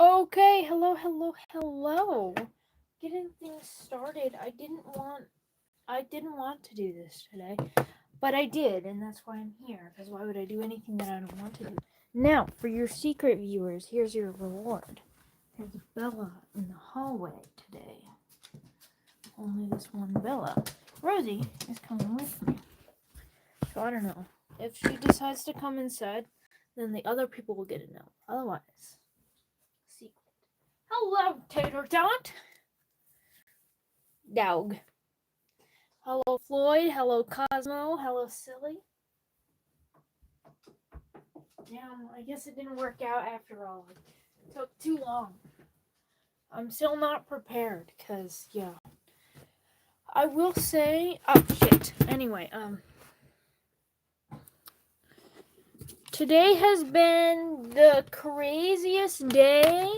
Okay, hello. Getting things started. I didn't want to do this today, but I did, and that's why I'm here. Because why would I do anything that I don't want to do? Now, for your secret viewers, here's your reward. There's Bella in the hallway today. Only this one Bella. Rosie is coming with me. So I don't know. If she decides to come inside, then the other people will get to know. Otherwise, secret. Hello, Tater Tot. Dog. Hello, Floyd. Hello, Cosmo. Hello, Silly. Damn, I guess it didn't work out after all. It took too long. I'm still not prepared, because, yeah. I will say... Oh, shit. Anyway, today has been the craziest day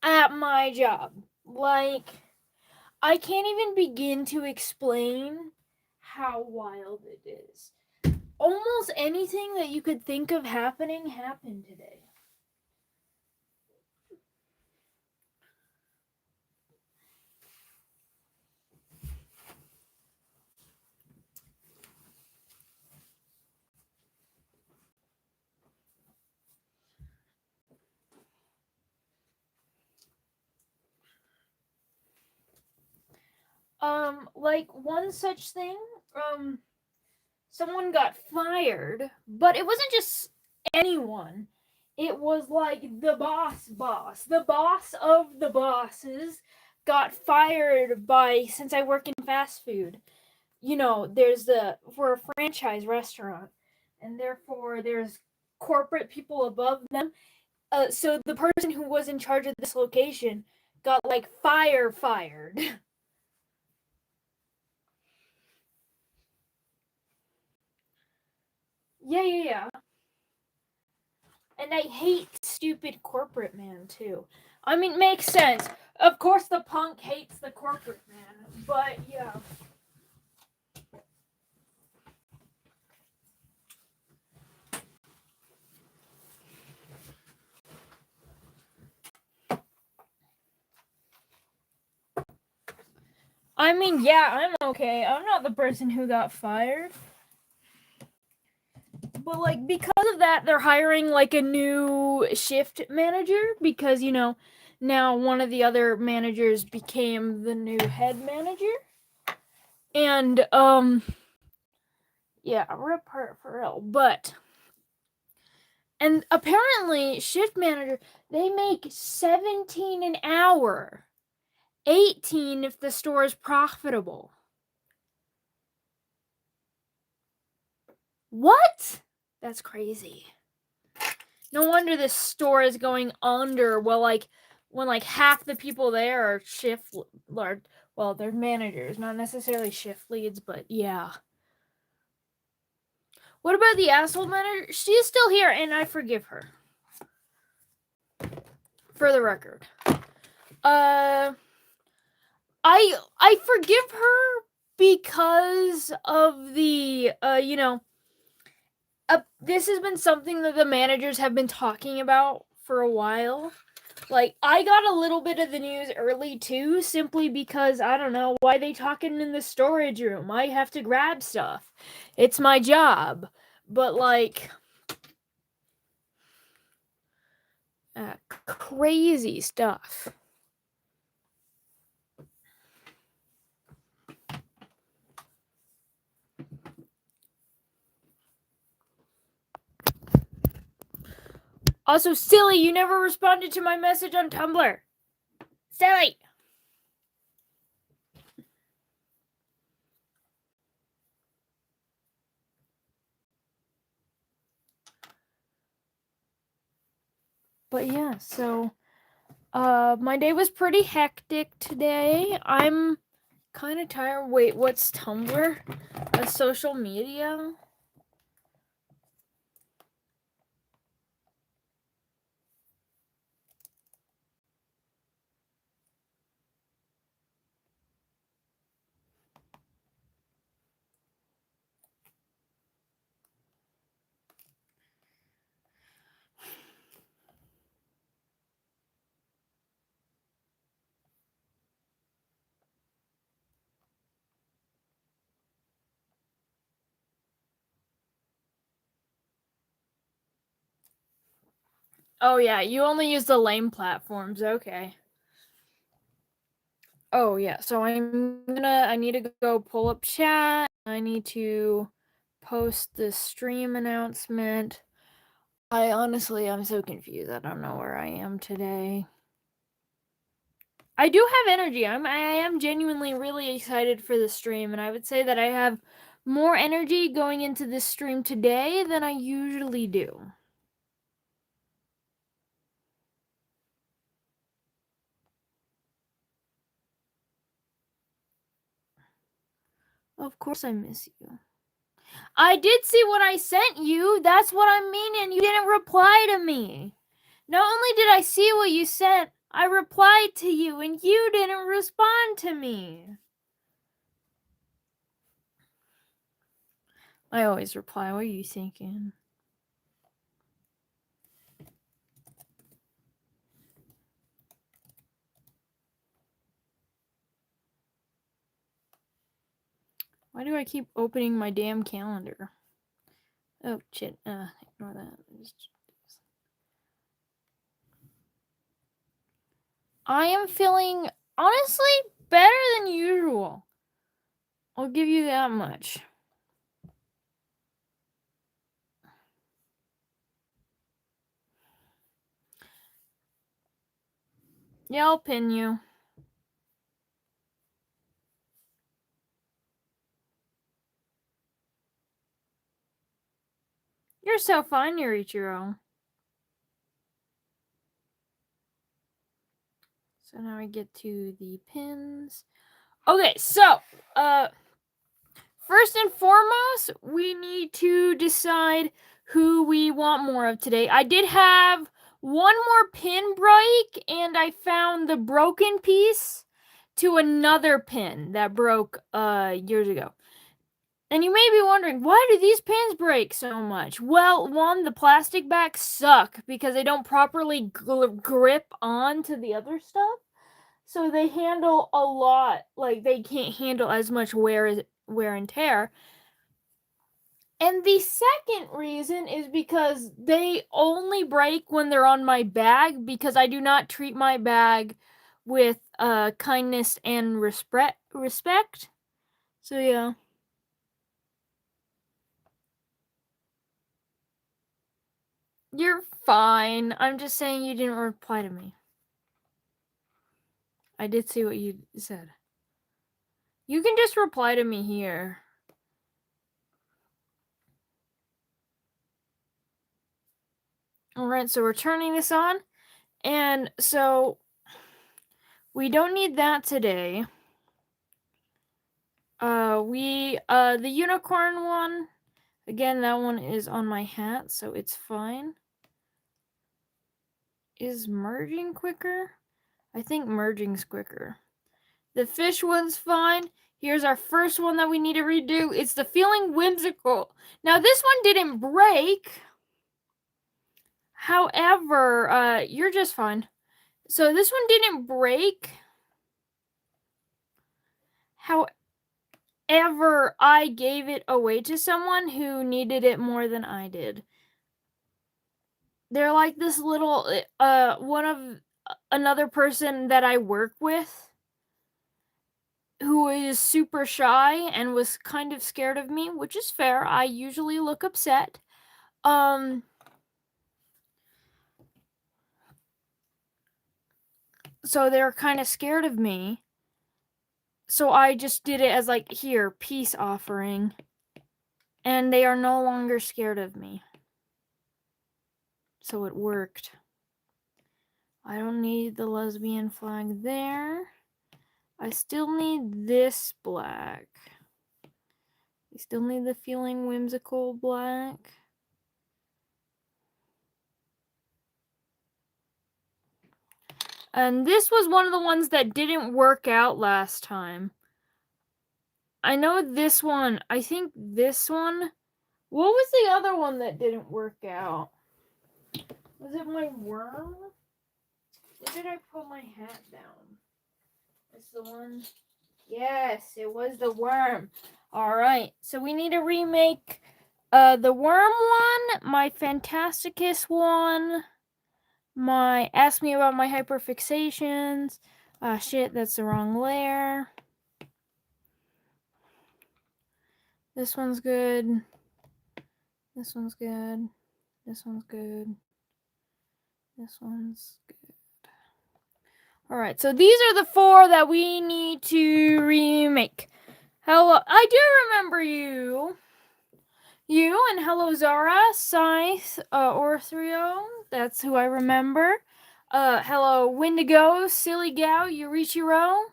at my job. Like, I can't even begin to explain how wild it is. Almost anything that you could think of happening happened today. Like one such thing, someone got fired, but it wasn't just anyone. It was like the boss. The boss of the bosses got fired since I work in fast food. You know, we're a franchise restaurant, and therefore there's corporate people above them. So the person who was in charge of this location got like fired. Yeah. And I hate stupid corporate man too. I mean, makes sense. Of course the punk hates the corporate man, but yeah. I mean, yeah, I'm okay. I'm not the person who got fired. But like because of that, they're hiring like a new shift manager because, you know, now one of the other managers became the new head manager. And yeah, rip her for real. But and apparently shift manager, they make 17 an hour. 18 if the store is profitable. What? That's crazy. No wonder this store is going under. Well, like when like half the people there are they're managers, not necessarily shift leads, but yeah. What about the asshole manager? She's still here, and I forgive her. For the record, I forgive her because of the this has been something that the managers have been talking about for a while. Like, I got a little bit of the news early too, simply because, I don't know, why they talking in the storage room? I have to grab stuff. It's my job. But, like, crazy stuff. Also, Silly, you never responded to my message on Tumblr. Silly! But yeah, so my day was pretty hectic today. I'm kind of tired. Wait, what's Tumblr? A social media? Oh yeah, you only use the lame platforms. Okay. Oh yeah, so I need to go pull up chat. I need to post the stream announcement. I'm so confused. I don't know where I am today. I do have energy. I am genuinely really excited for the stream, and I would say that I have more energy going into this stream today than I usually do. Of course I miss you. I did see what I sent you. That's what I mean, and you didn't reply to me. Not only did I see what you sent, I replied to you, and you didn't respond to me. I always reply. What are you thinking? Why do I keep opening my damn calendar? Oh, shit. Ignore that. I am feeling, honestly, better than usual. I'll give you that much. Yeah, I'll pin you. You're so fine, Yurichiro. So now I get to the pins. Okay, so, first and foremost, we need to decide who we want more of today. I did have one more pin break, and I found the broken piece to another pin that broke years ago. And you may be wondering, why do these pins break so much? Well, one, the plastic backs suck because they don't properly grip onto the other stuff. So they handle a lot, like they can't handle as much wear and tear. And the second reason is because they only break when they're on my bag, because I do not treat my bag with kindness and respect. So yeah. You're fine. I'm just saying you didn't reply to me. I did see what you said. You can just reply to me here. Alright, so we're turning this on. And so we don't need that today. The unicorn one, again, that one is on my hat, so it's fine. Is merging quicker? I think merging's quicker. The fish one's fine. Here's our first one that we need to redo. It's the feeling whimsical. Now, this one didn't break. However, you're just fine. So this one didn't break. However, I gave it away to someone who needed it more than I did. They're like this little, one of another person that I work with who is super shy and was kind of scared of me, which is fair. I usually look upset. So they're kind of scared of me. So I just did it as like, here, peace offering. And they are no longer scared of me. So it worked. I don't need the lesbian flag there. I still need this black. I still need the feeling whimsical black. And this was one of the ones that didn't work out last time. I know this one. I think this one. What was the other one that didn't work out? Was it my worm? Where did I put my hat down? It's the one. Yes, it was the worm. Alright, so we need to remake the worm one, my Phantasticus one, ask me about my hyperfixations. Shit, that's the wrong layer. This one's good. This one's good. This one's good. This one's good. Alright, so these are the 4 that we need to remake. Hello, I do remember you. You and hello Zara, Scythe, Orthrio, that's who I remember. Hello Wendigo, Silly Gal, Yurichiro,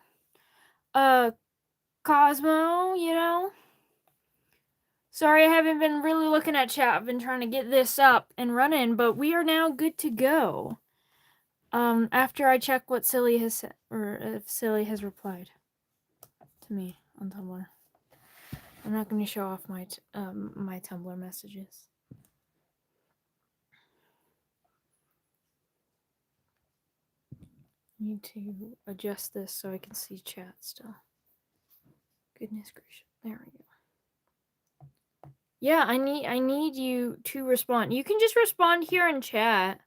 Cosmo, you know. Sorry I haven't been really looking at chat. I've been trying to get this up and running, but we are now good to go. After I check what Silly has said, or if Silly has replied to me on Tumblr. I'm not going to show off my my Tumblr messages. Need to adjust this so I can see chat still. Goodness gracious. There we go. Yeah, I need you to respond. You can just respond here in chat.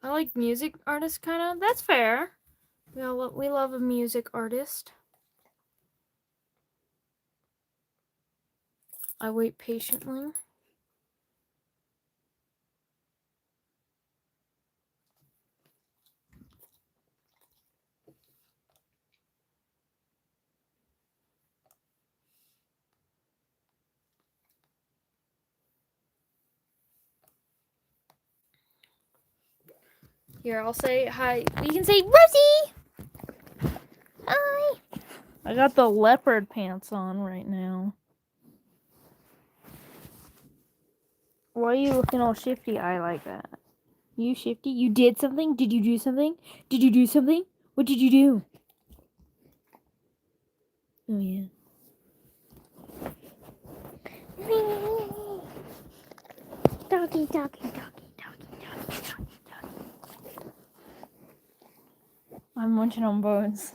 I like music artists kind of. That's fair. We love a music artist. I wait patiently. Here, I'll say hi. You can say Rosie! Hi! I got the leopard pants on right now. Why are you looking all shifty eye like that? You shifty? You did something? Did you do something? Did you do something? What did you do? Oh, yeah. Doggy, doggy, doggy, doggy, doggy, doggy. I'm munching on bones.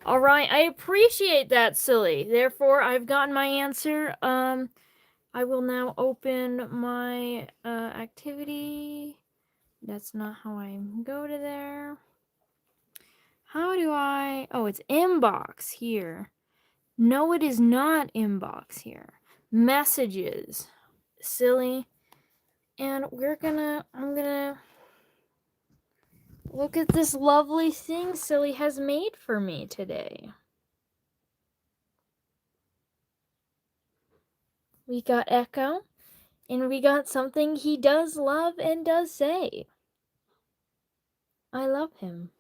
Alright, I appreciate that, Silly. Therefore, I've gotten my answer. I will now open my activity. That's not how I go to there. How do I... Oh, it's inbox here. No, it is not inbox here. Messages. Silly. And I'm gonna look at this lovely thing Silly has made for me today. We got Echo, and we got something he does love and does say. I love him.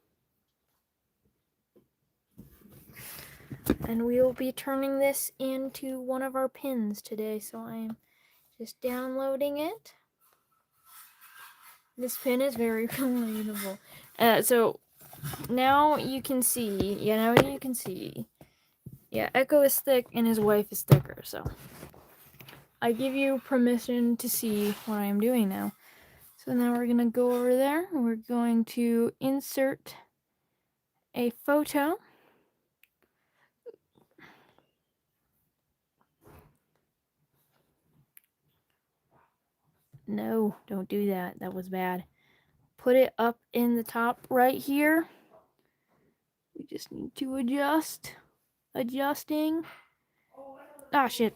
And we will be turning this into one of our pins today, so I'm just downloading it. This pin is very relatable. So now you can see, yeah, Echo is thick and his wife is thicker, so I give you permission to see what I am doing now. So now we're gonna go over there, and we're going to insert a photo. No, don't do that. That was bad. Put it up in the top right here. We just need to adjust. Adjusting. Ah, shit.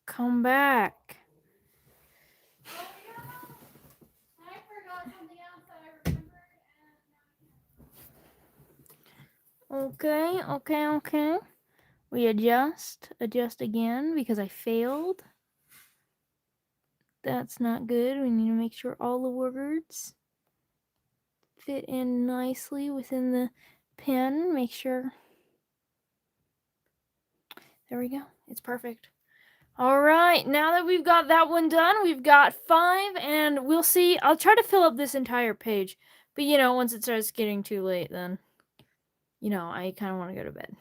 Come back. Okay. We adjust again because I failed. That's not good. We need to make sure all the words fit in nicely within the pen. Make sure. There we go. It's perfect. All right, now that we've got that one done, we've got 5, and we'll see. I'll try to fill up this entire page, but once it starts getting too late, then I kind of want to go to bed.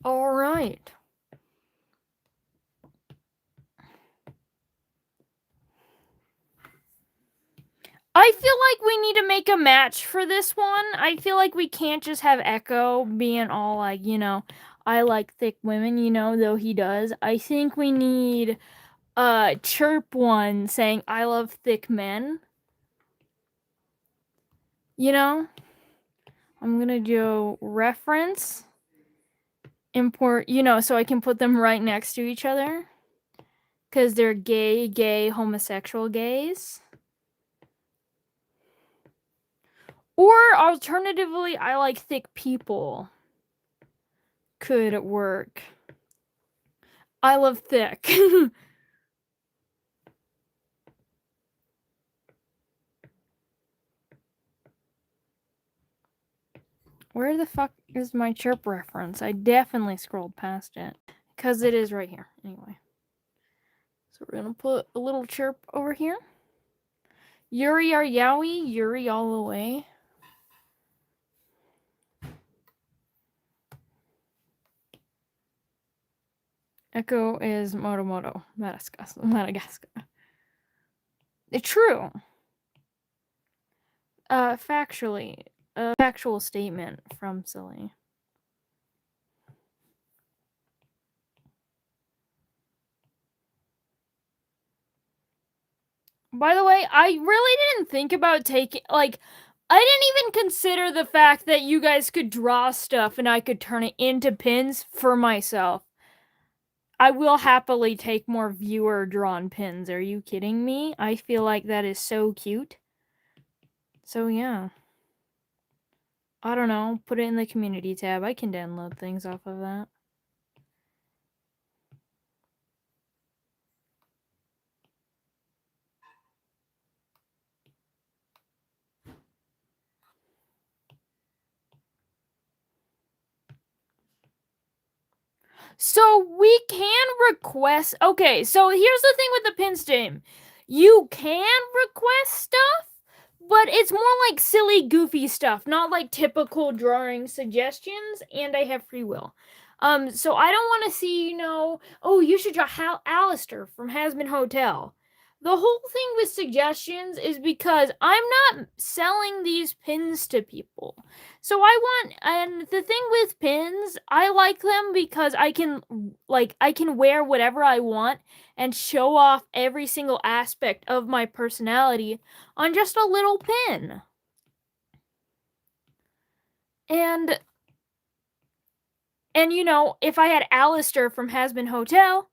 All right. I feel like we need to make a match for this one. I feel like we can't just have Echo being all like, I like thick women, though he does. I think we need Chirp one saying I love thick men. I'm gonna do reference, import, so I can put them right next to each other. Because they're gay, homosexual gays. Or alternatively, I like thick people. Could work. I love thick. Where the fuck is my chirp reference? I definitely scrolled past it. Because it is right here. Anyway. So we're going to put a little chirp over here. Yuri or Yowie. Yuri all the way. Echo is Motomoto. Madagascar. It's true. Factually. A factual statement from Silly. By the way, I really didn't think about taking, I didn't even consider the fact that you guys could draw stuff and I could turn it into pins for myself. I will happily take more viewer-drawn pins. Are you kidding me? I feel like that is so cute. So, yeah. I don't know. Put it in the community tab. I can download things off of that. So we can request. Okay, so here's the thing with the pins game. You can request stuff, but it's more like silly, goofy stuff, not like typical drawing suggestions, and I have free will. So I don't want to see, oh, you should draw Alistair from Hasbin Hotel. The whole thing with suggestions is because I'm not selling these pins to people. So and the thing with pins, I like them because I can wear whatever I want and show off every single aspect of my personality on just a little pin. And if I had Alistair from Hasbin Hotel,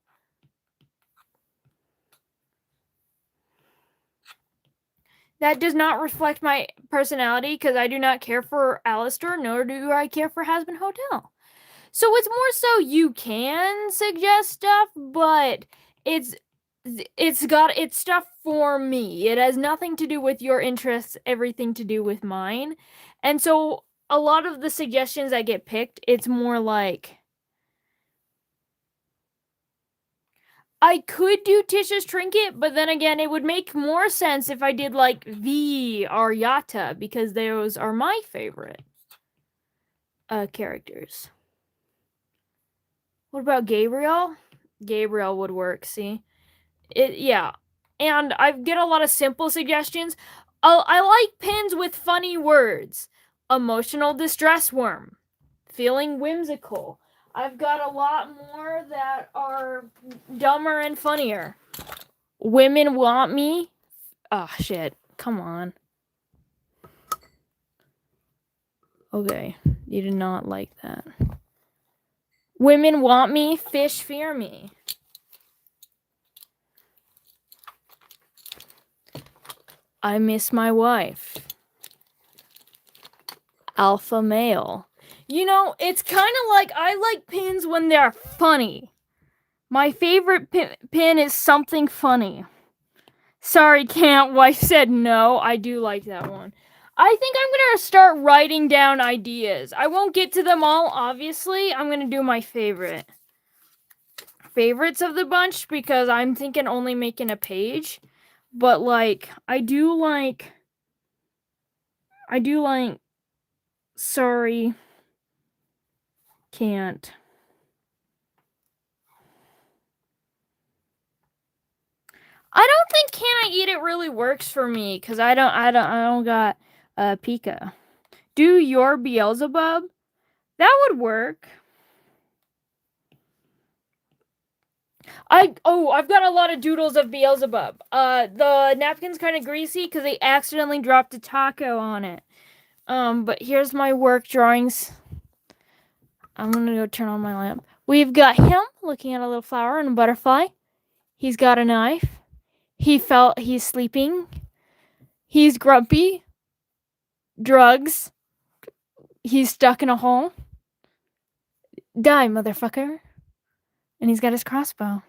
that does not reflect my personality because I do not care for Alistair, nor do I care for Hasbin Hotel. So it's more so you can suggest stuff, but it's stuff for me. It has nothing to do with your interests, everything to do with mine. And so a lot of the suggestions that get picked, it's more like I could do Tisha's Trinket, but then again, it would make more sense if I did like V or Yata, because those are my favorite characters. What about Gabriel? Gabriel would work, see? Yeah. And I get a lot of simple suggestions. I like pins with funny words. Emotional distress worm. Feeling whimsical. I've got a lot more that are dumber and funnier. Women want me. Oh, shit. Come on. Okay. You did not like that. Women want me. Fish fear me. I miss my wife. Alpha male. It's kind of like I like pins when they're funny. My favorite pin is something funny. Sorry, can't. Wife said no. I do like that one. I think I'm going to start writing down ideas. I won't get to them all, obviously. I'm going to do my favorites of the bunch because I'm thinking only making a page. But, I do like... Sorry, can't. I don't think can I eat it really works for me because I don't got Pika. Do your Beelzebub? That would work. I've got a lot of doodles of Beelzebub. The napkin's kind of greasy because they accidentally dropped a taco on it. But here's my work drawings. I'm gonna go turn on my lamp. We've got him looking at a little flower and a butterfly. He's got a knife. He's sleeping. He's grumpy. Drugs. He's stuck in a hole. Die, motherfucker. And he's got his crossbow.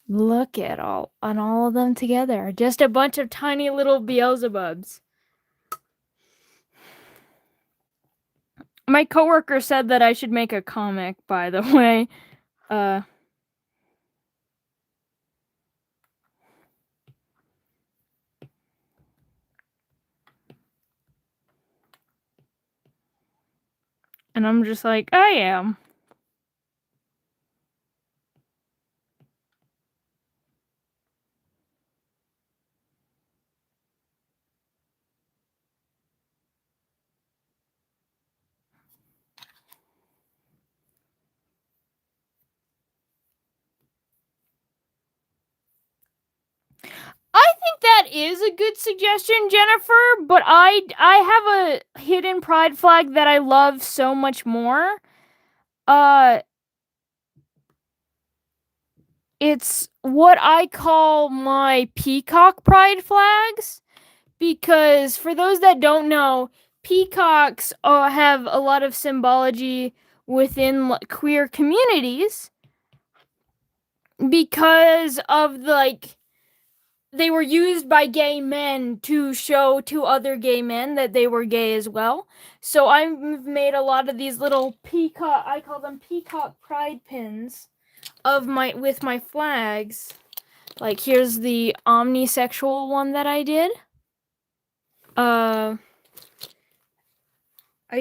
Look at all of them together. Just a bunch of tiny little Beelzebubs. My coworker said that I should make a comic, by the way. And I'm just like, I am. I think that is a good suggestion, Jennifer, but I have a hidden pride flag that I love so much more. It's what I call my peacock pride flags, because for those that don't know, peacocks have a lot of symbology within queer communities because of they were used by gay men to show to other gay men that they were gay as well. So I've made a lot of these little peacock, I call them peacock pride pins with my flags. Like here's the omnisexual one that I did. I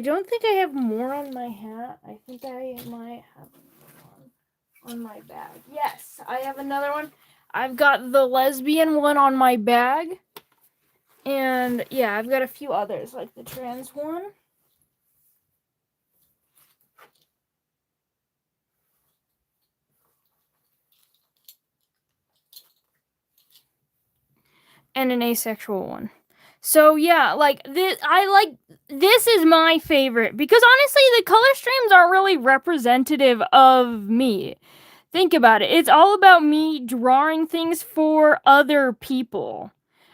don't think I have more on my hat. I think I might have one on my bag. Yes, I have another one. I've got the lesbian one on my bag. And yeah, I've got a few others, like the trans one. And an asexual one. So yeah, this is my favorite because honestly the color streams aren't really representative of me. Think about it. It's all about me drawing things for other people.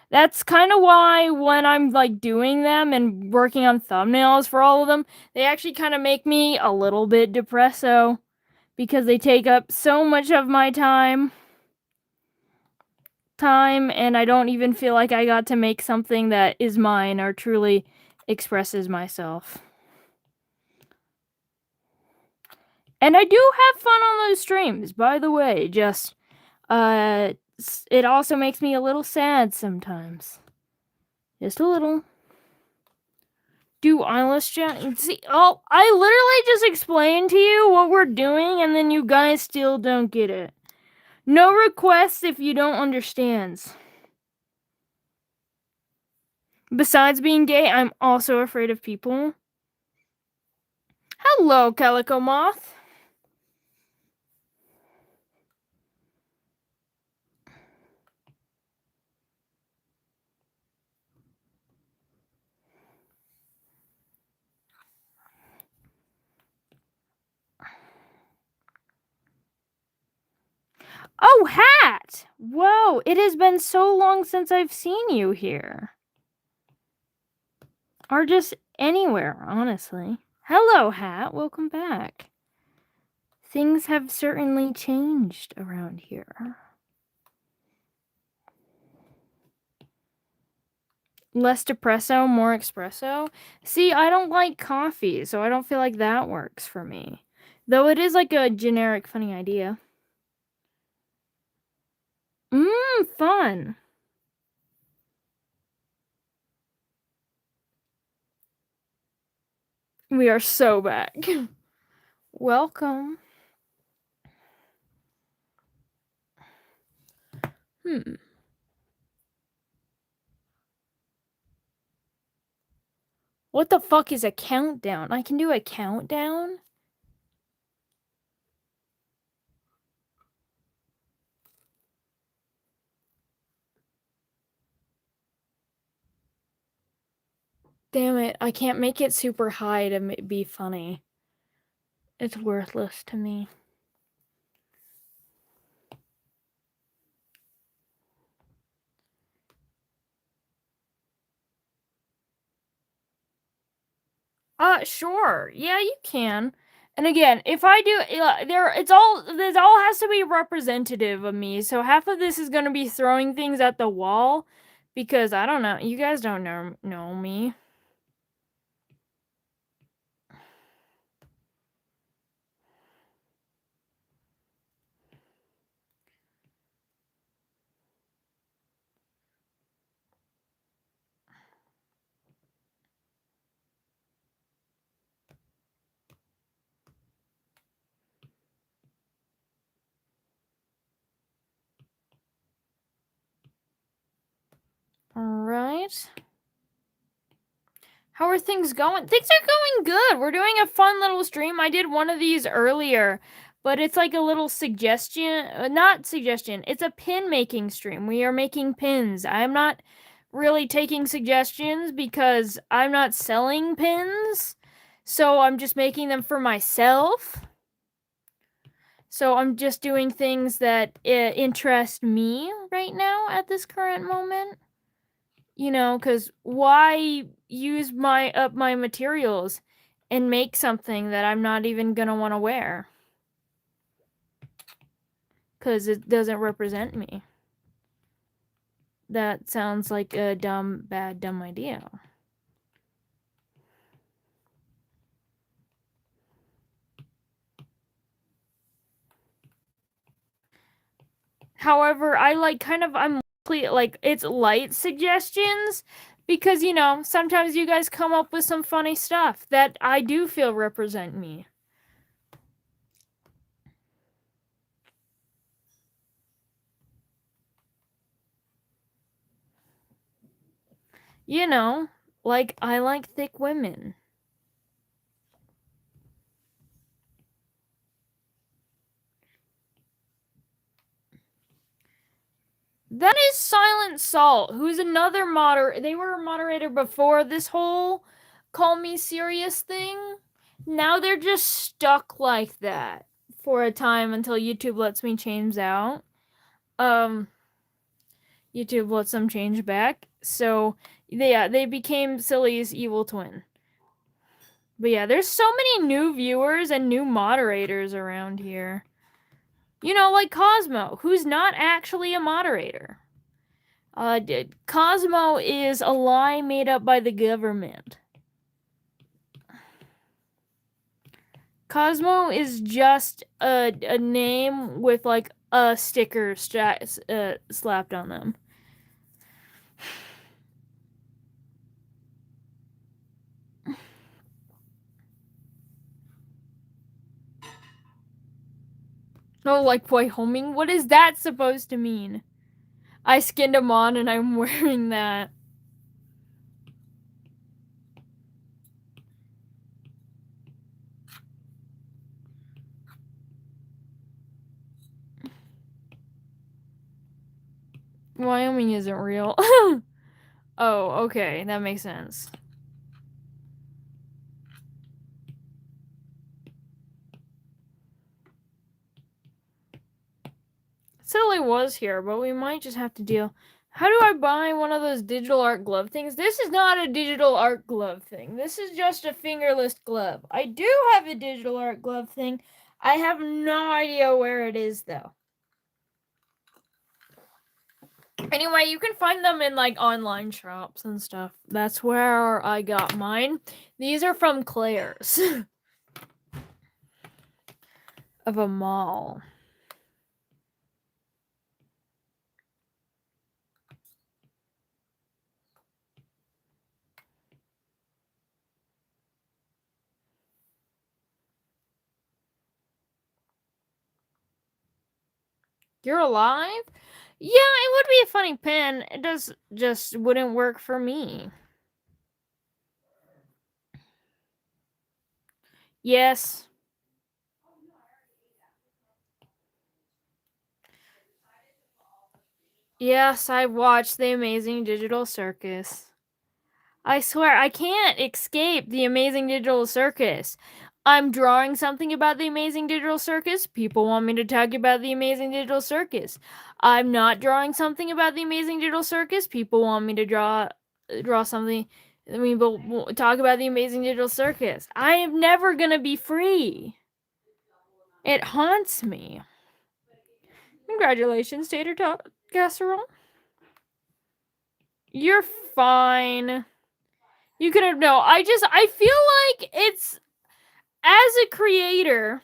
That's kind of why when I'm like doing them and working on thumbnails for all of them, they actually kind of make me a little bit depresso because they take up so much of my time and I don't even feel like I got to make something that is mine or truly expresses myself. And I do have fun on those streams, by the way. Just it also makes me a little sad sometimes. Just a little. Do eyelash chat? See, I literally just explained to you what we're doing and then you guys still don't get it. No requests if you don't understand. Besides being gay, I'm also afraid of people. Hello, Calico Moth. Oh, Hat! Whoa, it has been so long since I've seen you here. Or just anywhere, honestly. Hello, Hat. Welcome back. Things have certainly changed around here. Less depresso, more espresso. See, I don't like coffee, so I don't feel like that works for me. Though it is like a generic funny idea. Fun. We are so back. Welcome. What the fuck is a countdown? I can do a countdown? Damn it, I can't make it super high to be funny. It's worthless to me. Sure. Yeah, you can. And again, if I do, this all has to be representative of me. So half of this is gonna be throwing things at the wall, because I don't know. You guys don't know me. All right. How are things going? Things are going good. We're doing a fun little stream. I did one of these earlier, but it's like a little suggestion, not suggestion. It's a pin making stream. We are making pins. I'm not really taking suggestions because I'm not selling pins. So I'm just making them for myself. So I'm just doing things that interest me right now at this current moment. You know, because why use my materials and make something that I'm not even gonna want to wear? Because it doesn't represent me. That sounds like a dumb idea. However, I'm like, it's light suggestions because, you know, sometimes you guys come up with some funny stuff that I do feel represent me. You know, like, I like thick women. That is Silent Salt, who's another they were a moderator before this whole Call Me Serious thing. Now they're just stuck like that for a time until YouTube lets me change out. YouTube lets them change back. So, they became Silly's evil twin. But yeah, there's so many new viewers and new moderators around here. You know, like Cosmo, who's not actually a moderator. Cosmo is a lie made up by the government. Cosmo is just a name with like a sticker slapped on them. Oh, like Wyoming? What is that supposed to mean? I skinned him on and I'm wearing that. Wyoming isn't real. Oh, okay, that makes sense. Silly was here, but we might just have to deal. How do I buy one of those digital art glove things? This is not a digital art glove thing. This is just a fingerless glove. I do have a digital art glove thing. I have no idea where it is, though. Anyway, you can find them in, like, online shops and stuff. That's where I got mine. These are from Claire's. Of a mall. You're alive? Yeah, it would be a funny pin. It just wouldn't work for me. Yes. Yes, I watched The Amazing Digital Circus. I swear, I can't escape The Amazing Digital Circus. I'm drawing something about The Amazing Digital Circus. People want me to talk about The Amazing Digital Circus. I'm not drawing something about The Amazing Digital Circus. People want me to draw something. I mean, but talk about The Amazing Digital Circus. I am never gonna be free. It haunts me. Congratulations, Tater Tot Casserole. You're fine. You could have no. I feel like it's as a creator.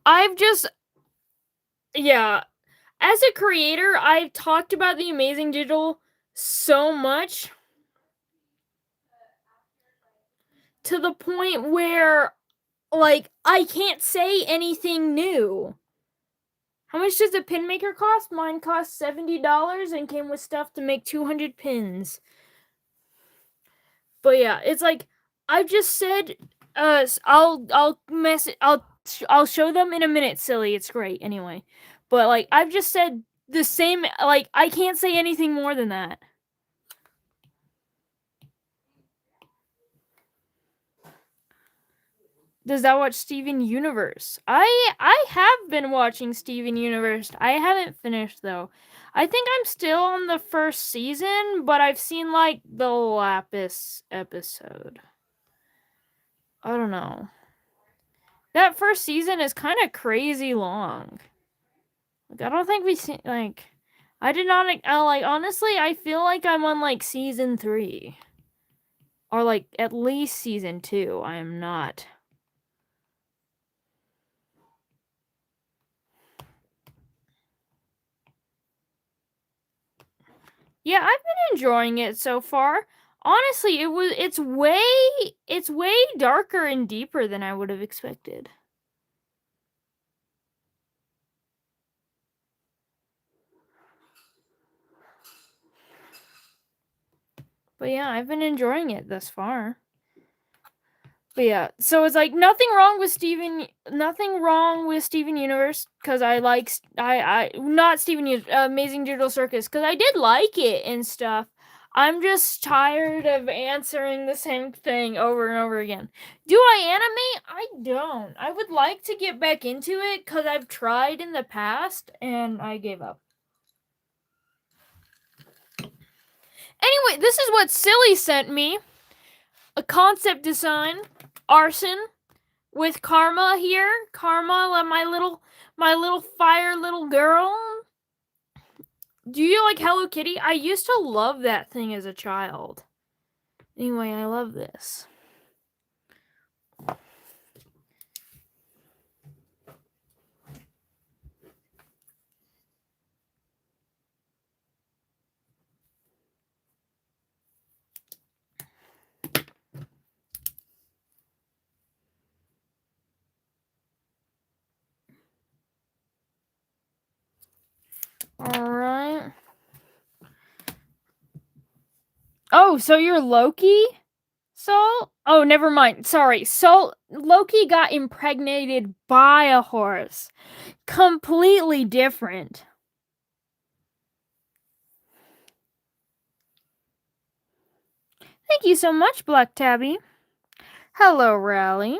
I've just yeah. As a creator, I've talked about the Amazing Digital so much to the point where like I can't say anything new. How much does a pin maker cost? Mine cost $70 and came with stuff to make 200 pins. But yeah, it's like I've just said I'll show them in a minute, silly. It's great anyway. But like I've just said the same, like I can't say anything more than that. Does that watch Steven Universe? I have been watching Steven Universe. I haven't finished though. I think I'm still on the first season, but I've seen like the Lapis episode. I don't know. That first season is kind of crazy long. Like I don't think we see like I did not like honestly, I feel like I'm on like season 3 or like at least season 2. I am not. Yeah, I've been enjoying it so far. Honestly, it's way darker and deeper than I would have expected. But yeah, I've been enjoying it thus far. But yeah, so it's like nothing wrong with Steven Universe because I like I not Amazing Digital Circus because I did like it and stuff. I'm just tired of answering the same thing over and over again. Do I animate? I don't. I would like to get back into it because I've tried in the past and I gave up. Anyway, this is what Silly sent me. A concept design. Arson. With Karma here. Karma, my little fire little girl. Do you like Hello Kitty? I used to love that thing as a child. Anyway, I love this. Alright. Oh, so you're Loki? So? Oh, never mind. Sorry. So, Loki got impregnated by a horse. Completely different. Thank you so much, Black Tabby. Hello, Rally.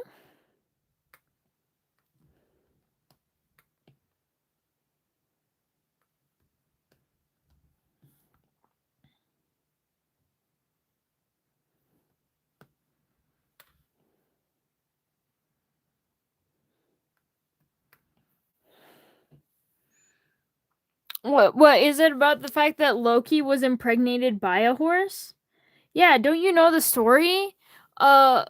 What is it about the fact that Loki was impregnated by a horse? Yeah, don't you know the story? The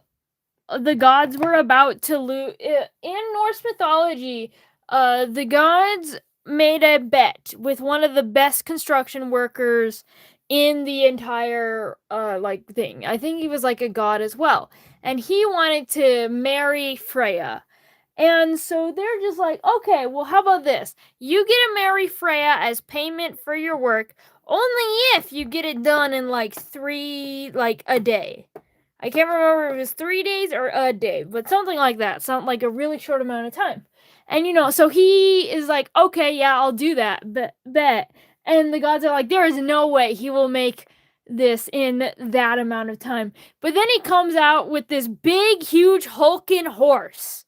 gods were about to lose. In Norse mythology, the gods made a bet with one of the best construction workers in the entire like thing. I think he was like a god as well, and he wanted to marry Freya. And so they're just like, okay, well, how about this? You get to marry Freya as payment for your work, only if you get it done in like a day. I can't remember if it was 3 days or a day, but something like that. Sound like a really short amount of time. And so he is like, okay, yeah, I'll do that, bet. And the gods are like, there is no way he will make this in that amount of time. But then he comes out with this big, huge, hulking horse.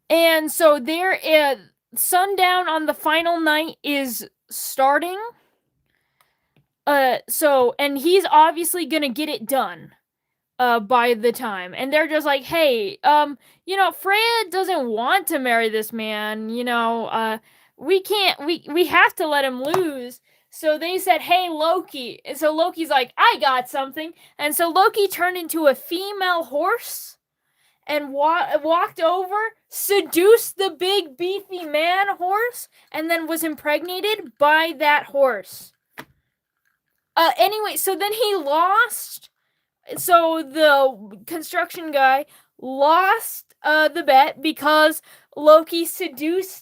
And so sundown on the final night is starting. And he's obviously gonna get it done by the time. And they're just like, hey, Freya doesn't want to marry this man, we can't we have to let him lose. So they said, hey, Loki. And so Loki's like, I got something. And so Loki turned into a female horse and walked over, seduced the big beefy man horse, and then was impregnated by that horse. Anyway, so then he lost. So the construction guy lost the bet because Loki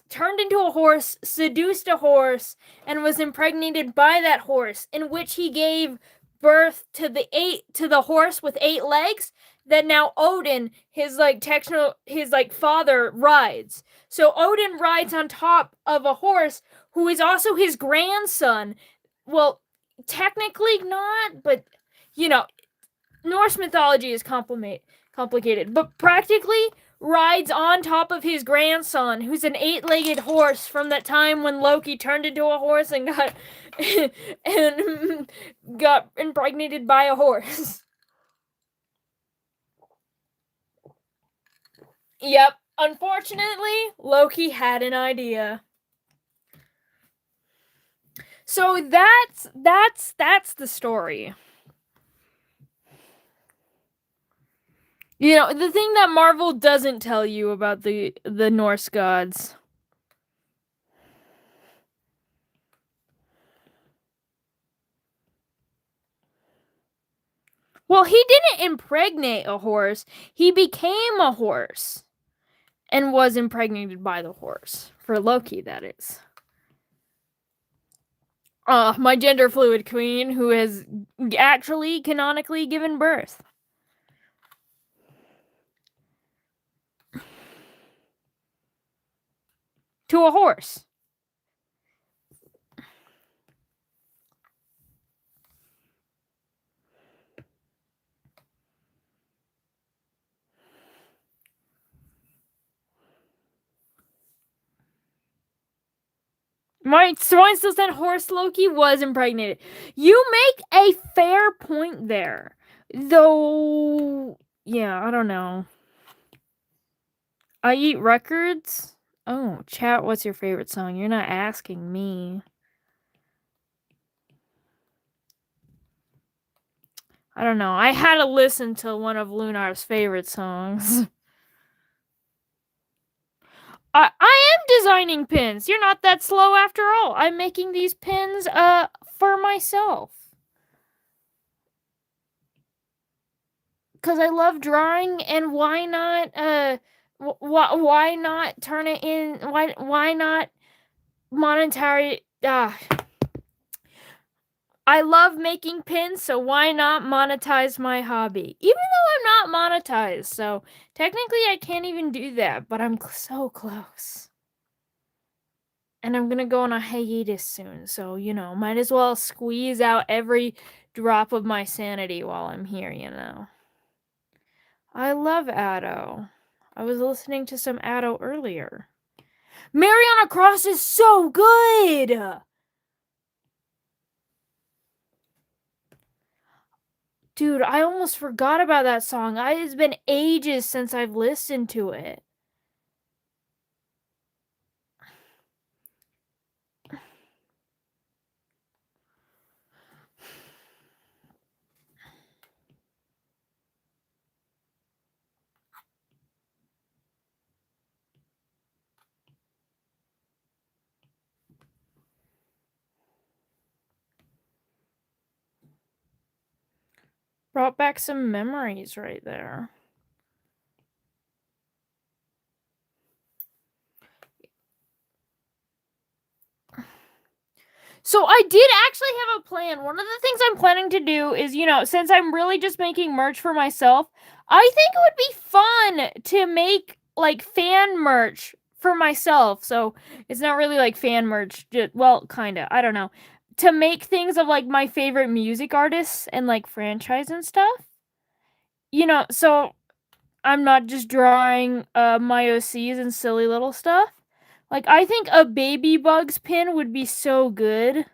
turned into a horse, seduced a horse, and was impregnated by that horse, in which he gave birth to the horse with 8 legs that now Odin, his father, rides. So Odin rides on top of a horse who is also his grandson. Well, technically not, but Norse mythology is complicated, but practically rides on top of his grandson, who's an 8-legged horse from that time when Loki turned into a horse and got impregnated by a horse. Yep. Unfortunately, Loki had an idea. So that's the story. The thing that Marvel doesn't tell you about the Norse gods. Well, he didn't impregnate a horse. He became a horse and was impregnated by the horse. For Loki, that is. My gender fluid queen, who has actually canonically given birth to a horse. My Swine still said horse Loki was impregnated. You make a fair point there. Though, yeah, I don't know. I eat records? Oh, chat, what's your favorite song? You're not asking me. I don't know. I had to listen to one of Lunar's favorite songs. I am designing pins. You're not that slow after all. I'm making these pins for myself. Cuz I love drawing, and why not why not turn it in why not monetary I love making pins, so why not monetize my hobby? Even though I'm not monetized, so technically I can't even do that, but I'm so close. And I'm gonna go on a hiatus soon, so, might as well squeeze out every drop of my sanity while I'm here, I love Addo. I was listening to some Addo earlier. Mariana Cross is so good! Dude, I almost forgot about that song. It's been ages since I've listened to it. Brought back some memories right there. So I did actually have a plan. One of the things I'm planning to do is, since I'm really just making merch for myself, I think it would be fun to make like fan merch for myself. So it's not really like fan merch, well, kind of. I don't know. To make things of like my favorite music artists and like franchise and stuff. So I'm not just drawing my OCs and silly little stuff. Like I think a Baby Bugs pin would be so good.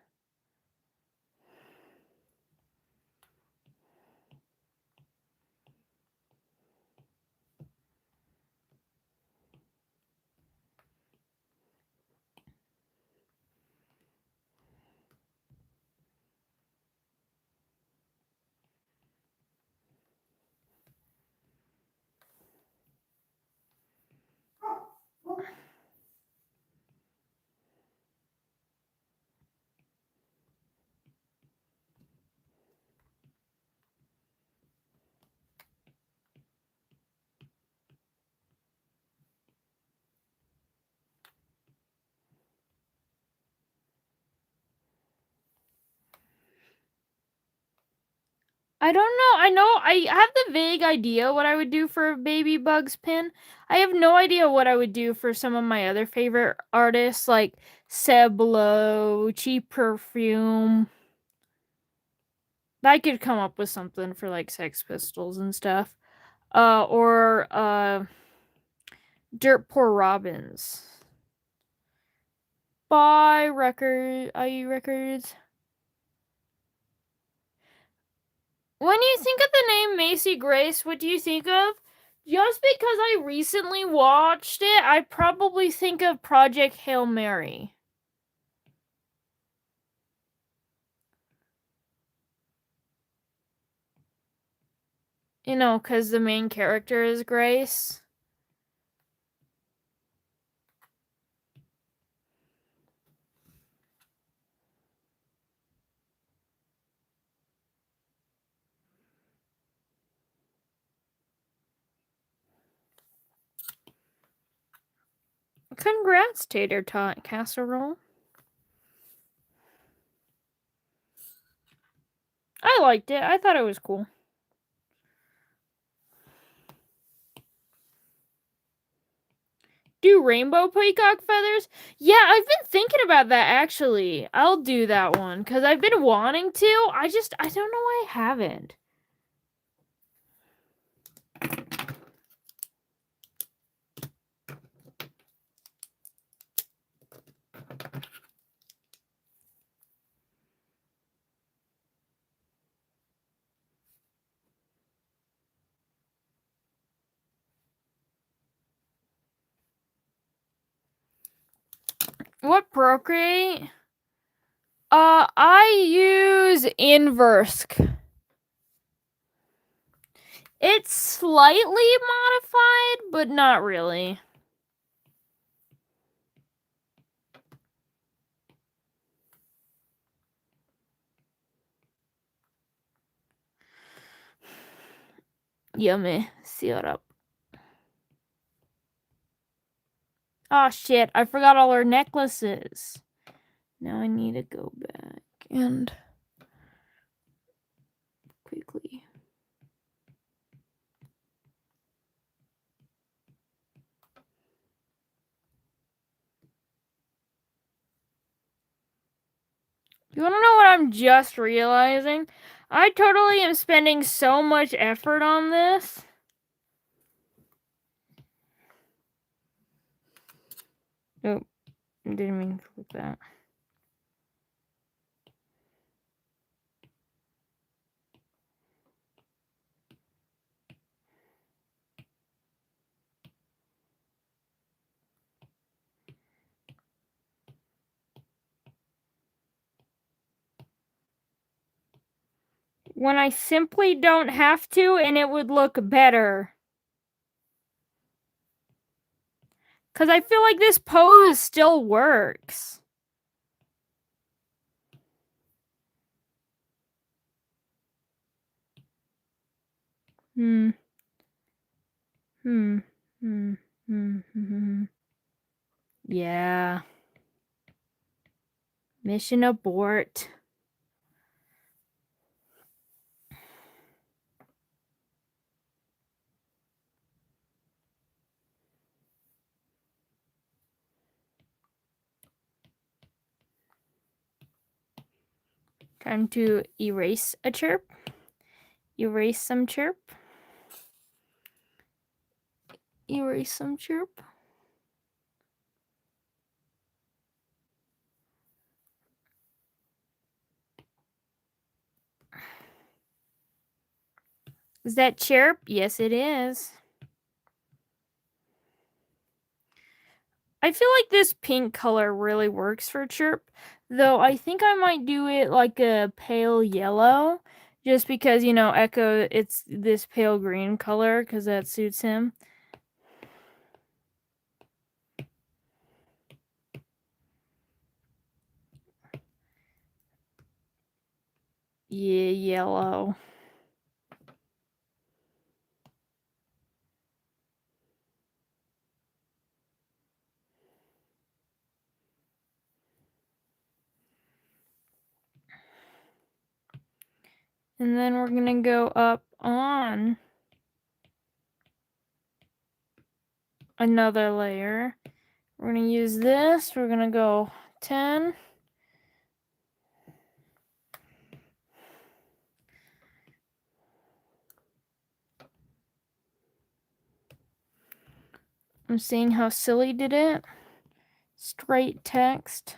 I don't know. I know I have the vague idea what I would do for a Baby Bugs pin. I have no idea what I would do for some of my other favorite artists like Seblo, Cheap Perfume. I could come up with something for like Sex Pistols and stuff. Or Dirt Poor Robins. Buy record IE records. When you think of the name Macy Grace, what do you think of? Just because I recently watched it, I probably think of Project Hail Mary. Because the main character is Grace. Congrats, Tater Tot Casserole. I liked it. I thought it was cool. Do rainbow peacock feathers? Yeah, I've been thinking about that actually. I'll do that one because I've been wanting to. I don't know why I haven't. What Procreate? I use Inversk. It's slightly modified, but not really. Yummy syrup. Oh shit, I forgot all our necklaces. Now I need to go back and quickly. You wanna know what I'm just realizing? I totally am spending so much effort on this. Oh, didn't mean to click that. When I simply don't have to and it would look better. Because I feel like this pose still works. Hmm. Hmm. Hmm. Hmm. Hmm. Yeah. Mission abort. Time to erase a chirp. Erase some chirp. Erase some chirp. Is that chirp? Yes, it is. I feel like this pink color really works for chirp, though I think I might do it like a pale yellow, just because, Echo, it's this pale green color, because that suits him. Yeah, yellow. And then we're going to go up on another layer. We're going to use this. We're going to go 10. I'm seeing how silly did it. Straight text.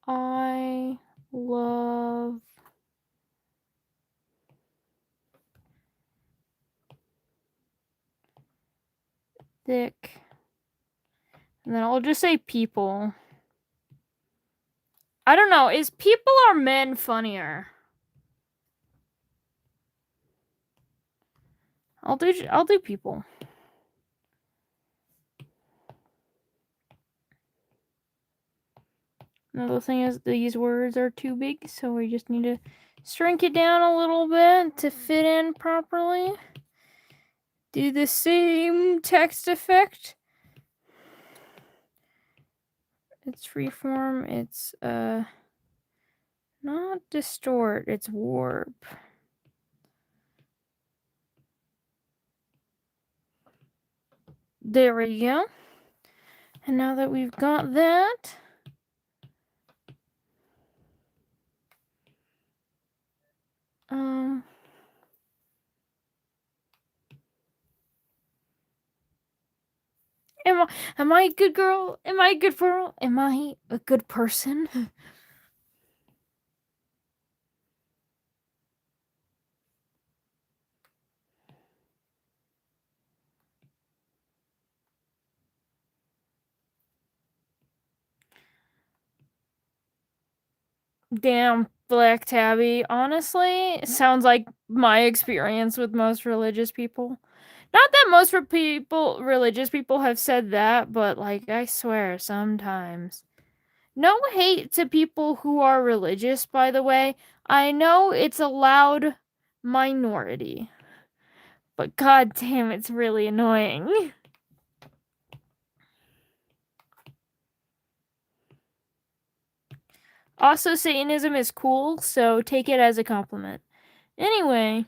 I love thick. And then I'll just say people. I don't know. Is people or men funnier? I'll do people. Another thing is these words are too big, so we just need to shrink it down a little bit to fit in properly. Do the same text effect. It's freeform. It's not distort. It's warp. There we go. And now that we've got that, am I a good girl? Am I a good girl? Am I a good person? Damn, Black Tabby. Honestly, it sounds like my experience with most religious people. Not that most religious people have said that, but like, I swear, sometimes. No hate to people who are religious, by the way. I know it's a loud minority, but god damn, it's really annoying. Also, Satanism is cool, so take it as a compliment. Anyway.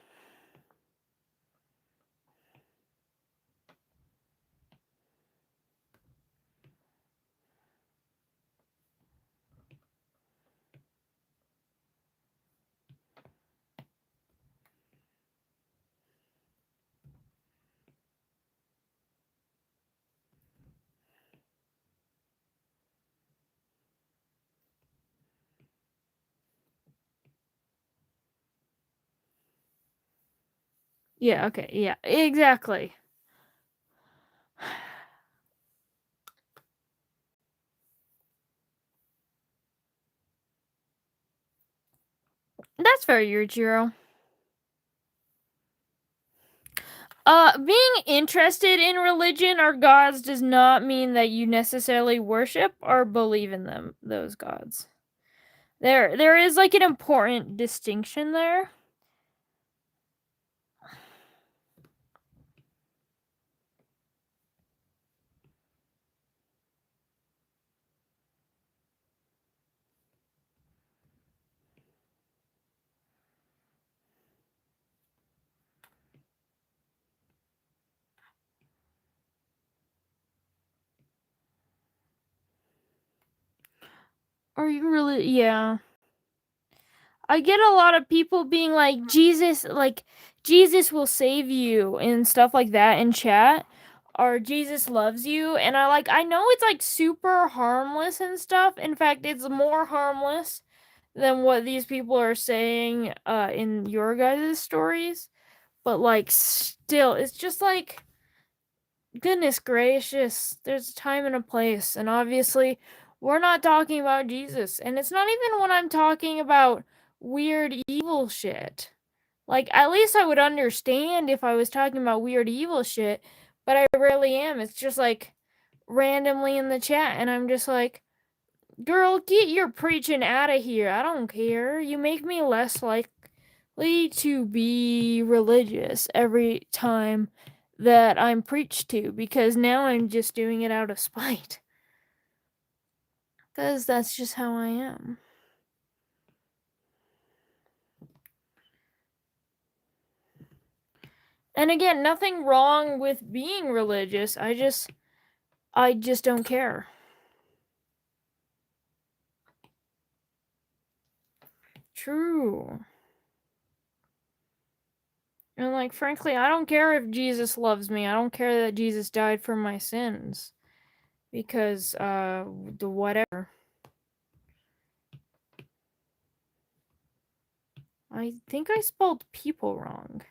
Yeah, okay, yeah, exactly. That's fair, Yujiro. Being interested in religion or gods does not mean that you necessarily worship or believe in them, those gods. There is like an important distinction there. Or you really, yeah. I get a lot of people being like, Jesus will save you and stuff like that in chat. Or Jesus loves you. And I know it's like super harmless and stuff. In fact, it's more harmless than what these people are saying in your guys' stories. But like, still, it's just like, goodness gracious, there's a time and a place. And obviously, we're not talking about Jesus. And it's not even when I'm talking about weird evil shit. Like, at least I would understand if I was talking about weird evil shit, but I rarely am. It's just like randomly in the chat, and I'm just like, girl, get your preaching out of here. I don't care. You make me less likely to be religious every time that I'm preached to, because now I'm just doing it out of spite. Because that's just how I am. And again, nothing wrong with being religious. I just don't care. True. And like, frankly, I don't care if Jesus loves me. I don't care that Jesus died for my sins. Because, the whatever. I think I spelled people wrong.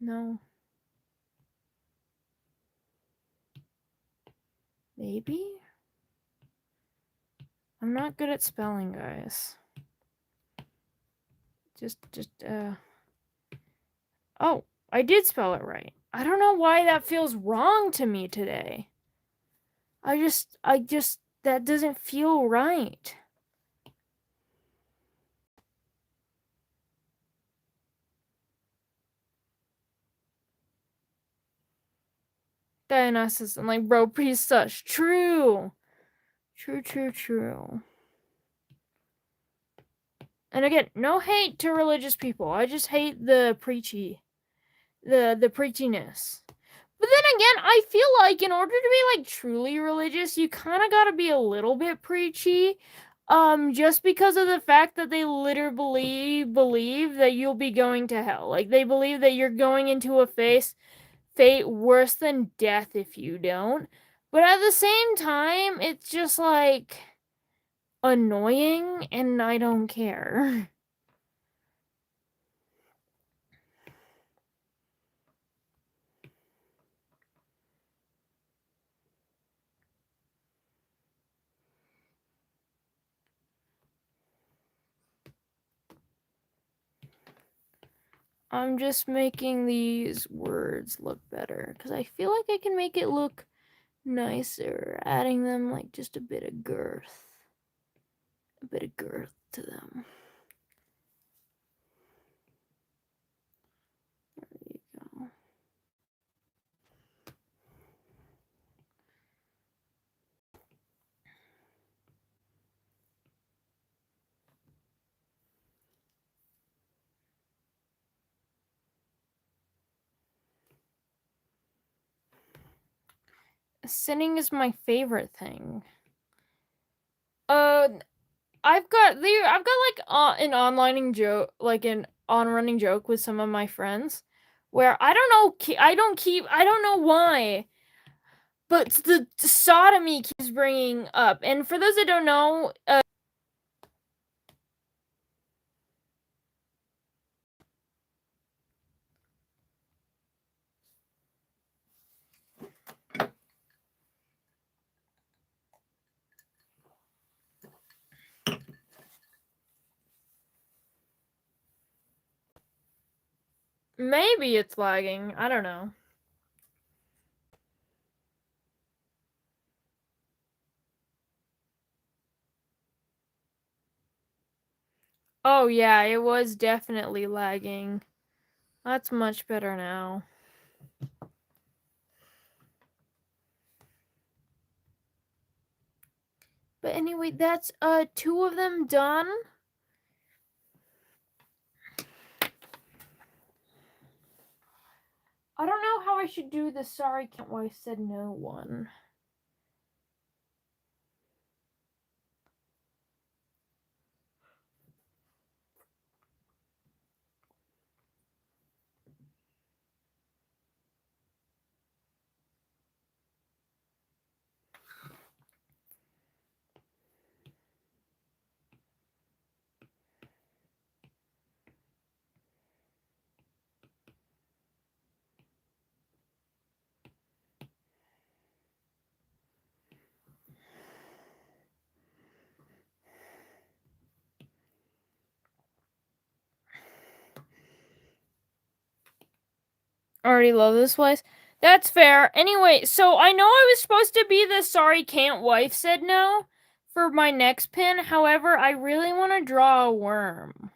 No. Maybe? I'm not good at spelling, guys. Oh, I did spell it right. I don't know why that feels wrong to me today. I just, that doesn't feel right. Dionysus and like, bro, please such. True. True. And again, no hate to religious people. I just hate the preachy. The preachiness. But then again, I feel like in order to be like truly religious, you kind of got to be a little bit preachy. Just because of the fact that they literally believe that you'll be going to hell. Like, they believe that you're going into a fate worse than death if you don't. But at the same time, it's just like annoying, and I don't care. I'm just making these words look better because I feel like I can make it look nicer, adding them like just a bit of girth to them. There you go. Sinning is my favorite thing. I've got like an onlining joke, like an on-running joke with some of my friends, where I don't know why, but the sodomy keeps bringing up. And for those that don't know, maybe it's lagging. I don't know. Oh yeah, it was definitely lagging. That's much better now. But anyway, that's 2 of them done. I don't know how I should do the sorry can't wife said no one. Already love this place. That's fair. Anyway, so I know I was supposed to be the sorry can't wife said no for my next pin. However, I really want to draw a worm.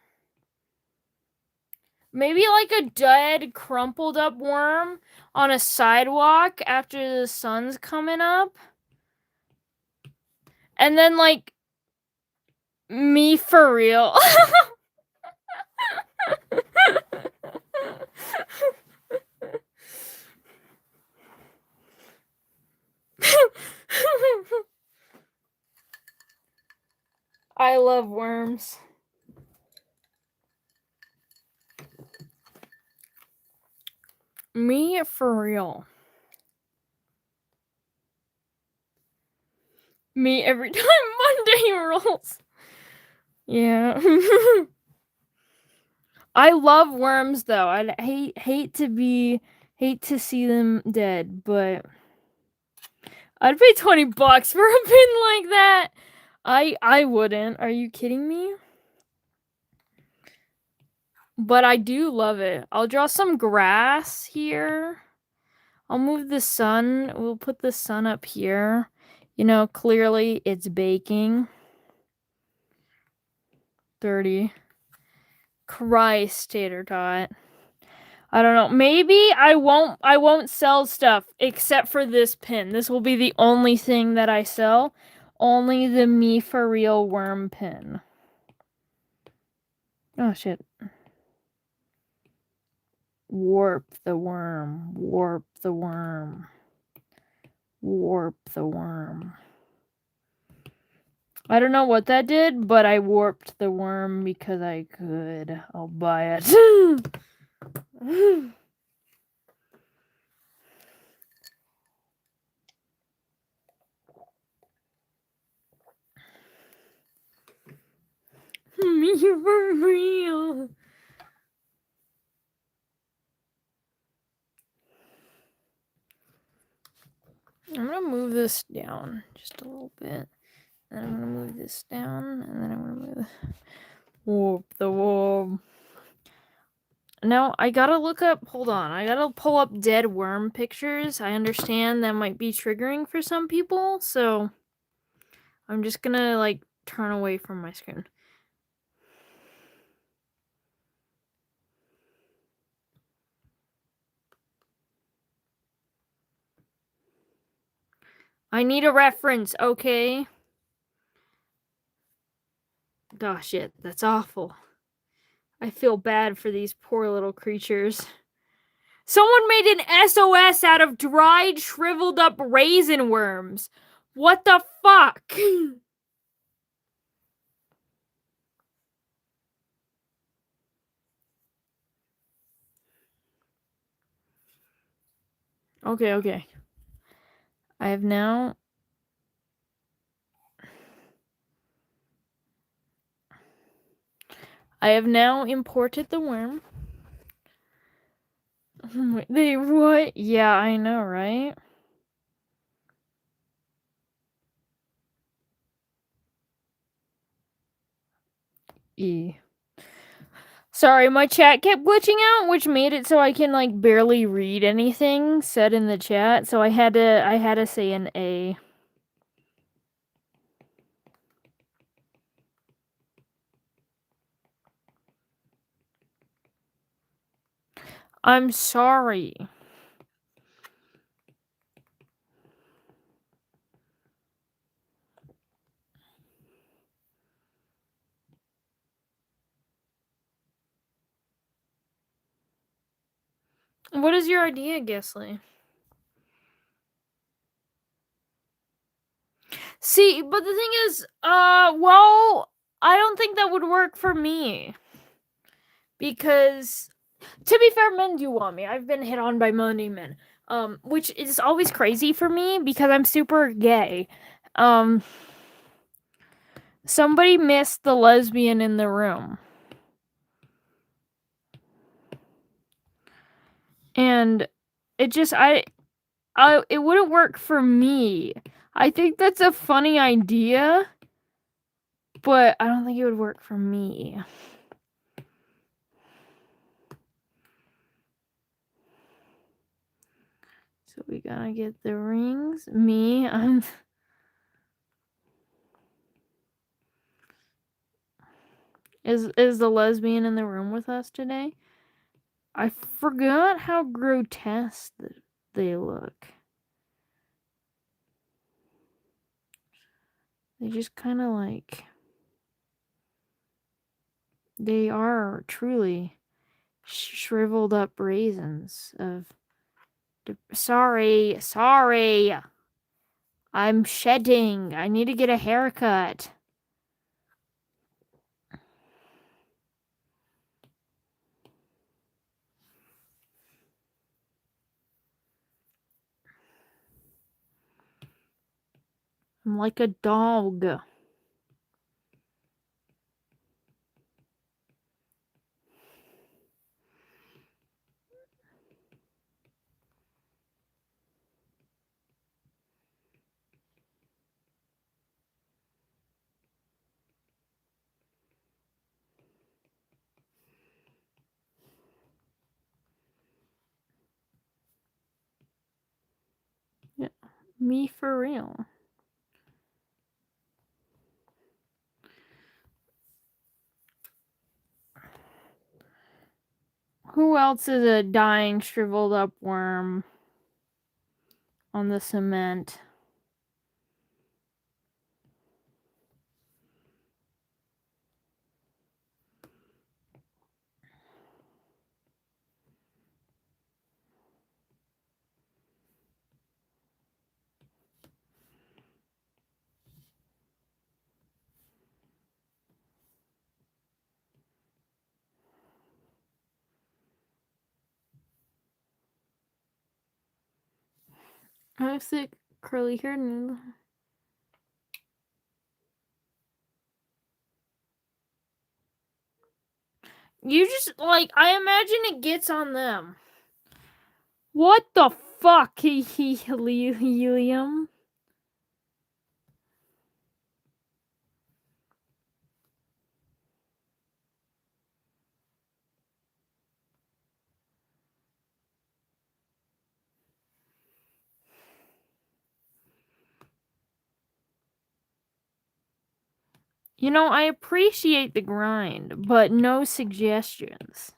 Maybe like a dead, crumpled up worm on a sidewalk after the sun's coming up. And then like me for real. I love worms. Me for real. Me every time Monday rolls. Yeah. I love worms though. I hate to see them dead, but I'd pay $20 for a pin like that. I wouldn't. Are you kidding me? But I do love it. I'll draw some grass here. I'll move the sun. We'll put the sun up here. You know, clearly it's baking. 30. Christ, tater tot. I don't know. Maybe I won't sell stuff except for this pin. This will be the only thing that I sell. Only the me for real worm pin. Oh shit. Warp the worm. Warp the worm. Warp the worm. I don't know what that did, but I warped the worm because I could. I'll buy it. Me for real. I'm gonna move this down just a little bit. Then I'm gonna move this down, and then I'm gonna move whoop the whoop. Now I gotta look up. Hold on, I gotta pull up dead worm pictures. I understand that might be triggering for some people, so I'm just gonna like turn away from my screen. I need a reference, okay? Oh shit, that's awful. I feel bad for these poor little creatures. Someone made an SOS out of dried, shriveled up raisin worms. What the fuck? Okay. I have now imported the worm. They what? Yeah, I know, right? E. Sorry, my chat kept glitching out, which made it so I can like barely read anything said in the chat. So I had to say an A. I'm sorry. What is your idea, Gisli? See, but the thing is, well, I don't think that would work for me. Because, to be fair, men do want me. I've been hit on by many men. Which is always crazy for me because I'm super gay. Somebody missed the lesbian in the room. And it just, it wouldn't work for me. I think that's a funny idea, but I don't think it would work for me. So we gotta get the rings. Me, I'm... Is the lesbian in the room with us today? I forgot how grotesque they look. They just kind of like... They are truly shriveled up raisins of... Sorry. I'm shedding. I need to get a haircut. I'm like a dog. Yeah, me for real. Who else is a dying, shriveled up worm on the cement? I have thick, curly hair. You just, like, I imagine it gets on them. What the fuck, helium? You know, I appreciate the grind, but no suggestions.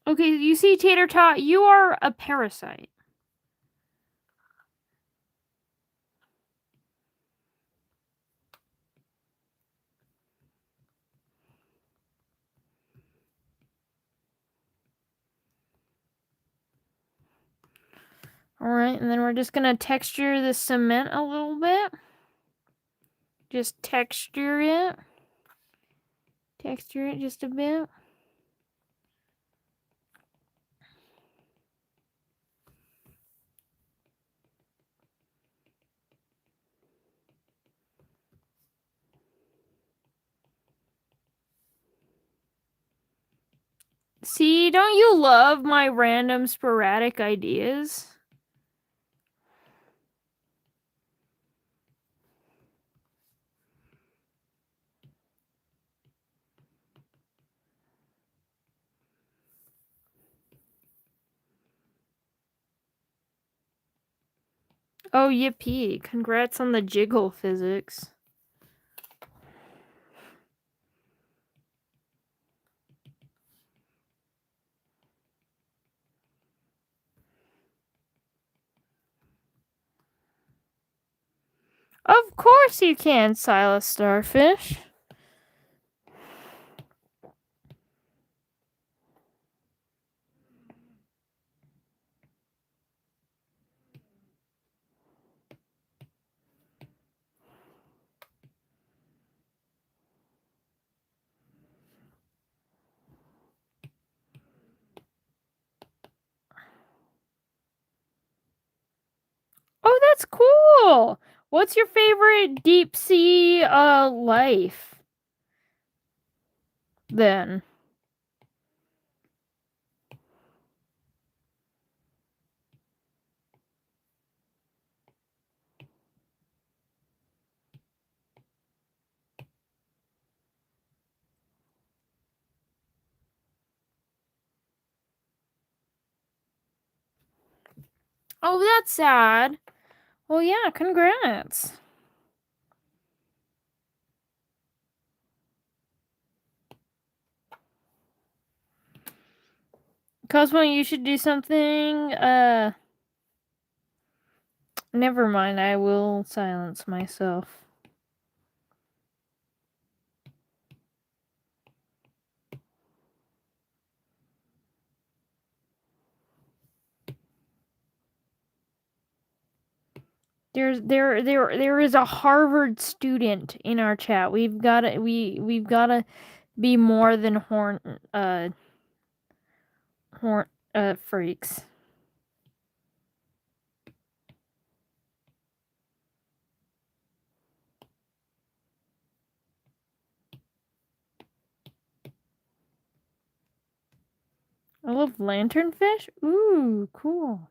Okay, you see, Tater Tot, you are a parasite. Alright, and then we're just gonna texture the cement a little bit. Just texture it. Texture it just a bit. See, don't you love my random sporadic ideas? Oh, yippee. Congrats on the jiggle physics. Of course you can, Silas Starfish. Oh, that's cool. What's your favorite deep sea life? Then. Oh, that's sad. Well, yeah, congrats. Cosmo, you should do something. Never mind. I will silence myself. There is a Harvard student in our chat. We've gotta be more than horn freaks. I love lanternfish. Ooh, cool.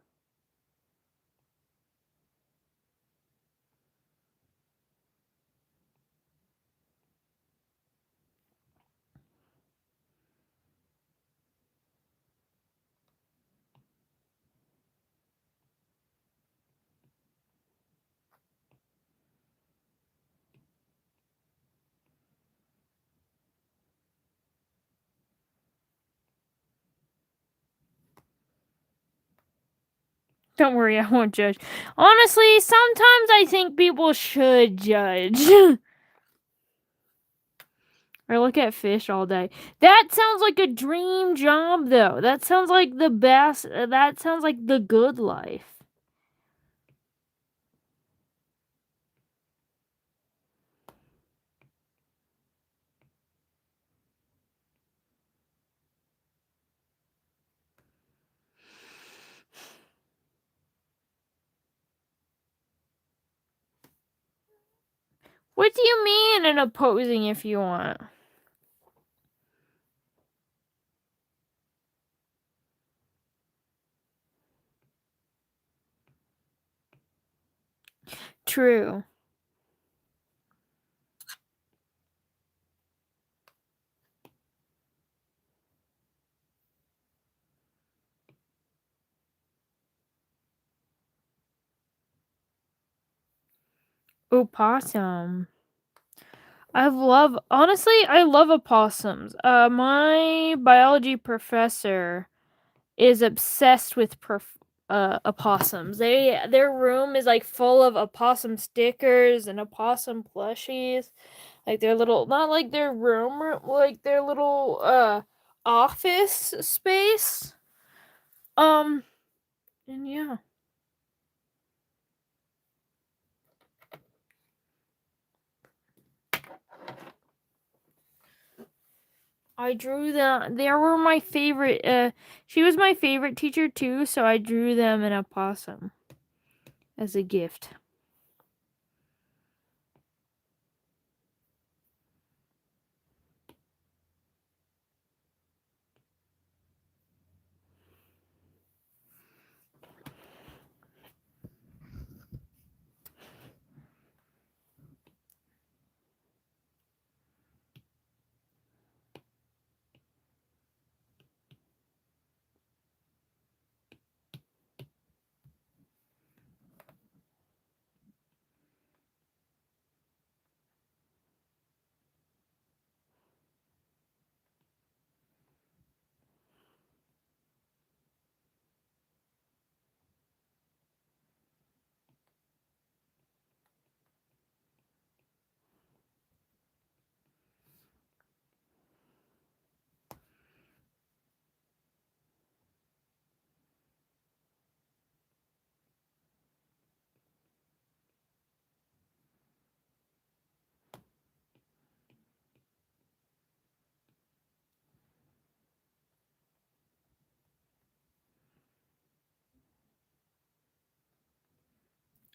Don't worry, I won't judge. Honestly, sometimes I think people should judge. Or look at fish all day. That sounds like a dream job, though. That sounds like the best. That sounds like the good life. What do you mean an opposing if you want? True. Opossum. I love opossums. My biology professor is obsessed with opossums. Their room is like full of opossum stickers and opossum plushies. Like their little, not like their room, like their little office space. And yeah. I drew them. They were my favorite. She was my favorite teacher too, so I drew them an opossum as a gift.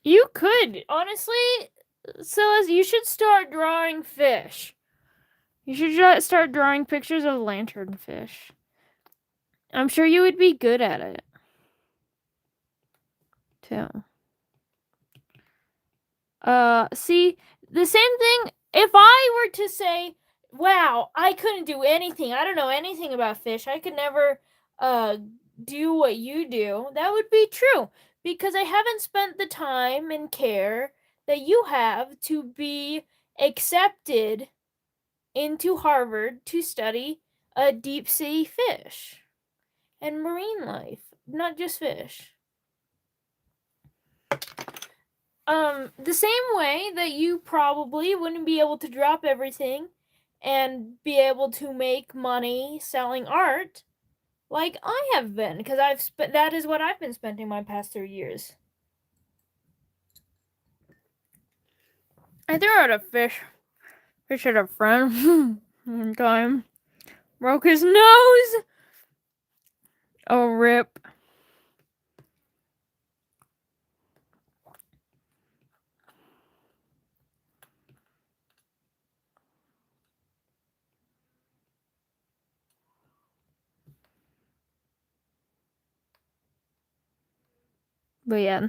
You could honestly, Silas. You should start drawing fish. You should start drawing pictures of lanternfish. I'm sure you would be good at it. Too. See, the same thing. If I were to say, "Wow, I couldn't do anything. I don't know anything about fish. I could never do what you do." That would be true. because I haven't spent the time and care that you have to be accepted into Harvard to study deep sea fish and marine life, not just fish. The same way that you probably wouldn't be able to drop everything and be able to make money selling art like I have been, because that is what I've been spending my past 3 years. I threw out a fish at a friend one time. Broke his nose. Oh, rip. But yeah.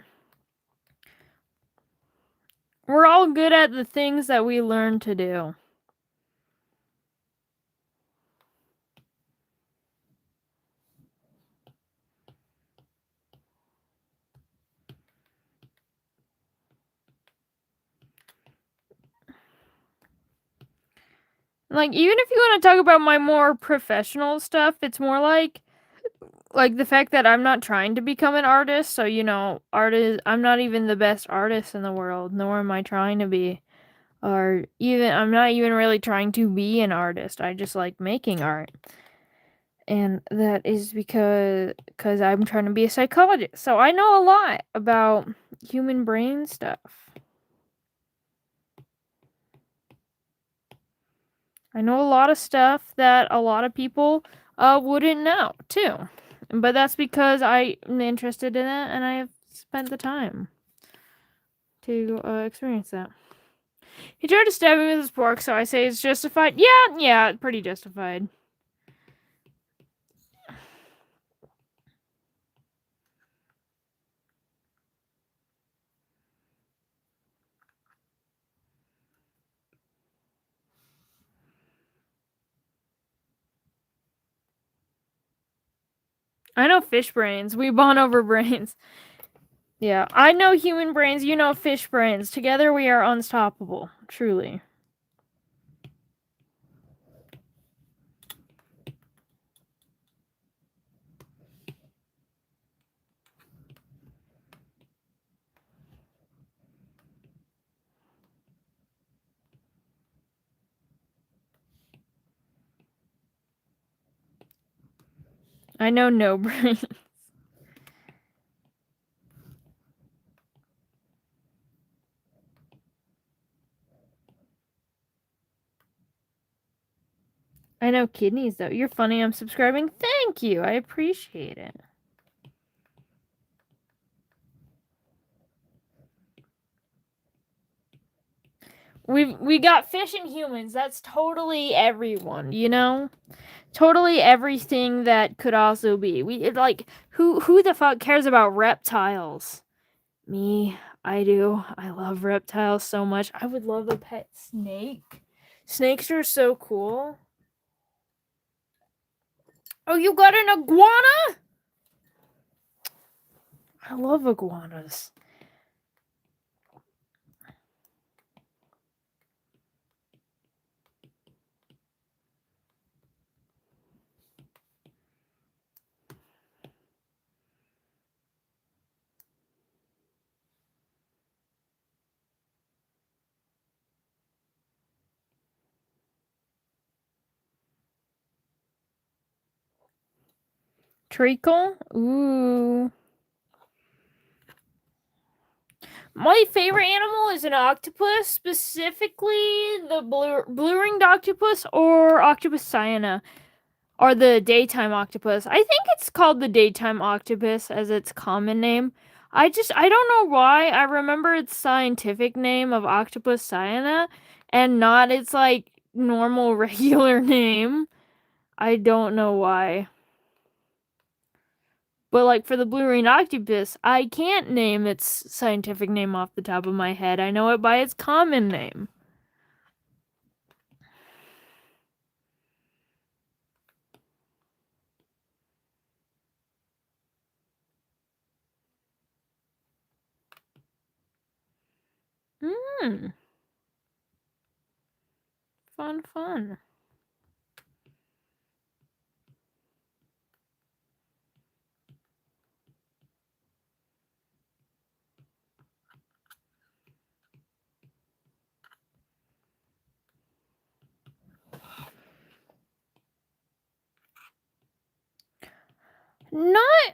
We're all good at the things that we learn to do. Like, even if you want to talk about my more professional stuff, it's more like the fact that I'm not trying to become an artist. So, I'm not even the best artist in the world, nor am I trying to be. Or even, I'm not even really trying to be an artist. I just like making art. And that is because I'm trying to be a psychologist. So I know a lot about human brain stuff. I know a lot of stuff that a lot of people wouldn't know too. But that's because I'm interested in it and I have spent the time to experience that. He tried to stab me with his fork, so I say it's justified. Yeah, pretty justified. I know fish brains. We bond over brains. Yeah, I know human brains, you know fish brains. Together we are unstoppable, truly. I know no brains. I know kidneys, though. You're funny. I'm subscribing. Thank you. I appreciate it. We got fish and humans. That's totally everyone, you know? Totally everything that could also be. Who the fuck cares about reptiles? Me. I do. I love reptiles so much. I would love a pet snake. Snakes are so cool. Oh, you got an iguana? I love iguanas. Treacle? Ooh. My favorite animal is an octopus, specifically the blue-ringed octopus or octopus cyana, or the daytime octopus. I think it's called the daytime octopus as its common name. I don't know why. I remember its scientific name of octopus cyana and not its like normal regular name. I don't know why. But like for the blue-ringed octopus, I can't name its scientific name off the top of my head. I know it by its common name. Fun.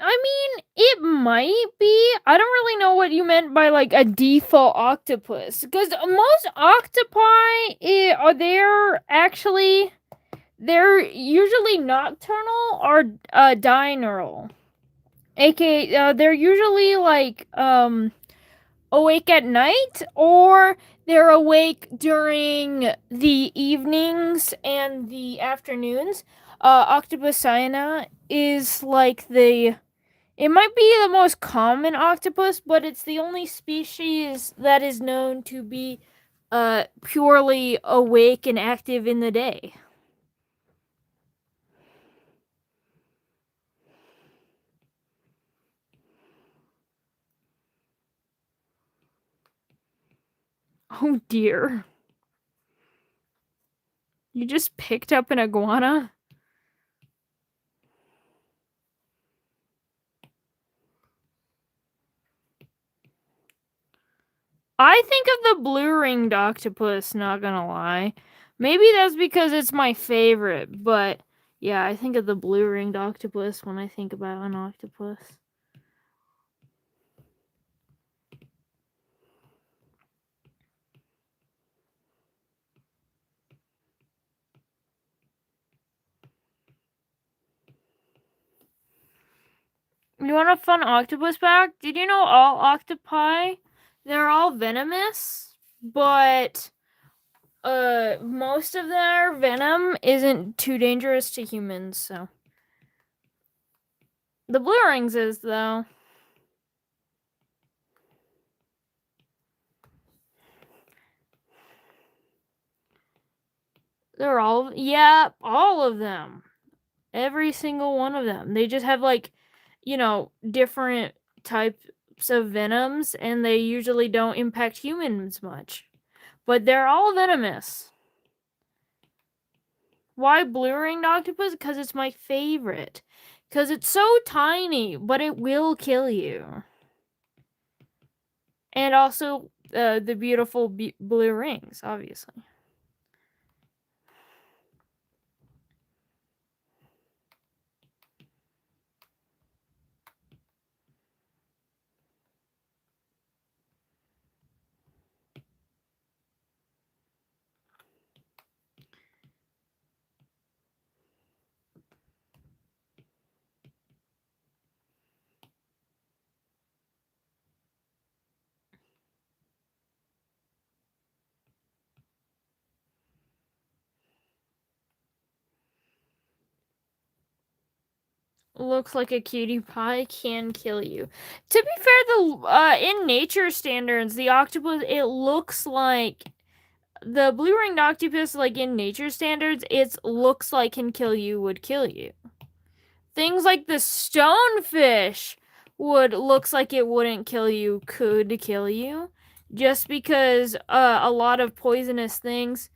I mean, it might be. I don't really know what you meant by like a default octopus, because most octopi they're usually nocturnal or diurnal, aka they're usually like awake at night, or they're awake during the evenings and the afternoons. Octopus cyana is like it might be the most common octopus, but it's the only species that is known to be purely awake and active in the day. Oh dear. You just picked up an iguana? I think of the blue-ringed octopus, not gonna lie. Maybe that's because it's my favorite, but yeah, I think of the blue-ringed octopus when I think about an octopus. You want a fun octopus fact? Did you know all octopi, they're all venomous, but most of their venom isn't too dangerous to humans, so. The blue rings is, though. They're all, yeah, all of them. Every single one of them. They just have, like, different types of venoms, and they usually don't impact humans much. But they're all venomous. Why blue-ringed octopus? Because it's my favorite. Because it's so tiny, but it will kill you. And also the beautiful blue rings, obviously. Looks like a cutie pie, can kill you. To be fair, in nature standards, the octopus, it looks like the blue-ringed octopus, like in nature standards, it looks like can kill you, would kill you. Things like the stonefish looks like it wouldn't kill you, could kill you, just because a lot of poisonous things,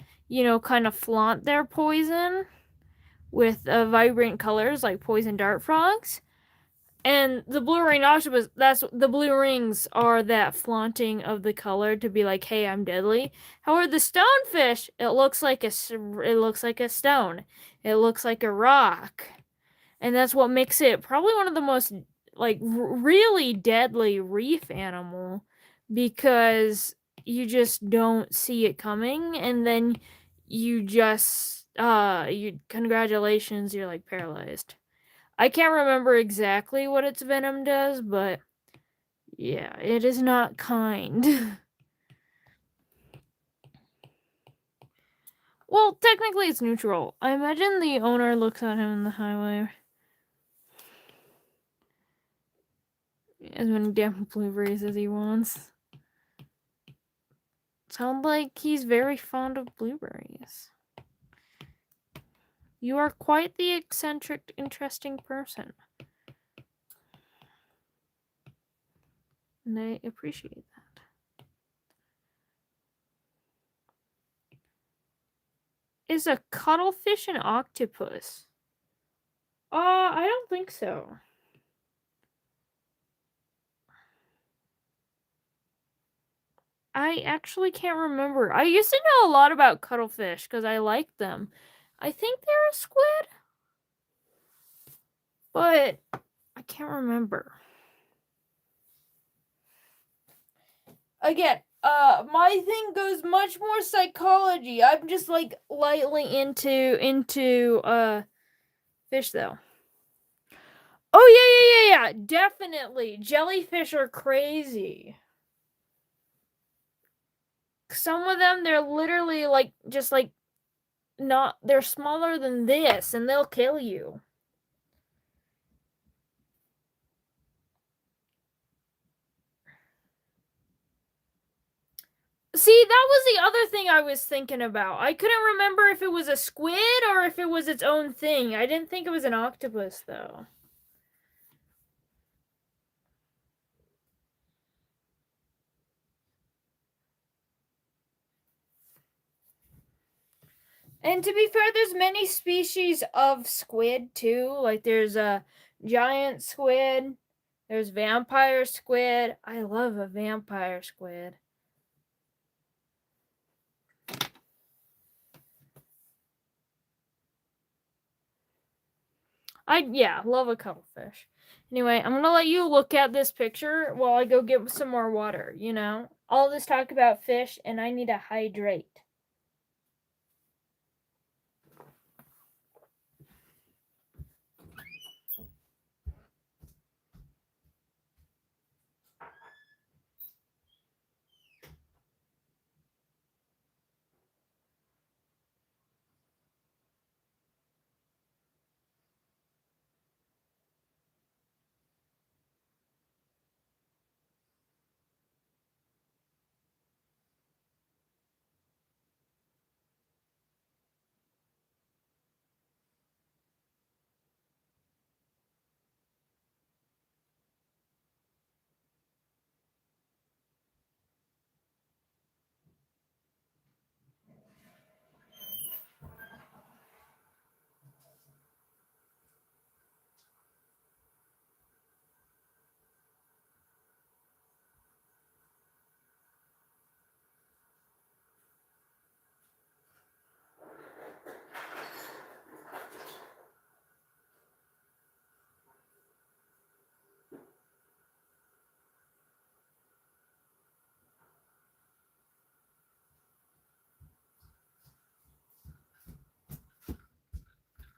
kind of flaunt their poison with vibrant colors like poison dart frogs. And the blue-ringed octopus, the blue rings are that flaunting of the color to be like, hey, I'm deadly. However, the stonefish, it looks like a stone. It looks like a rock. And that's what makes it probably one of the most, like, really deadly reef animal, because you just don't see it coming, and then you just, congratulations, you're, like, paralyzed. I can't remember exactly what its venom does, but yeah, it is not kind. Well, technically it's neutral. I imagine the owner looks at him in the highway. As many damn blueberries as he wants. Sounds like he's very fond of blueberries. You are quite the eccentric, interesting person. And I appreciate that. is a cuttlefish an octopus? I don't think so. I actually can't remember. I used to know a lot about cuttlefish because I liked them. I think they're a squid, but I can't remember. Again, my thing goes much more psychology. I'm just like lightly into fish though. Oh yeah, definitely. Jellyfish are crazy. Some of them, they're literally like just like not. They're smaller than this, and they'll kill you. See, that was the other thing I was thinking about. I couldn't remember if it was a squid or if it was its own thing. I didn't think it was an octopus, though. And to be fair, there's many species of squid, too. Like, there's a giant squid. There's vampire squid. I love a vampire squid. I love a cuttlefish. Anyway, I'm gonna let you look at this picture while I go get some more water, you know? All this talk about fish, and I need to hydrate.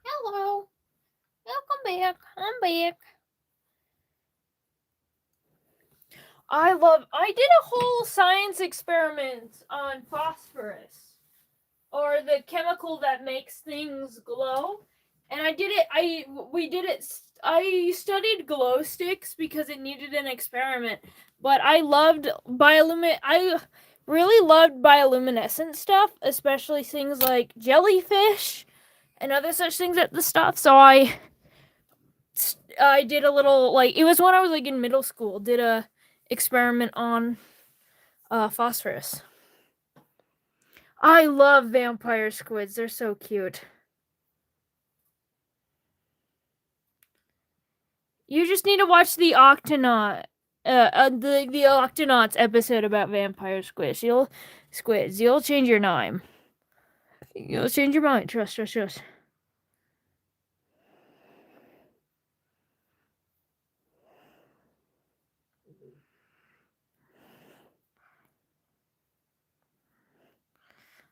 Hello. Welcome back. I'm back. I did a whole science experiment on phosphorus, or the chemical that makes things glow. And I studied glow sticks because it needed an experiment. But I really loved bioluminescent stuff, especially things like jellyfish and other such things at the stuff. So I did a little, like, it was when I was like in middle school, did a experiment on phosphorus. I love vampire squids. They're so cute. You just need to watch the Octonaut the Octonauts episode about vampire squids. You'll change your mind. You'll change your mind. Trust.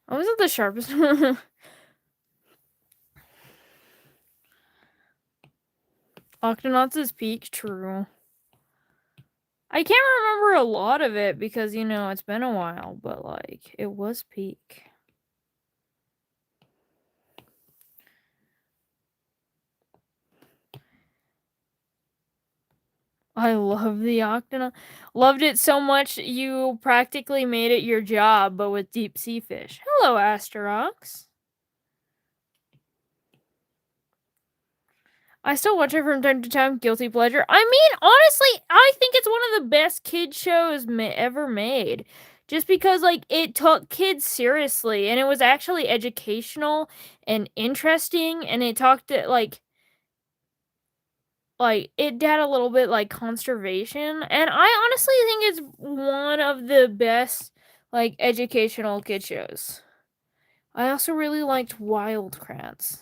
I wasn't the sharpest. Octonauts is peak, true. I can't remember a lot of it because, you know, it's been a while, but like, it was peak. I love the Octonaut. Loved it so much you practically made it your job, but with deep sea fish. Hello, Asterox. I still watch it from time to time. Guilty pleasure. I mean, honestly, I think it's one of the best kid shows ever made. just because like it took kids seriously and it was actually educational and interesting, and it talked to like it had a little bit like conservation, and I honestly think it's one of the best like educational kid shows. I also really liked Wildcrats.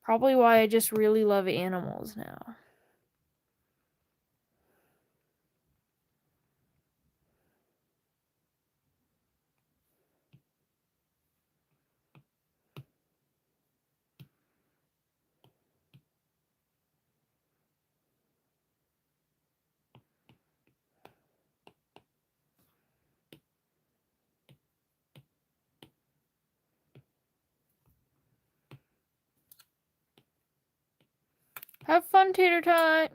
Probably why I just really love animals now. Have fun, Tater Tot.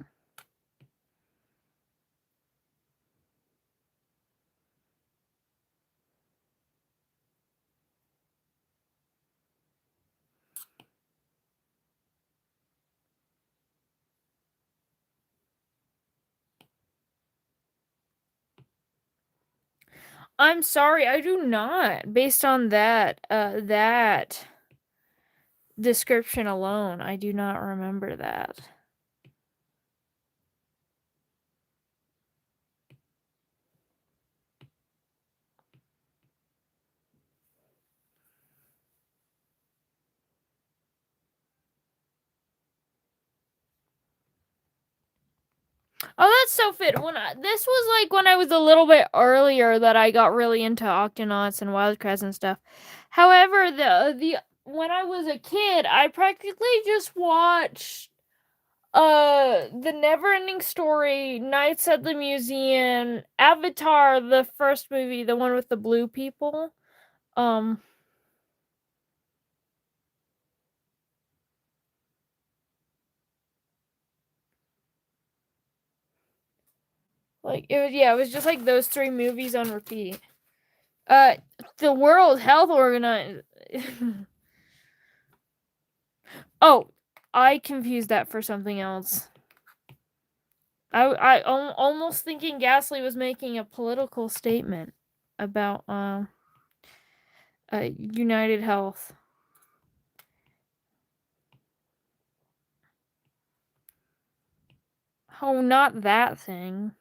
I'm sorry, I do not. Based on that description alone, I do not remember that. Oh, that's so fit. This was like when I was a little bit earlier that I got really into Octonauts and Wildcrats and stuff. However, the when I was a kid, I practically just watched the Neverending Story, Nights at the Museum, Avatar, the first movie, the one with the blue people. Like it was just like those three movies on repeat. The World Health Organization. Oh, I confused that for something else. I almost thinking Gasly was making a political statement about United Health. Oh, not that thing.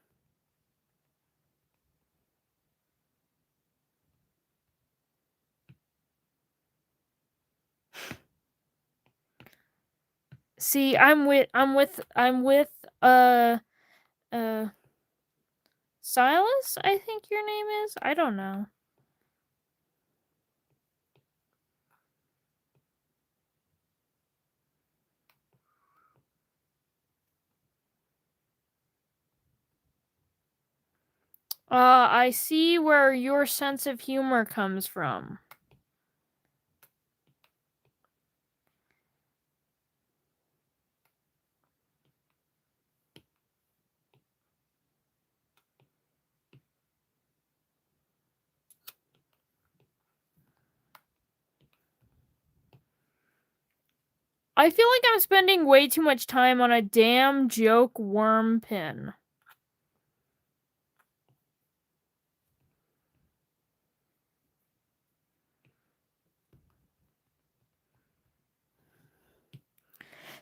See, I'm with Silas, I think your name is. I don't know. I see where your sense of humor comes from. I feel like I'm spending way too much time on a damn joke worm pin.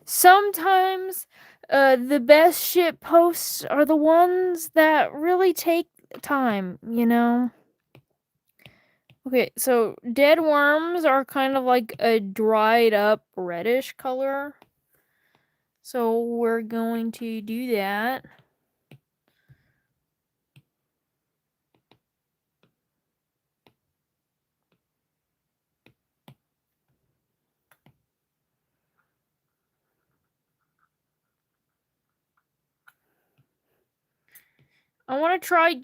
Sometimes the best shit posts are the ones that really take time, you know? Okay, so dead worms are kind of like a dried up reddish color. So we're going to do that. I'm trying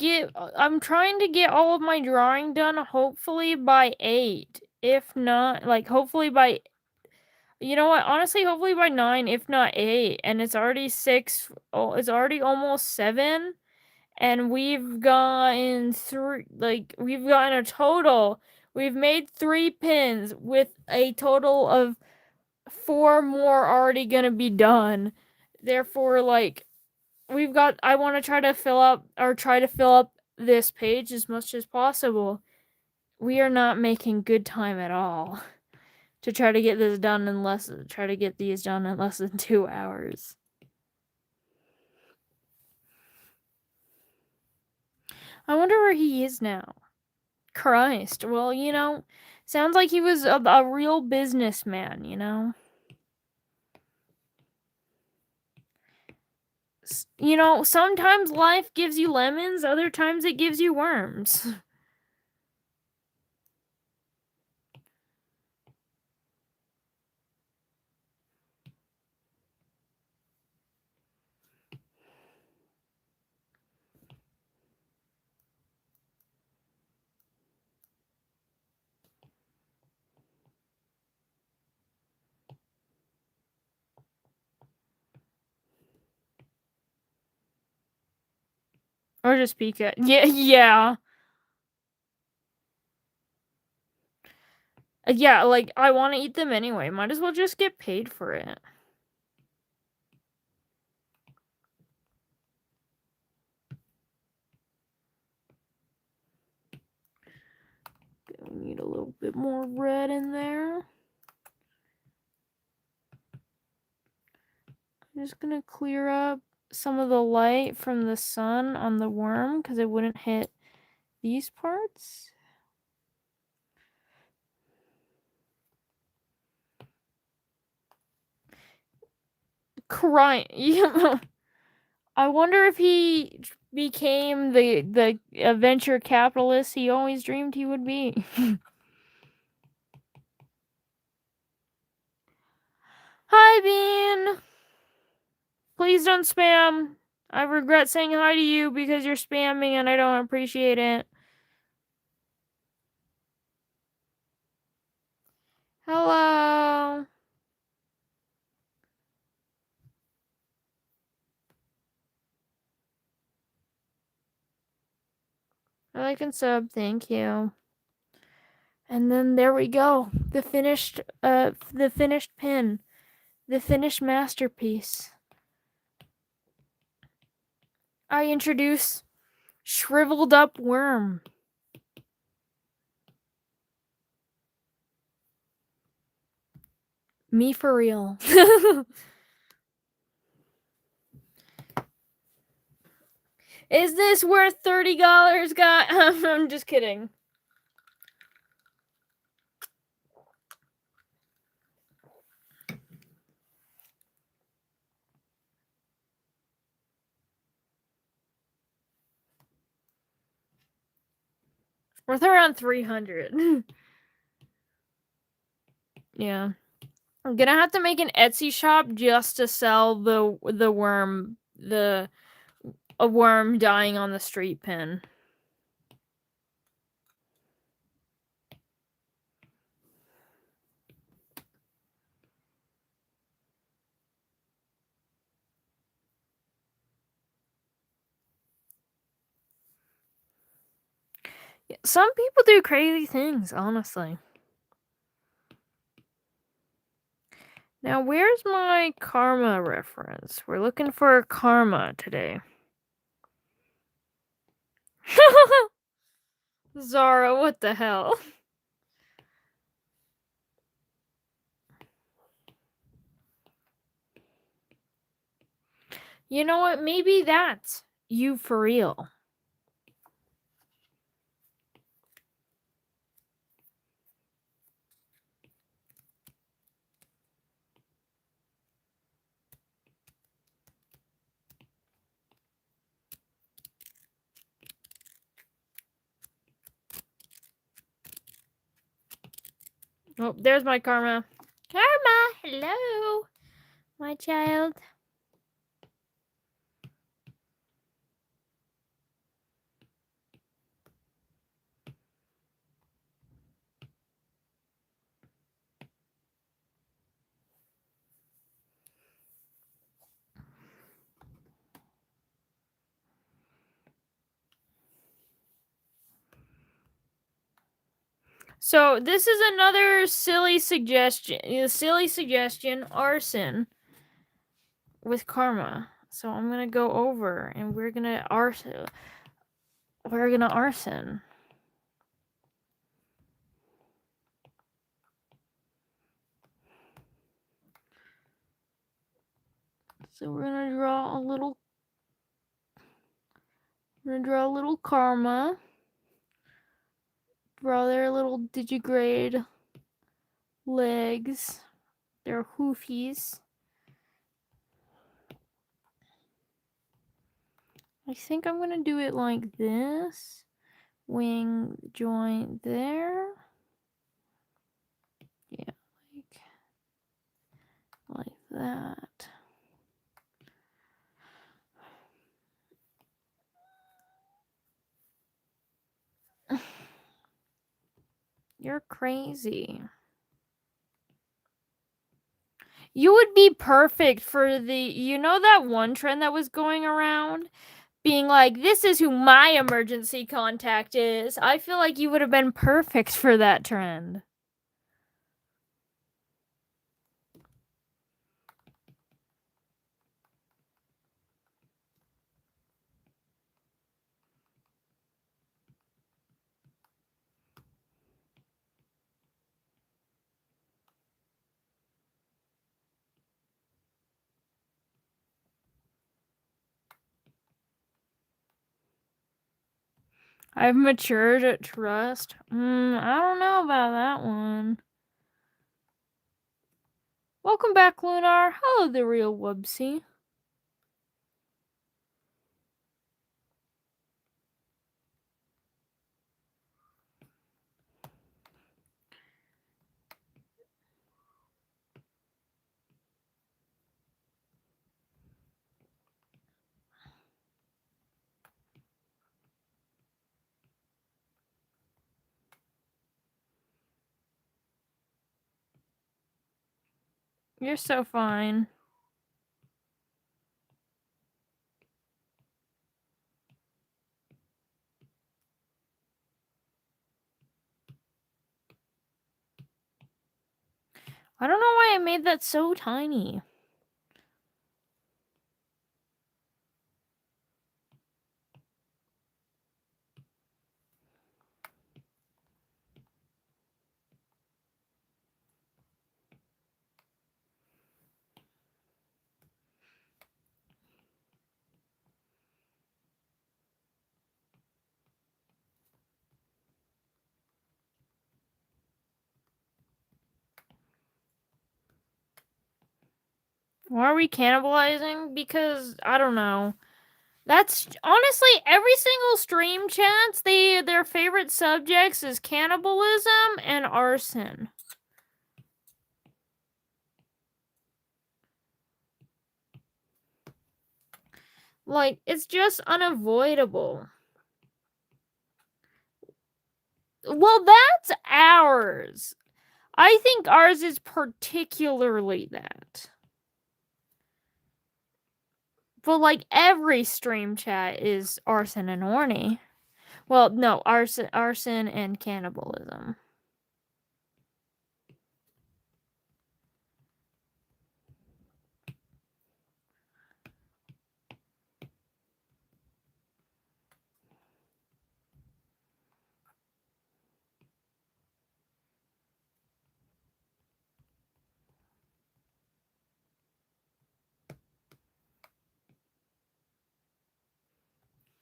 to get all of my drawing done hopefully by 8. If not, like hopefully by, you know what? Honestly, hopefully by 9, if not 8. And it's already 6. Oh, it's already almost 7. And we've gotten a total. We've made 3 pins with a total of 4 more already gonna be done. Therefore, like, I want to try to fill up this page as much as possible. We are not making good time at all to try to get these done in less than 2 hours. I wonder where he is now. Christ. Well, sounds like he was a real businessman, Sometimes life gives you lemons, other times it gives you worms. Or just Pika. Yeah. Yeah, like, I want to eat them anyway. Might as well just get paid for it. We need a little bit more red in there. I'm just gonna clear up some of the light from the sun on the worm because it wouldn't hit these parts. Crying. I wonder if he became the venture capitalist he always dreamed he would be. Hi, Bean. Please don't spam. I regret saying hi to you because you're spamming and I don't appreciate it. Hello. I like and sub, thank you. And then there we go. The finished pin. The finished masterpiece. I introduce Shriveled Up Worm. Me for real. Is this worth $30, guys? I'm just kidding. Worth around 300. Yeah. I'm gonna have to make an Etsy shop just to sell the worm, a worm dying on the street pin. Some people do crazy things, honestly. Now, where's my karma reference? We're looking for karma today. Zara, what the hell? You know what? Maybe that's you for real. Oh, there's my karma. Karma, hello, my child. So this is another silly suggestion. Arson with karma. So I'm gonna go over and we're gonna we're gonna arson. So we're gonna draw a little. We're gonna draw a little karma. Draw their little digigrade legs. Their hoofies. I think I'm gonna do it like this. Wing joint there. Yeah, like that. You're crazy. You would be perfect for the, you know, that one trend that was going around? Being like, this is who my emergency contact is. I feel like you would have been perfect for that trend. I've matured at trust. I don't know about that one. Welcome back, Lunar. Hello, the real Wubsy. You're so fine. I don't know why I made that so tiny. Why are we cannibalizing? Because, I don't know. That's honestly every single stream chats, their favorite subjects is cannibalism and arson. Like, it's just unavoidable. Well, that's ours. I think ours is particularly that. But like every stream chat is arson and horny. Well, no, arson and cannibalism.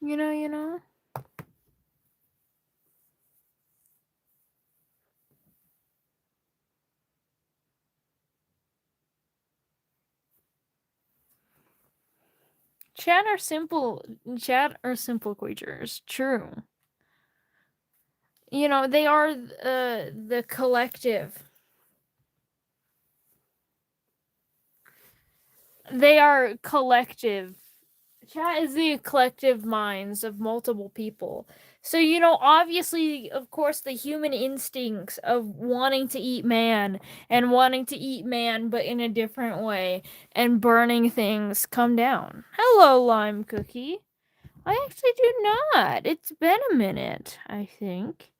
You know? Chat are simple creatures. True. You know, they are the collective. They are collective. Chat is the collective minds of multiple people. So, you know, obviously, of course, the human instincts of wanting to eat man and wanting to eat man but in a different way and burning things come down. Hello, Lime Cookie. I actually do not. It's been a minute, I think.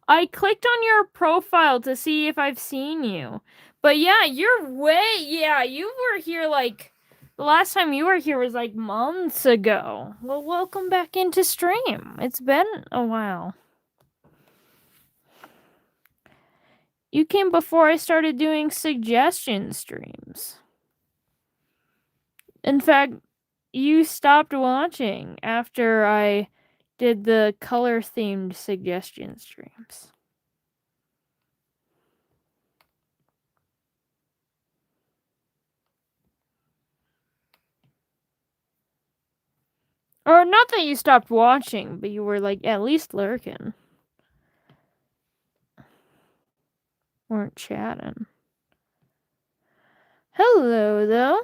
I clicked on your profile to see if I've seen you. But yeah, you were here the last time you were here was months ago. Well, welcome back into stream. It's been a while. You came before I started doing suggestion streams. In fact, you stopped watching after I did the color-themed suggestion streams. Or not that you stopped watching, but you were at least lurking. Weren't chatting. Hello, though.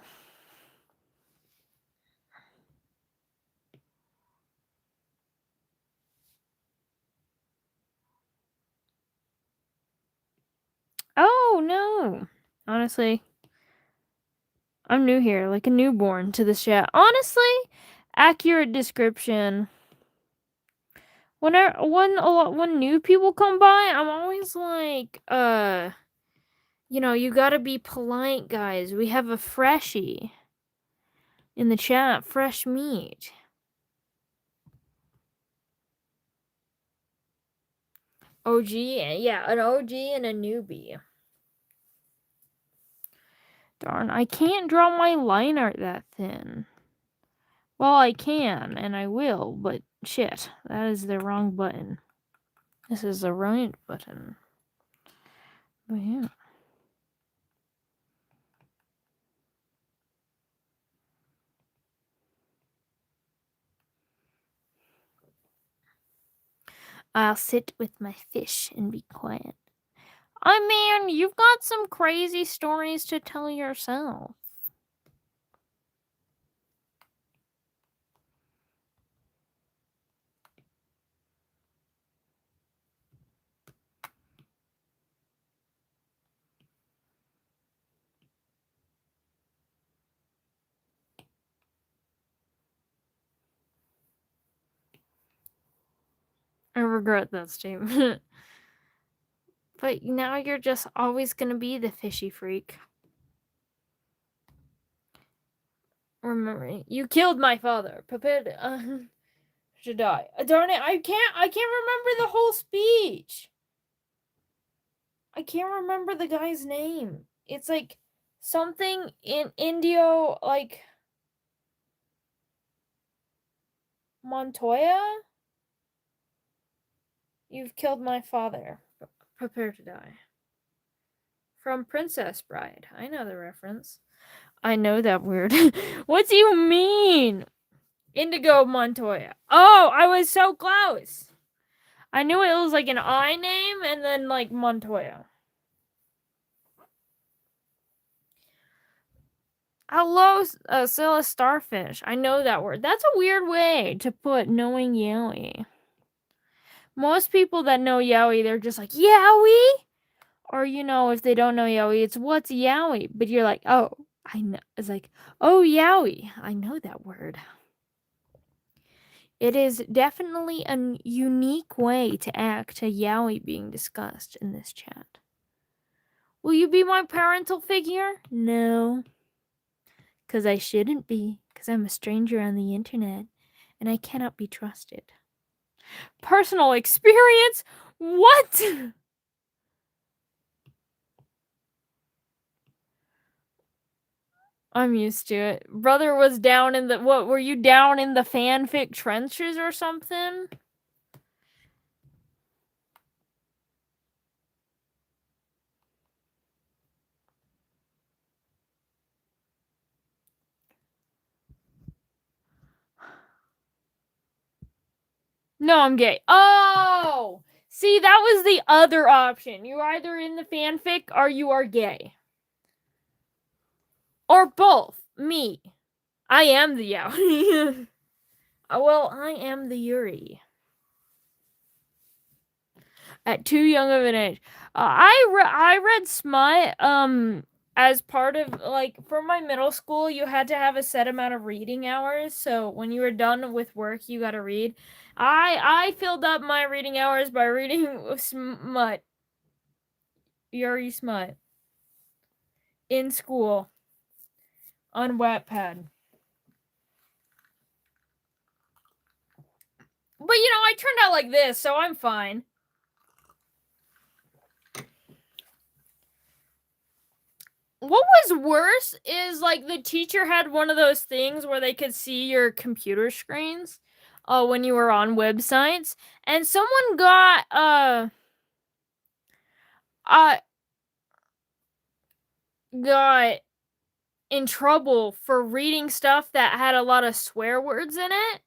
Oh, no. Honestly, I'm new here, like a newborn to this chat. Honestly, accurate description. When new people come by, I'm always like, you gotta be polite, guys. We have a freshie in the chat, fresh meat. OG, yeah, an OG and a newbie. Darn, I can't draw my line art that thin. Well, I can, and I will, but shit, that is the wrong button. This is the right button. But yeah. I'll sit with my fish and be quiet. I mean, you've got some crazy stories to tell yourself. I regret that statement. But now you're just always gonna be the fishy freak. Remember, you killed my father. Prepare to die. Darn it, I can't remember the whole speech. I can't remember the guy's name. It's something in Indio, Montoya? You've killed my father. Prepare to die. From Princess Bride. I know the reference. I know that word. What do you mean? Indigo Montoya. Oh, I was so close. I knew it was an I name and then Montoya. Hello, Scylla Starfish. I know that word. That's a weird way to put knowing Yowie. Most people that know Yowie, they're just like, Yowie? Or, if they don't know Yowie, it's what's Yowie? But you're like, oh, I know. It's oh, Yowie. I know that word. It is definitely a unique way to act a Yowie being discussed in this chat. Will you be my parental figure? No. Because I shouldn't be. Because I'm a stranger on the internet. And I cannot be trusted. Personal experience? What? I'm used to it. Brother was down in the... What, were you down in the fanfic trenches or something? No, I'm gay. Oh! See, that was the other option. You're either in the fanfic or you are gay. Or both. Me. I am the Yaoi. Well, I am the Yuri. At too young of an age. I read smut as part of, like, for my middle school, you had to have a set amount of reading hours. So when you were done with work, you got to read. I filled up my reading hours by reading smut. Yuri smut. In school. On Wattpad. But, I turned out like this, so I'm fine. What was worse is, like, the teacher had one of those things where they could see your computer screens when you were on websites, and someone got in trouble for reading stuff that had a lot of swear words in it.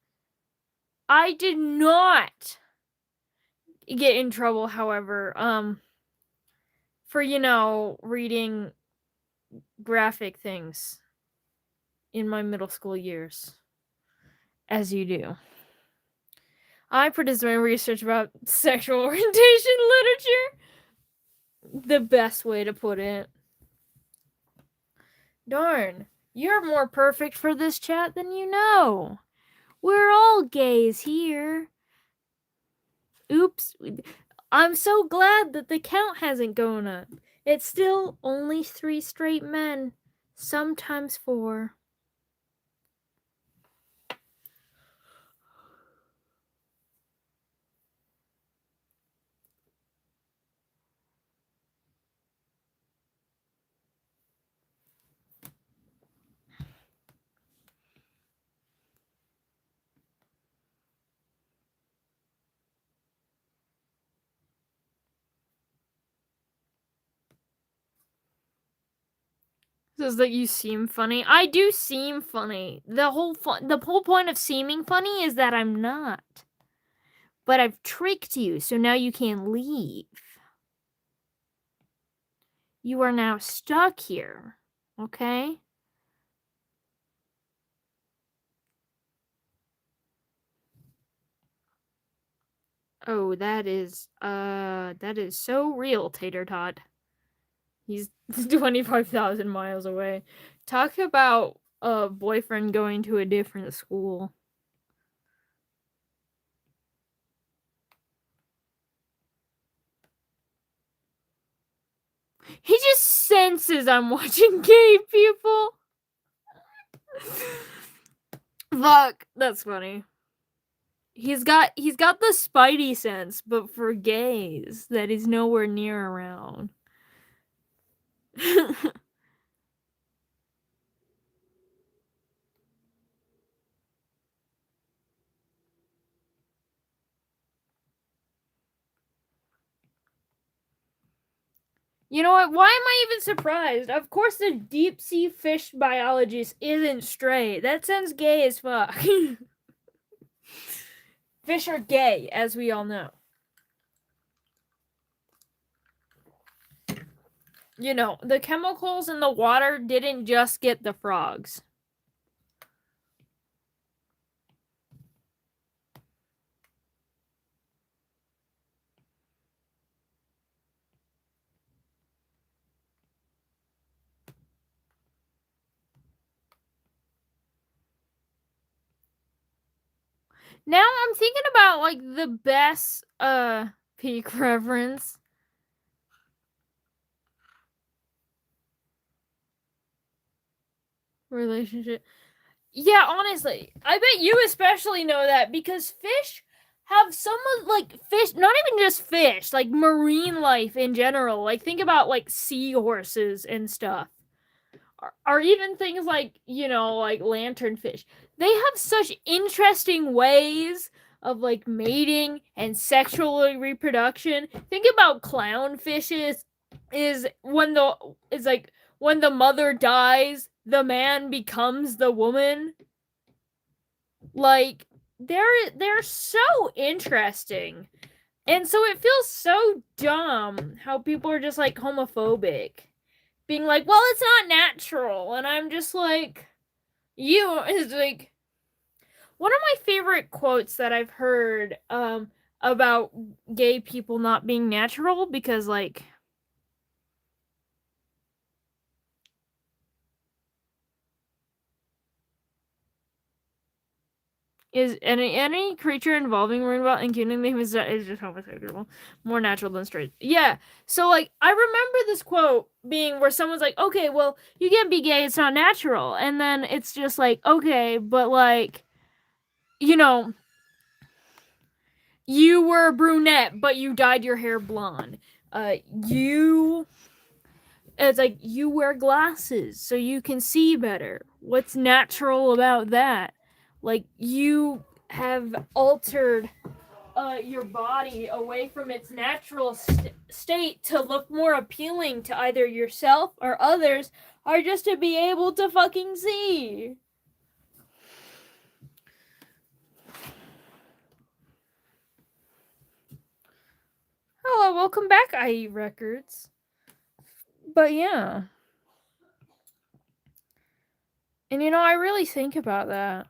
I did not get in trouble, however, for, reading graphic things in my middle school years, as you do. I participated in research about sexual orientation literature. The best way to put it. Darn, you're more perfect for this chat than you know. We're all gays here. Oops. I'm so glad that the count hasn't gone up. It's still only 3 straight men, sometimes 4. Says that you seem funny. I do seem funny. The whole point of seeming funny is that I'm not. But I've tricked you, so now you can't leave. You are now stuck here, okay? Oh, that is so real, Tater Tot. He's 25,000 miles away. Talk about a boyfriend going to a different school. He just senses I'm watching gay people. Fuck, that's funny. He's got the spidey sense, but for gays that he's nowhere near around. You know what? Why am I even surprised? Of course the deep sea fish biologist isn't straight. That sounds gay as fuck. Fish are gay, as we all know. The chemicals in the water didn't just get the frogs. Now I'm thinking about, like, the best peak reference. Relationship. Yeah, honestly, I bet you especially know that because fish have some of, like, fish, not even just fish, like marine life in general. Like, think about, like, seahorses and stuff. Or even things like, like lanternfish. They have such interesting ways of, like, mating and sexual reproduction. Think about clownfishes. When the mother dies, the man becomes the woman. Like, they're so interesting. And so it feels so dumb how people are just, like, homophobic. Being like, well, it's not natural. And I'm just like, is like, one of my favorite quotes that I've heard about gay people not being natural, because, like, is any creature involving marine biology, including the human, is just homosexual, more natural than straight. Yeah. So like I remember this quote being where someone's like, okay, well you can't be gay, it's not natural, and then it's just like, okay, but like, you know, you were a brunette, but you dyed your hair blonde. You. It's like you wear glasses so you can see better. What's natural about that? Like you have altered your body away from its natural state to look more appealing to either yourself or others, or just to be able to fucking see. Hello, welcome back, IE Records. But yeah. And you know, I really think about that.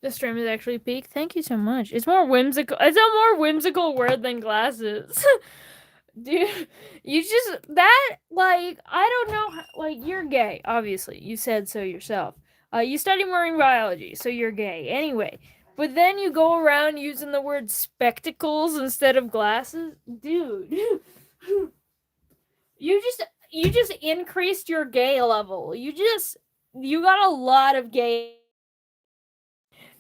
The stream is actually peak. Thank you so much. It's more whimsical. It's a more whimsical word than glasses. Dude, you just that like I don't know. Like you're gay, obviously. You said so yourself. You study marine biology, so you're gay anyway. But then you go around using the word spectacles instead of glasses, dude. you just increased your gay level. You got a lot of gay.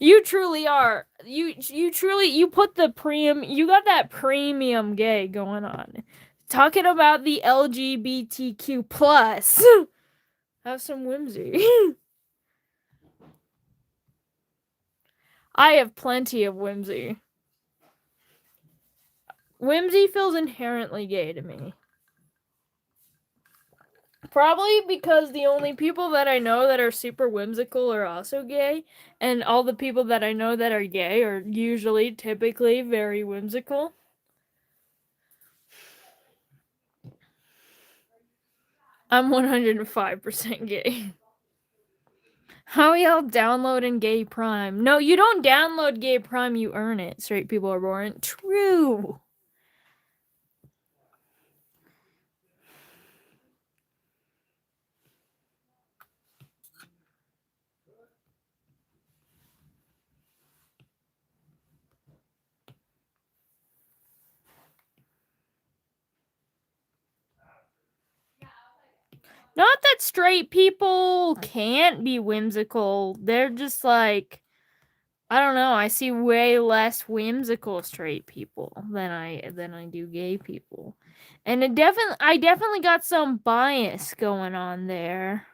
You truly are. You truly you put the you got that premium gay going on. Talking about the LGBTQ plus. Have some whimsy. I have plenty of whimsy. Whimsy feels inherently gay to me. Probably because the only people that I know that are super whimsical are also gay, and all the people that I know that are gay are usually, typically, very whimsical. I'm 105% gay. How y'all downloading Gay Prime? No, you don't download Gay Prime, you earn it. Straight people are born. True. Not that straight people can't be whimsical. They're just like, I don't know. I see way less whimsical straight people than I do gay people, and I definitely got some bias going on there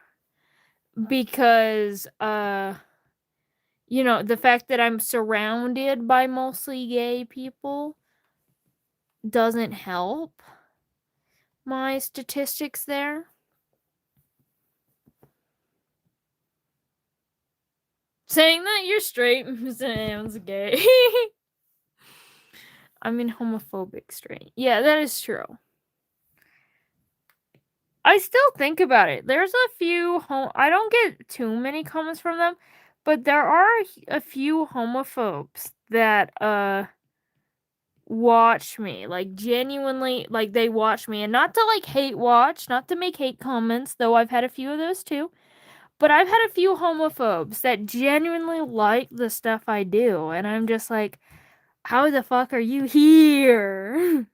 because you know, the fact that I'm surrounded by mostly gay people doesn't help my statistics there. Saying that you're straight sounds gay. I mean homophobic straight. Yeah, that is true. I still think about it. There's a few I don't get too many comments from them, but there are a few homophobes that watch me, like genuinely, like they watch me, and not to like hate watch, not to make hate comments, though I've had a few of those too. But I've had a few homophobes that genuinely like the stuff I do, and I'm just like, how the fuck are you here?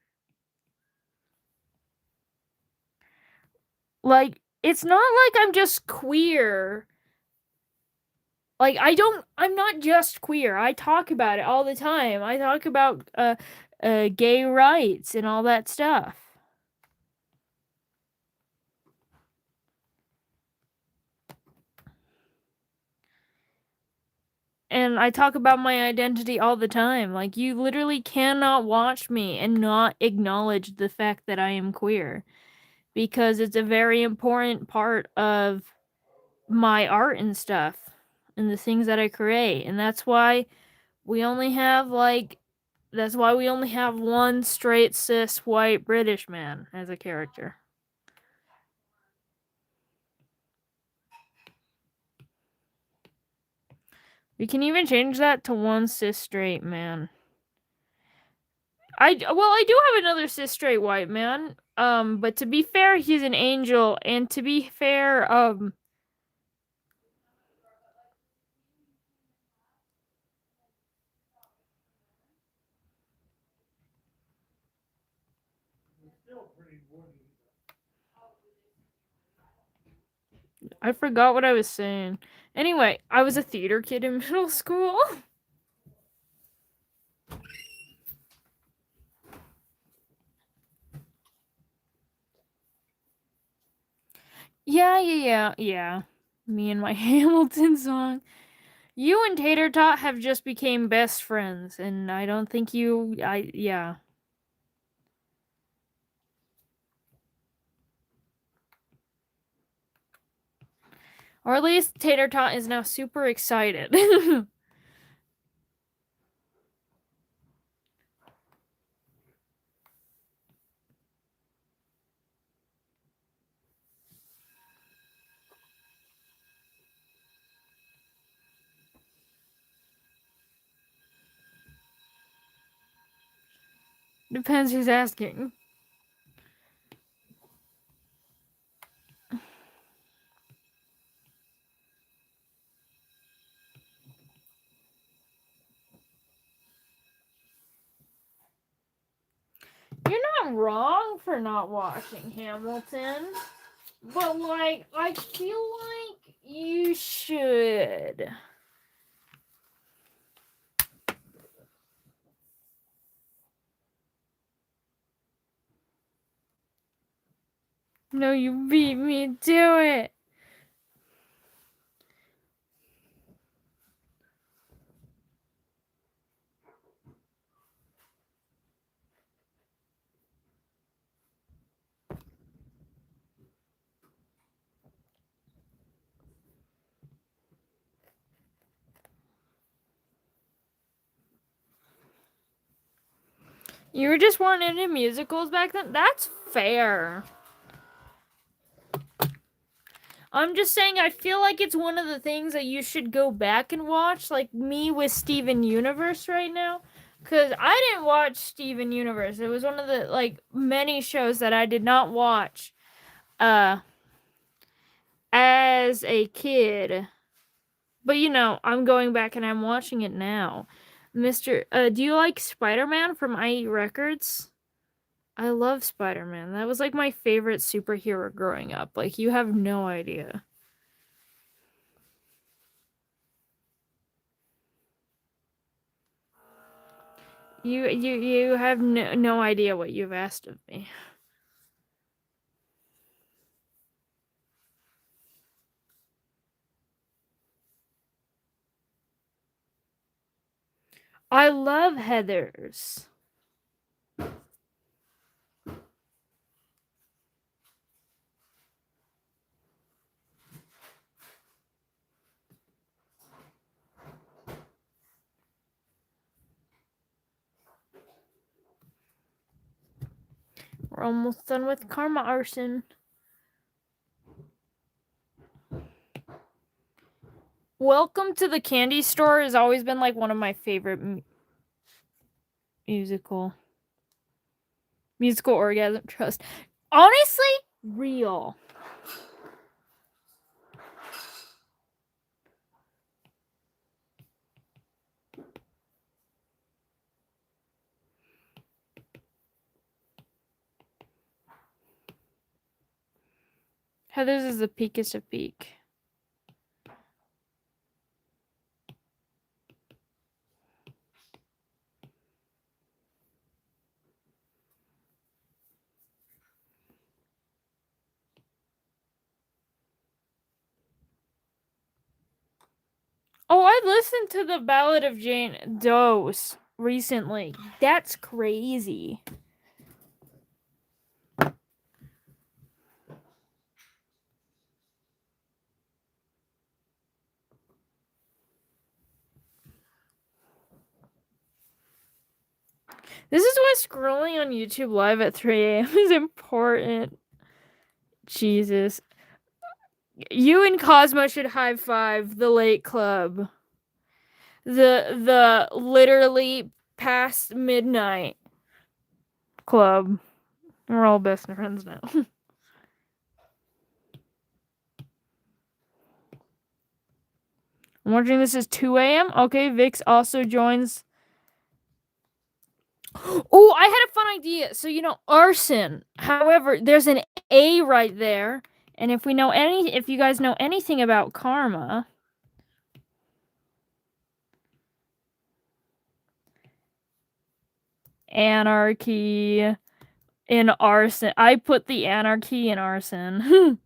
Like, it's not like I'm just queer. Like, I'm not just queer. I talk about it all the time. I talk about gay rights and all that stuff. And I talk about my identity all the time. Like, you literally cannot watch me and not acknowledge the fact that I am queer. Because it's a very important part of my art and stuff. And the things that I create. And that's why we only have, like, That's why we only have one straight cis white British man as a character. We can even change that to one cis straight man. I do have another cis straight white man. But to be fair, he's an angel, and to be fair, I forgot what I was saying. Anyway, I was a theater kid in middle school. Yeah. Me and my Hamilton song. You and Tater Tot have just became best friends, and I don't think yeah. Or at least Tater Tot is now super excited. Depends who's asking. You're not wrong for not watching Hamilton, but like, I feel like you should. No, you beat me to it. You were just weren't into musicals back then? That's fair. I'm just saying, I feel like it's one of the things that you should go back and watch, like me with Steven Universe right now. Because I didn't watch Steven Universe. It was one of the, like, many shows that I did not watch as a kid. But, you know, I'm going back and I'm watching it now. Do you like Spider-Man from IE Records? I love Spider-Man. That was, like, my favorite superhero growing up. Like, you have no idea. You have no idea what you've asked of me. I love Heathers. We're almost done with Karma Arson. Welcome to the Candy Store has always been like one of my favorite musical orgasm trust. Honestly, real. Heathers is the peakest of peak. Oh, I listened to the Ballad of Jane Doe recently. That's crazy. This is why scrolling on YouTube Live at 3 a.m. is important. Jesus. You and Cosmo should high five the late club. The literally past midnight club. We're all best friends now. I'm watching this is 2 a.m. Okay, Vix also joins. Oh, I had a fun idea. So, arson. However, there's an A right there. And if you guys know anything about karma, anarchy in arson. I put the anarchy in arson.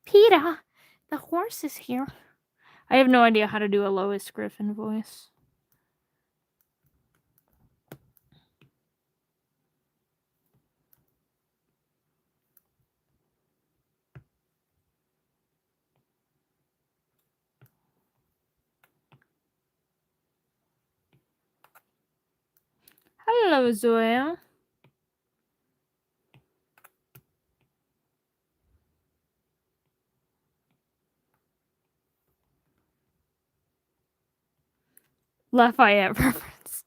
Peter, the horse is here. I have no idea how to do a Lois Griffin voice. Hello, Zoya. Lafayette reference.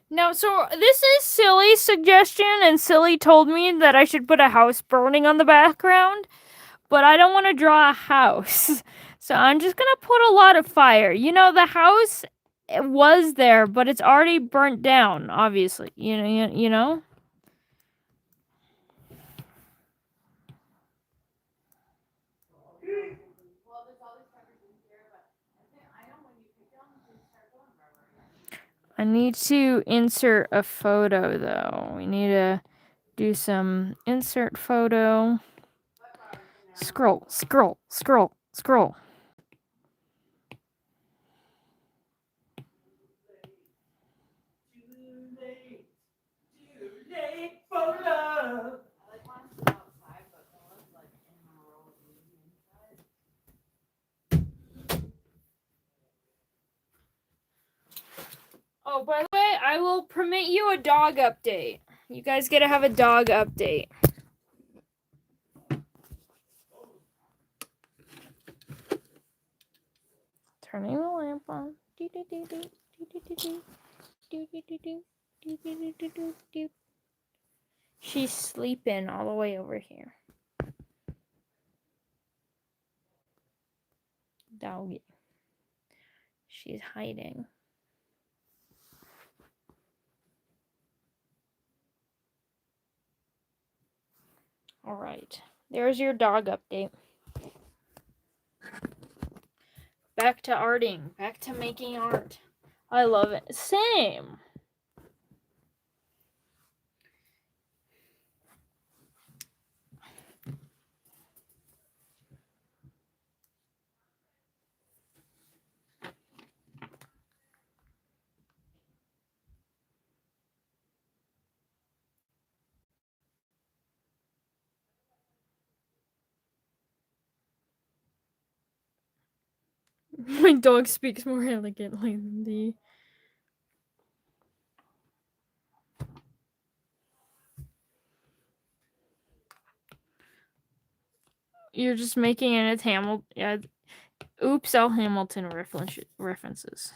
No, so this is Silly's suggestion, and Silly told me that I should put a house burning on the background, but I don't want to draw a house. So I'm just gonna put a lot of fire. The house was there, but it's already burnt down, obviously. You know? I need to insert a photo, though. We need to do some insert photo. Scroll, scroll, scroll, scroll. For love. Oh, by the way, I will permit you a dog update. You guys get to have a dog update. Turning the lamp on. She's sleeping all the way over here. Doggy. She's hiding. All right. There's your dog update. Back to arting. Back to making art. I love it. Same. My dog speaks more elegantly than the... You're just making it as Hamilton. Yeah. Oops, all Hamilton references.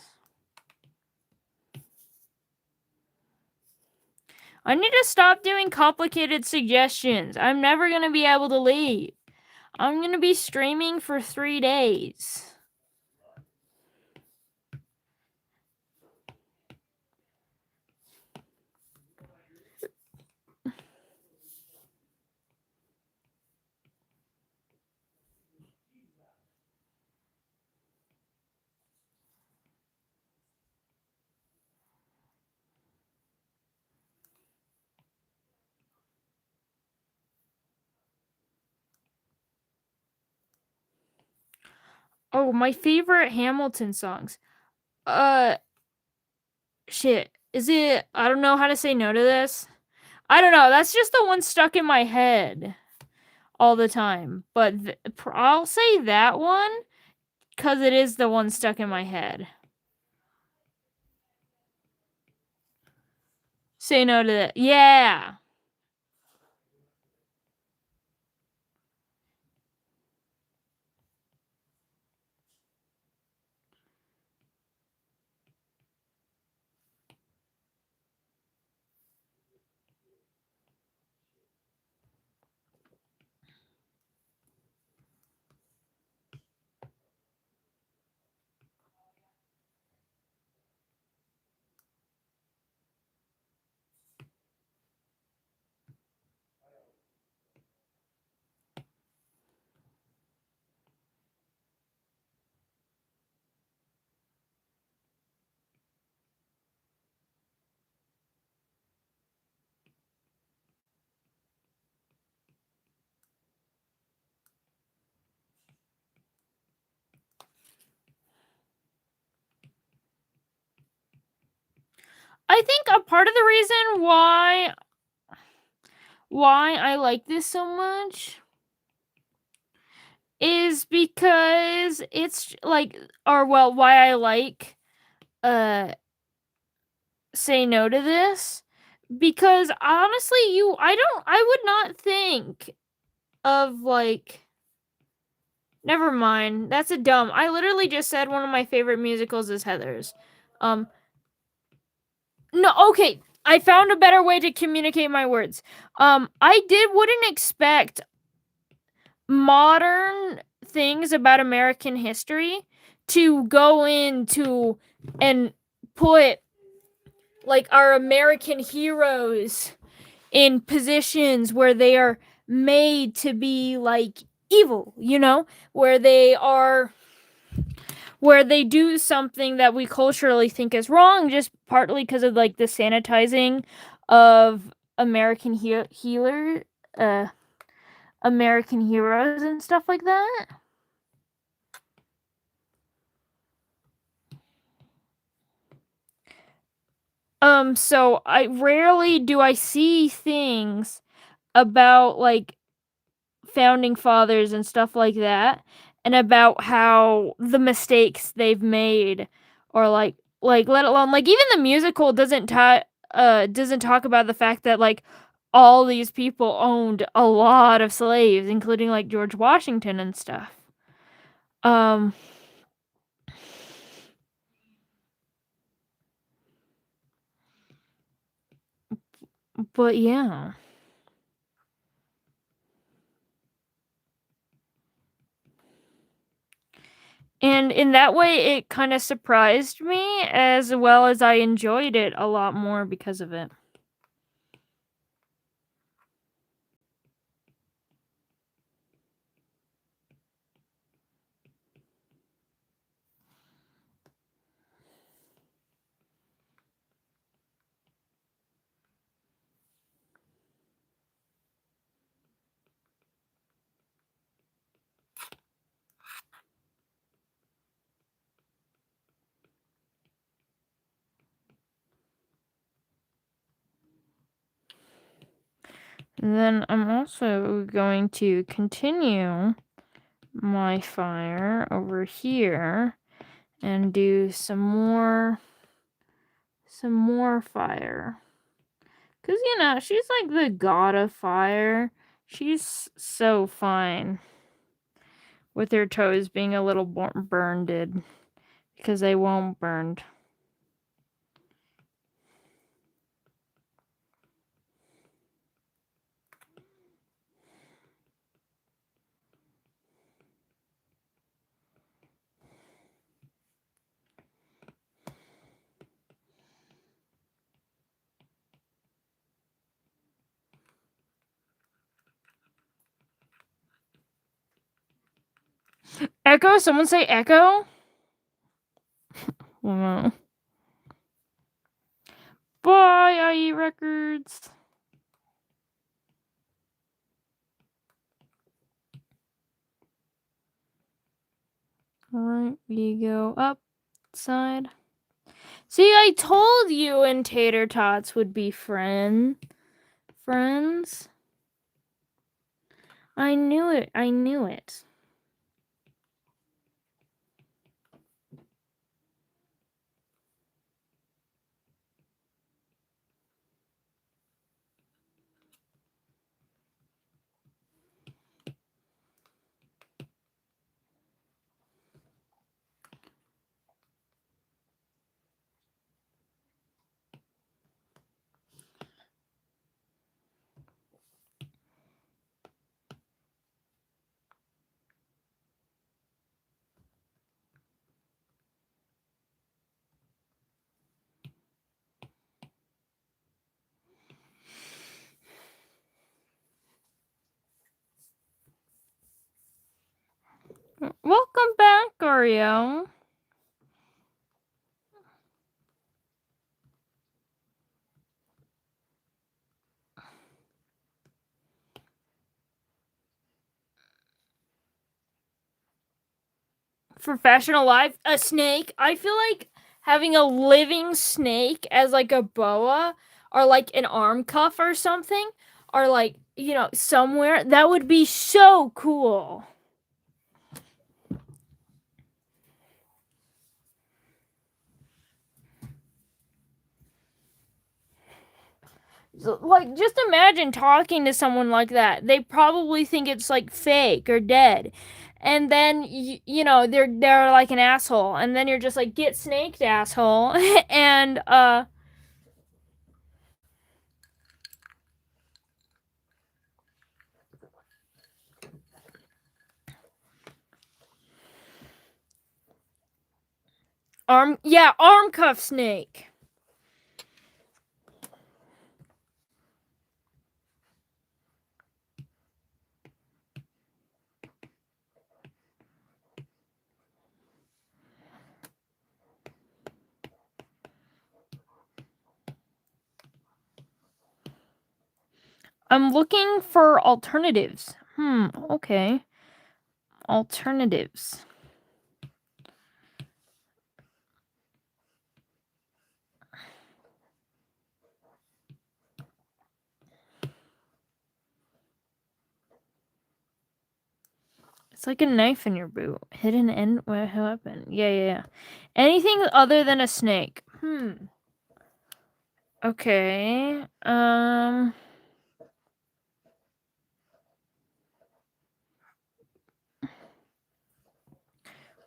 I need to stop doing complicated suggestions. I'm never going to be able to leave. I'm going to be streaming for 3 days. Oh, my favorite Hamilton songs. Uh, shit. Is it? I don't know how to say no to this. I don't know. That's just the one stuck in my head all the time. But I'll say that one because it is the one stuck in my head. Say no to that. Yeah. I think a part of the reason why I like this so much is because it's like, or well, why I like say no to this, because honestly I would not think of like, never mind, that's a dumb. I literally just said one of my favorite musicals is Heathers. No, okay, I found a better way to communicate my words. Wouldn't expect modern things about American history to go into and put like our American heroes in positions where they are made to be like evil, where they do something that we culturally think is wrong, just partly because of like the sanitizing of American American heroes and stuff like that. So I rarely do I see things about like founding fathers and stuff like that, and about how the mistakes they've made, or like let alone like even the musical doesn't talk about the fact that like all these people owned a lot of slaves, including like George Washington and stuff. Um but yeah. And in that way, it kind of surprised me as well as I enjoyed it a lot more because of it. And then I'm also going to continue my fire over here and do some more fire. Cause she's like the god of fire. She's so fine with her toes being a little burned because they won't burn. Echo? Someone say echo? No. Bye, IE Records. Alright, we go upside. See, I told you and Tater Tots would be friends. I knew it. Welcome back, Oreo. Professional life, a snake. I feel like having a living snake as like a boa or like an arm cuff or something, or like, somewhere, that would be so cool. So, like, just imagine talking to someone like that. They probably think it's like fake or dead. And then they're like an asshole, and then you're just like, get snaked, asshole. And arm cuff snake. I'm looking for alternatives. Okay. Alternatives. It's like a knife in your boot. Hidden end weapon. Yeah. Anything other than a snake. Okay.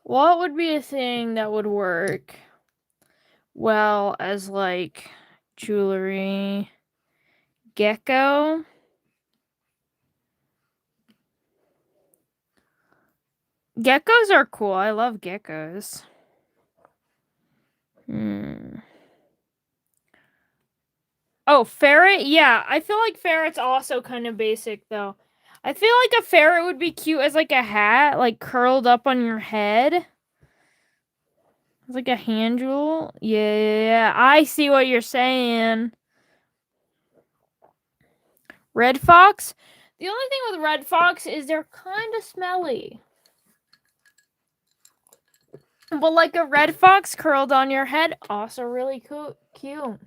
What would be a thing that would work well as like jewelry? Gecko? Geckos are cool. I love geckos. Oh, ferret? Yeah, I feel like ferret's also kind of basic though. I feel like a ferret would be cute as like a hat, like curled up on your head. It's like a hand jewel. Yeah, I see what you're saying. Red fox? The only thing with red fox is they're kind of smelly. But like a red fox curled on your head, also really cute.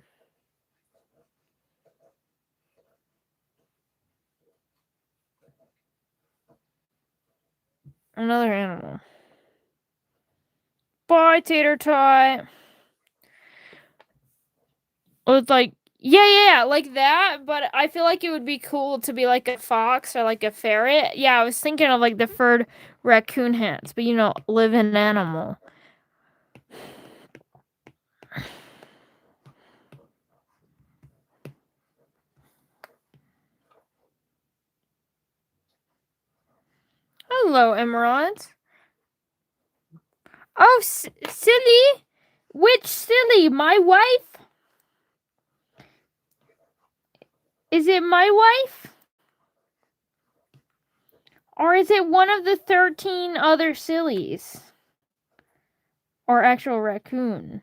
Another animal. Bye, Tater Tot. It's like, yeah, like that, but I feel like it would be cool to be like a fox or like a ferret. Yeah, I was thinking of like the furred raccoon hats, but live an animal. Hello, Emerald. Oh, silly? Which silly? My wife? Is it my wife? Or is it one of the 13 other sillies? Or actual raccoon?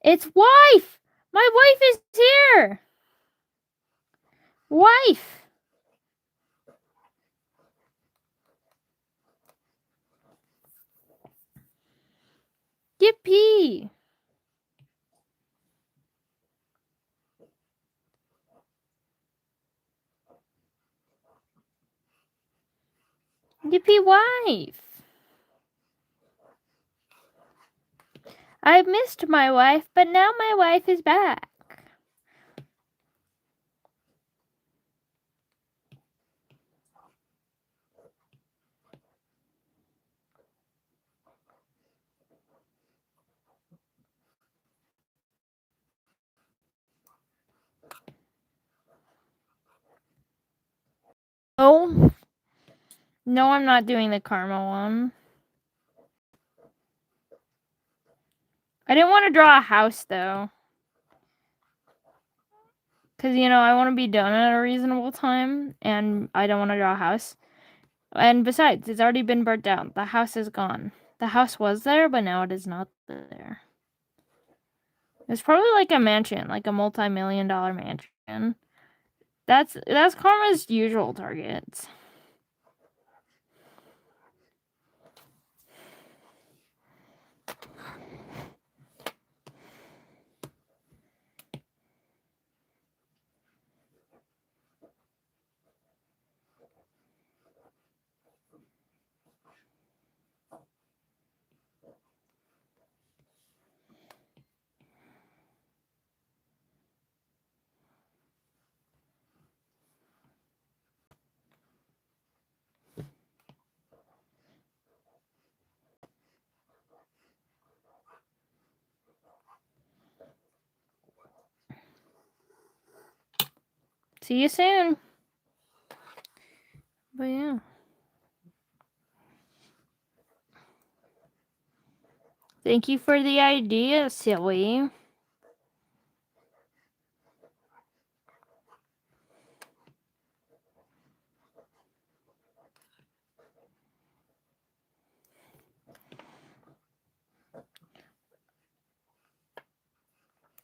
It's wife! My wife is here! Wife! Yippee! Yippee wife! I missed my wife, but now my wife is back. Oh. No, I'm not doing the karma one. I didn't want to draw a house, though. Because, you know, I want to be done at a reasonable time, and I don't want to draw a house. And besides, it's already been burnt down. The house is gone. The house was there, but now it is not there. It's probably like a mansion, like a multi-million-dollar mansion. That's Karma's usual targets. See you soon. But yeah. Thank you for the idea, silly.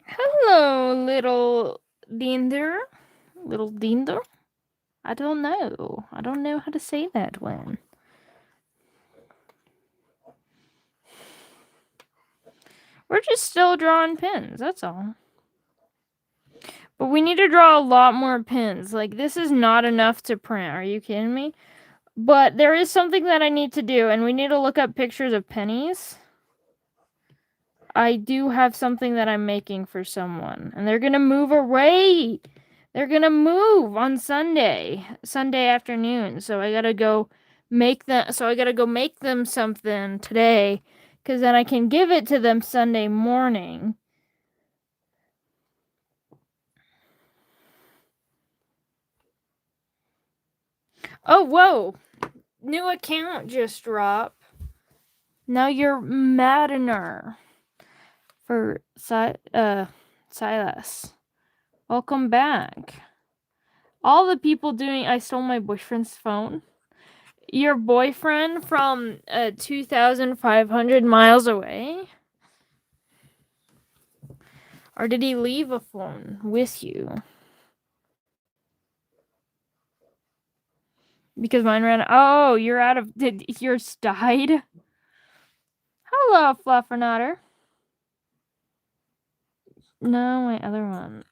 Hello, little Dinder. Little Dinder? I don't know. I don't know how to say that one. We're just still drawing pins, that's all. But we need to draw a lot more pins. Like, this is not enough to print. Are you kidding me? But there is something that I need to do, and we need to look up pictures of pennies. I do have something that I'm making for someone, and they're gonna move away. They're gonna move on Sunday afternoon. So I gotta go make them. So I gotta go make them something today, because then I can give it to them Sunday morning. Oh, whoa! New account just dropped. Now you're Maddener for Silas. Welcome back. All the people doing I stole my boyfriend's phone. Your boyfriend from 2,500 miles away? Or did he leave a phone with you? Because mine ran. Oh, you're out of. Did yours died? Hello, Fluffernutter. No, my other one.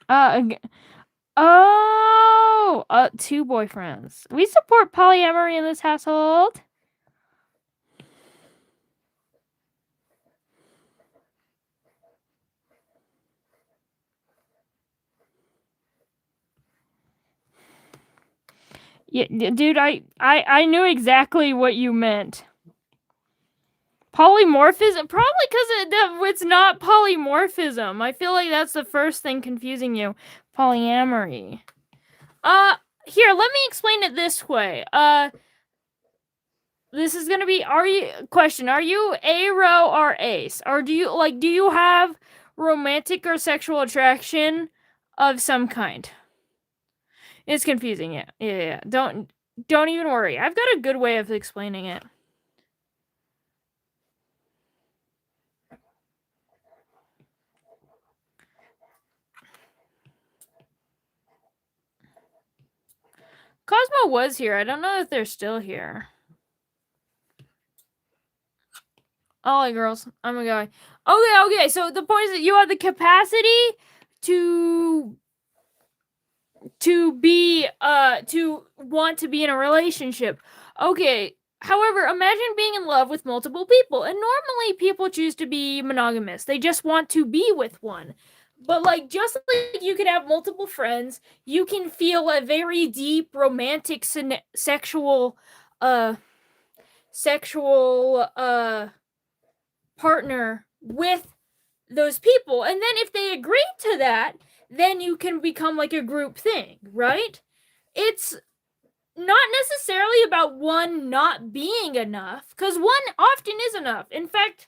Two boyfriends. We support polyamory in this household. Yeah, dude, I knew exactly what you meant. Polymorphism? Probably because it's not polymorphism. I feel like that's the first thing confusing you. Polyamory. Here, let me explain it this way. This is gonna be, are you aro or ace? Or do you have romantic or sexual attraction of some kind? It's confusing, yeah. Yeah. Don't even worry. I've got a good way of explaining it. Cosmo was here. I don't know if they're still here. I like girls. I'm a guy. Okay. So the point is that you have the capacity to be to want to be in a relationship. Okay. However, imagine being in love with multiple people, and normally people choose to be monogamous. They just want to be with one. But like, just like you can have multiple friends, you can feel a very deep romantic sexual partner with those people. And then if they agree to that, then you can become like a group thing, right? It's not necessarily about one not being enough, because one often is enough. In fact,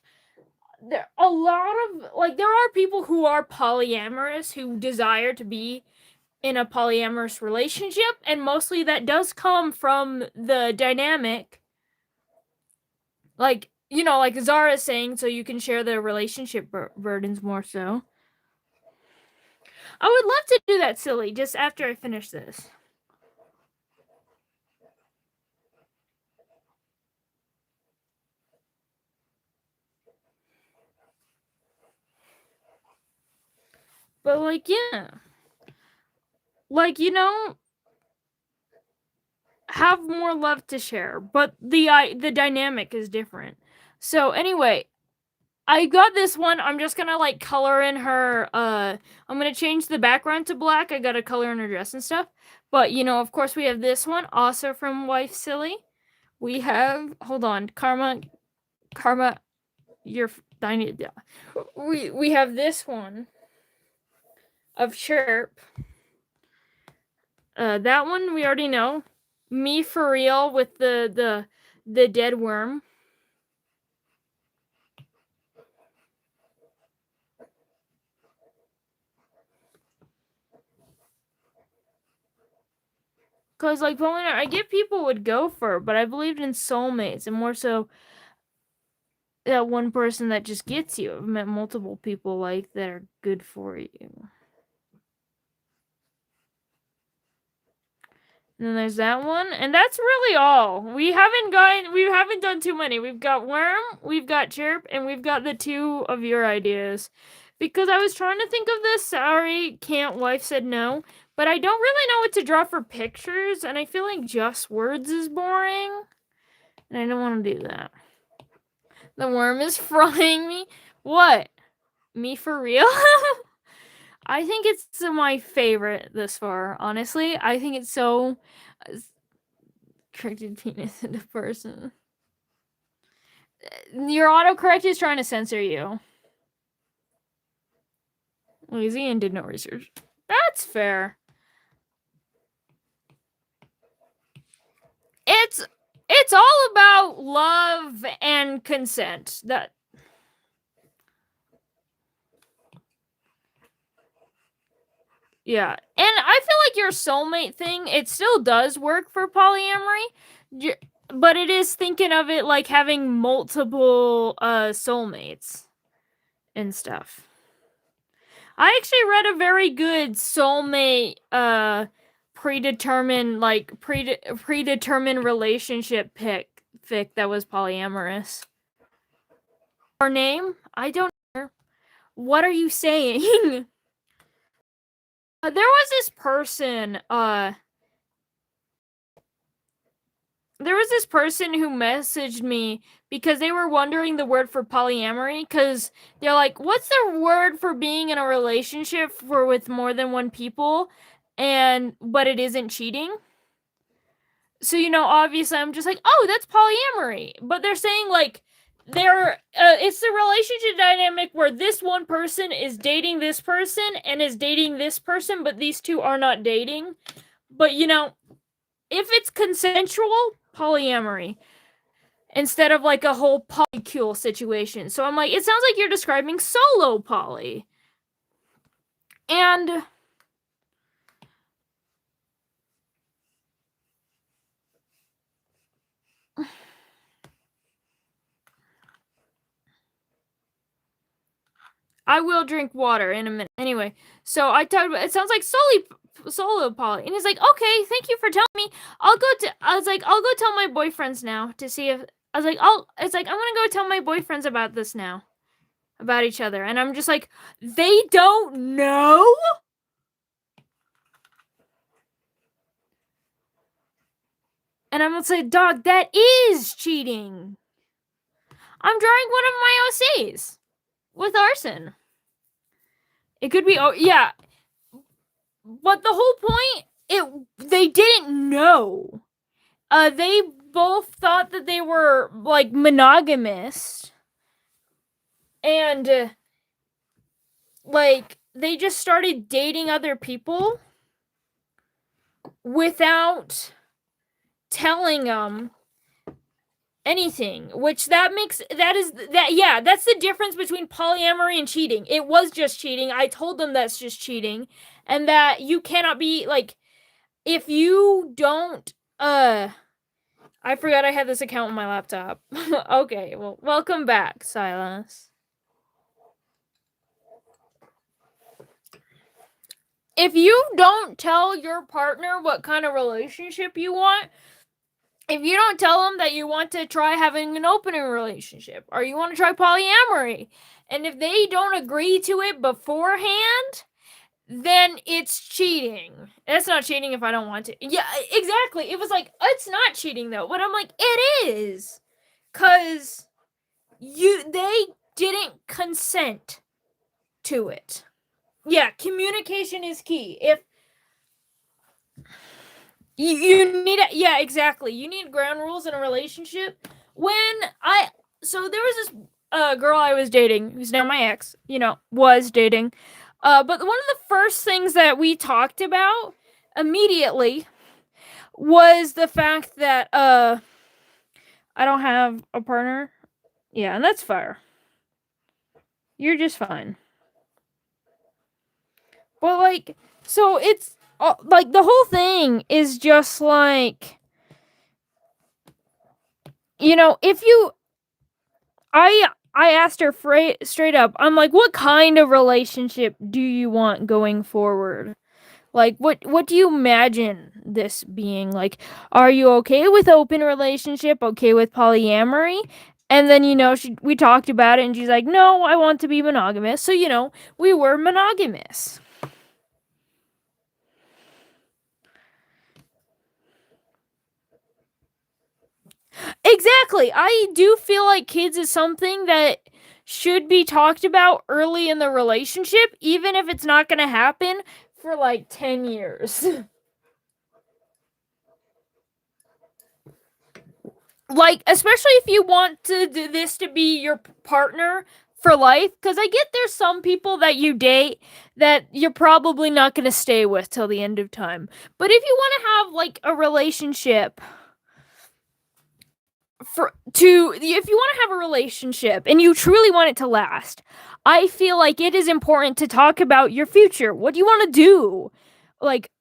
there are people who are polyamorous who desire to be in a polyamorous relationship, and mostly that does come from the dynamic, like, you know, like Zara's saying, so you can share the relationship burdens more so. I would love to do that, Silly, just after I finish this. But like, yeah, like, you know, have more love to share, but the dynamic is different. So anyway, I got this one. I'm just gonna like color in her. I'm gonna change the background to black. I gotta color in her dress and stuff. But you know, of course, we have this one also from Wife Silly. We have, hold on, Karma, you're dying. We have this one of Chirp. That one we already know. Me for real with the dead worm. Cause like Paulina, I get people would go for, but I believed in soulmates and more so that one person that just gets you. I've met multiple people like that are good for you. And then there's that one, and that's really all. We haven't done too many. We've got Worm, we've got Chirp, and we've got the two of your ideas. Because I was trying to think of this. Sorry, can't. Wife said no. But I don't really know what to draw for pictures, and I feel like just words is boring. And I don't want to do that. The worm is frying me. What? Me for real? I think it's my favorite this far, honestly. I think it's so corrected penis into person. Your autocorrect is trying to censor you. Lazy and did no research. That's fair. It's all about love and consent. That yeah. And I feel like your soulmate thing, it still does work for polyamory, but it is thinking of it like having multiple soulmates and stuff. I actually read a very good soulmate predetermined relationship fic that was polyamorous. Her name? I don't know. What are you saying? There was this person who messaged me because they were wondering the word for polyamory, because they're like, what's the word for being in a relationship with more than one people, but it isn't cheating? So, you know, obviously I'm just like, oh, that's polyamory. But they're saying like it's the relationship dynamic where this one person is dating this person and is dating this person, but these two are not dating. But you know, if it's consensual, polyamory, instead of like a whole polycule situation. So I'm like, it sounds like you're describing solo poly. And I will drink water in a minute. Anyway, so I talked about, it sounds like solo poly. And he's like, okay, thank you for telling me. I'll go tell my boyfriends now to see if I was like, it's like, I'm gonna go tell my boyfriends about this now. About each other. And I'm just like, they don't know? And I'm gonna say, dog, that is cheating. I'm drawing one of my OCs with arson. It could be, yeah. But the whole point, they didn't know. They both thought that they were, like, monogamous. And, like, they just started dating other people without telling them anything, which that's the difference between polyamory and cheating. It was just cheating. I told them that's just cheating, and that you cannot be, like, if you don't, I forgot I had this account on my laptop. Okay, well, welcome back, Silas. If you don't tell your partner what kind of relationship you want, if you don't tell them that you want to try having an open relationship or you want to try polyamory, and if they don't agree to it beforehand, then it's cheating. It's not cheating if I don't want to. Yeah, exactly. It was like, it's not cheating though. But I'm like, it is. 'Cause they didn't consent to it. Yeah, communication is key. If you need it, yeah, exactly. You need ground rules in a relationship. So there was this girl I was dating, who's now my ex, was dating. But one of the first things that we talked about immediately was the fact that I don't have a partner. Yeah, and that's fair. You're just fine. But, like, so it's like the whole thing is just like, if you I asked her straight up. I'm like, what kind of relationship do you want going forward? Like, what do you imagine this being? Like, are you okay with open relationship? Okay with polyamory? And then, we talked about it and she's like, no, I want to be monogamous. So, we were monogamous. Exactly. I do feel like kids is something that should be talked about early in the relationship, even if it's not going to happen for like 10 years. Like, especially if you want this to be your partner for life, because I get there's some people that you date that you're probably not going to stay with till the end of time. But if you want to have like a relationship if you want to have a relationship and you truly want it to last, I feel like it is important to talk about your future. What do you want to do? Like,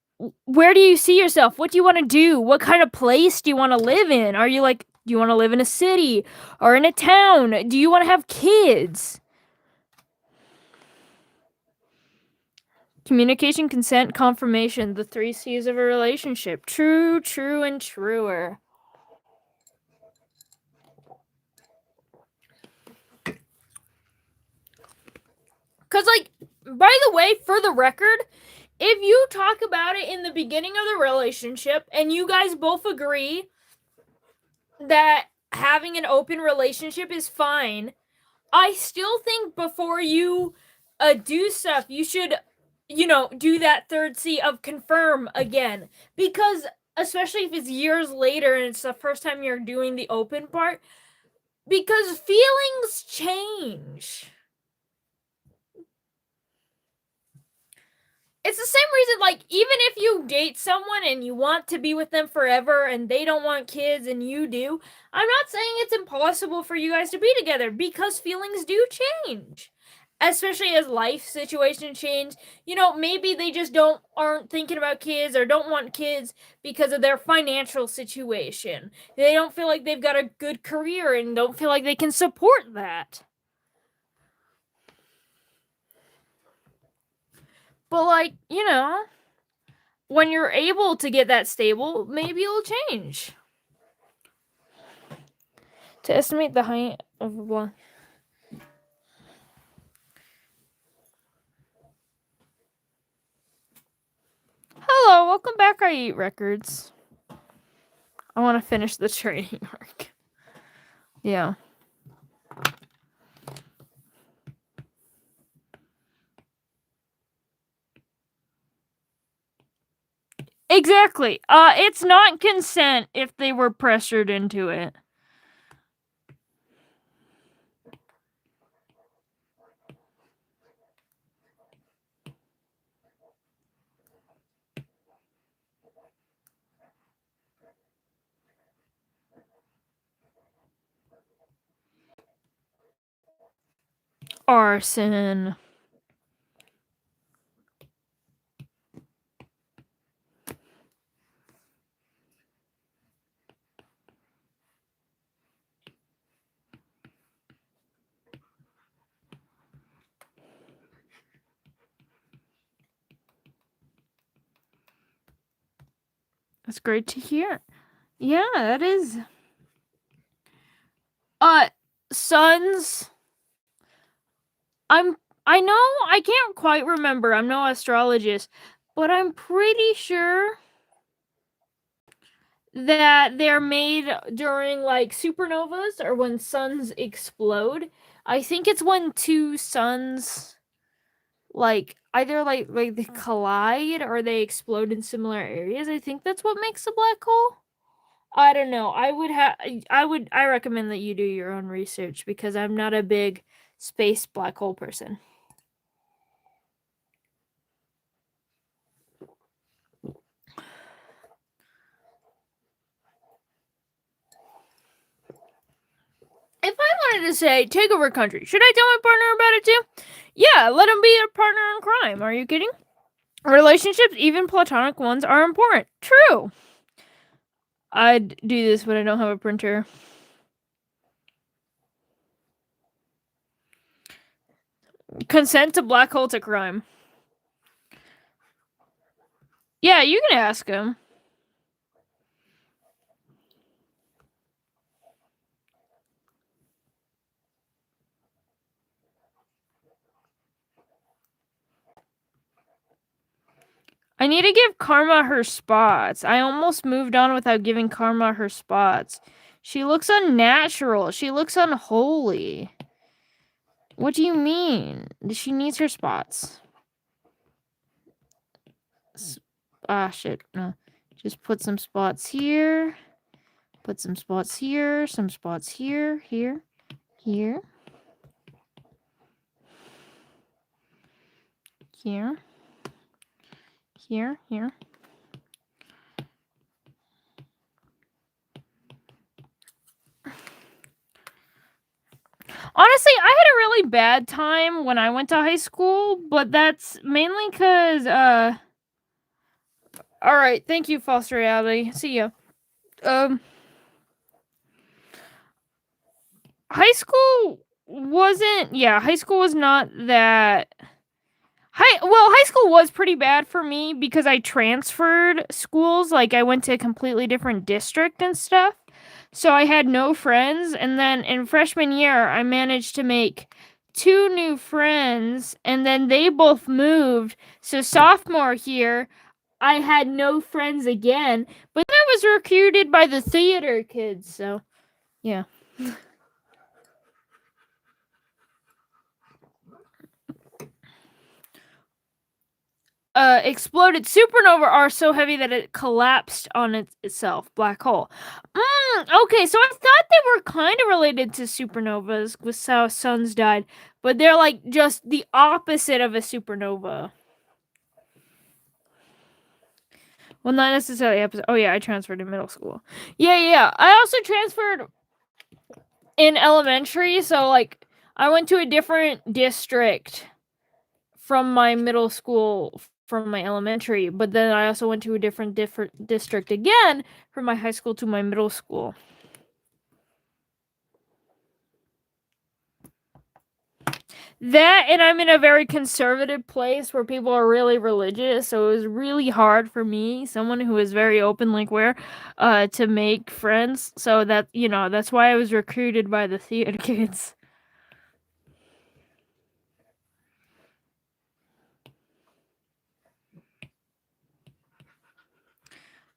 where do you see yourself? What do you want to do? What kind of place do you want to live in? Are you like, do you want to live in a city or in a town? Do you want to have kids? Communication, consent, confirmation, the 3 C's of a relationship. True, true, and truer. Because, like, by the way, for the record, if you talk about it in the beginning of the relationship and you guys both agree that having an open relationship is fine, I still think before you do stuff, you should, do that 3rd C of confirm again. Because, especially if it's years later and it's the first time you're doing the open part, because feelings change. It's the same reason, like, even if you date someone and you want to be with them forever and they don't want kids and you do, I'm not saying it's impossible for you guys to be together, because feelings do change. Especially as life situations change. Maybe they just aren't thinking about kids or don't want kids because of their financial situation. They don't feel like they've got a good career and don't feel like they can support that. But, like, when you're able to get that stable, maybe it'll change. To estimate the height of a black... Hello, welcome back. I Eat Records. I want to finish the training arc. Yeah. Exactly. It's not consent if they were pressured into it. Arson. That's great to hear. Yeah, that is. Sons. I know I can't quite remember. I'm no astrologist, but I'm pretty sure that they're made during like supernovas or when suns explode. I think it's when two suns like either like they collide or they explode in similar areas. I think that's what makes a black hole. I don't know. I recommend that you do your own research because I'm not a big space black hole person. If I wanted to say take over a country, should I tell my partner about it too? Yeah, let him be a partner in crime. Are you kidding? Relationships, even platonic ones, are important. True. I'd do this, but I don't have a printer. Consent to black hole to crime. Yeah, you can ask him. I need to give Karma her spots. I almost moved on without giving Karma her spots. She looks unnatural. She looks unholy. What do you mean? She needs her spots. Shit. No. Just put some spots here. Put some spots here. Some spots here. Here. Here. Here. Here. Here. Honestly, I had a really bad time when I went to high school, but that's mainly because, alright, thank you, false reality. See ya. High school high school was not that... High school was pretty bad for me because I transferred schools. Like, I went to a completely different district and stuff. So I had no friends, and then in freshman year, I managed to make 2 new friends, and then they both moved. So sophomore year, I had no friends again, but then I was recruited by the theater kids, so yeah. Exploded supernova are so heavy that it collapsed on itself. Black hole. Okay, so I thought they were kind of related to supernovas with how suns died, but they're like just the opposite of a supernova. Well, not necessarily opposite. Oh yeah, I transferred in middle school. Yeah. I also transferred in elementary, so like I went to a different district from my middle school from my elementary, but then I also went to a different district again from my high school to my middle school. That, and I'm in a very conservative place where people are really religious, so it was really hard for me, someone who is very open like where, to make friends. So that, that's why I was recruited by the theater kids.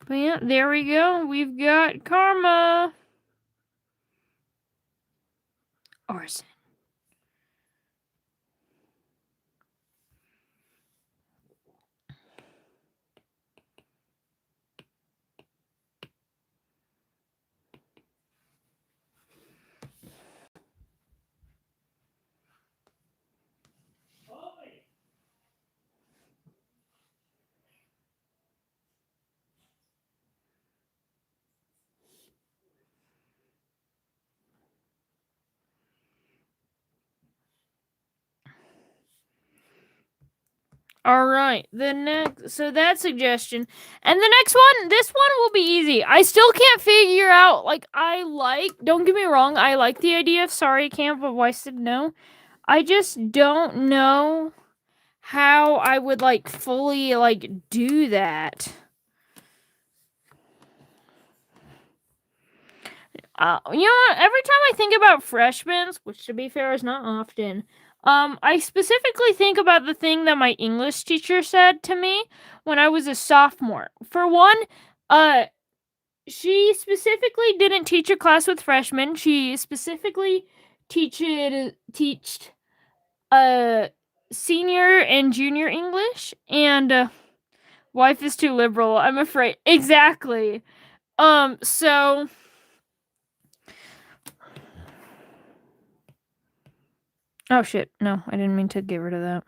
But yeah, there we go. We've got karma. Arson. All right, so that suggestion, and the next one, this one will be easy. I still can't figure out, don't get me wrong, I like the idea of sorry camp, but why said no? I just don't know how I would, fully, do that. You know what, every time I think about freshmen, which to be fair is not often, I specifically think about the thing that my English teacher said to me when I was a sophomore. For one, she specifically didn't teach a class with freshmen. She specifically teached senior and junior English, and wife is too liberal, I'm afraid. Exactly. So oh shit, no, I didn't mean to get rid of that.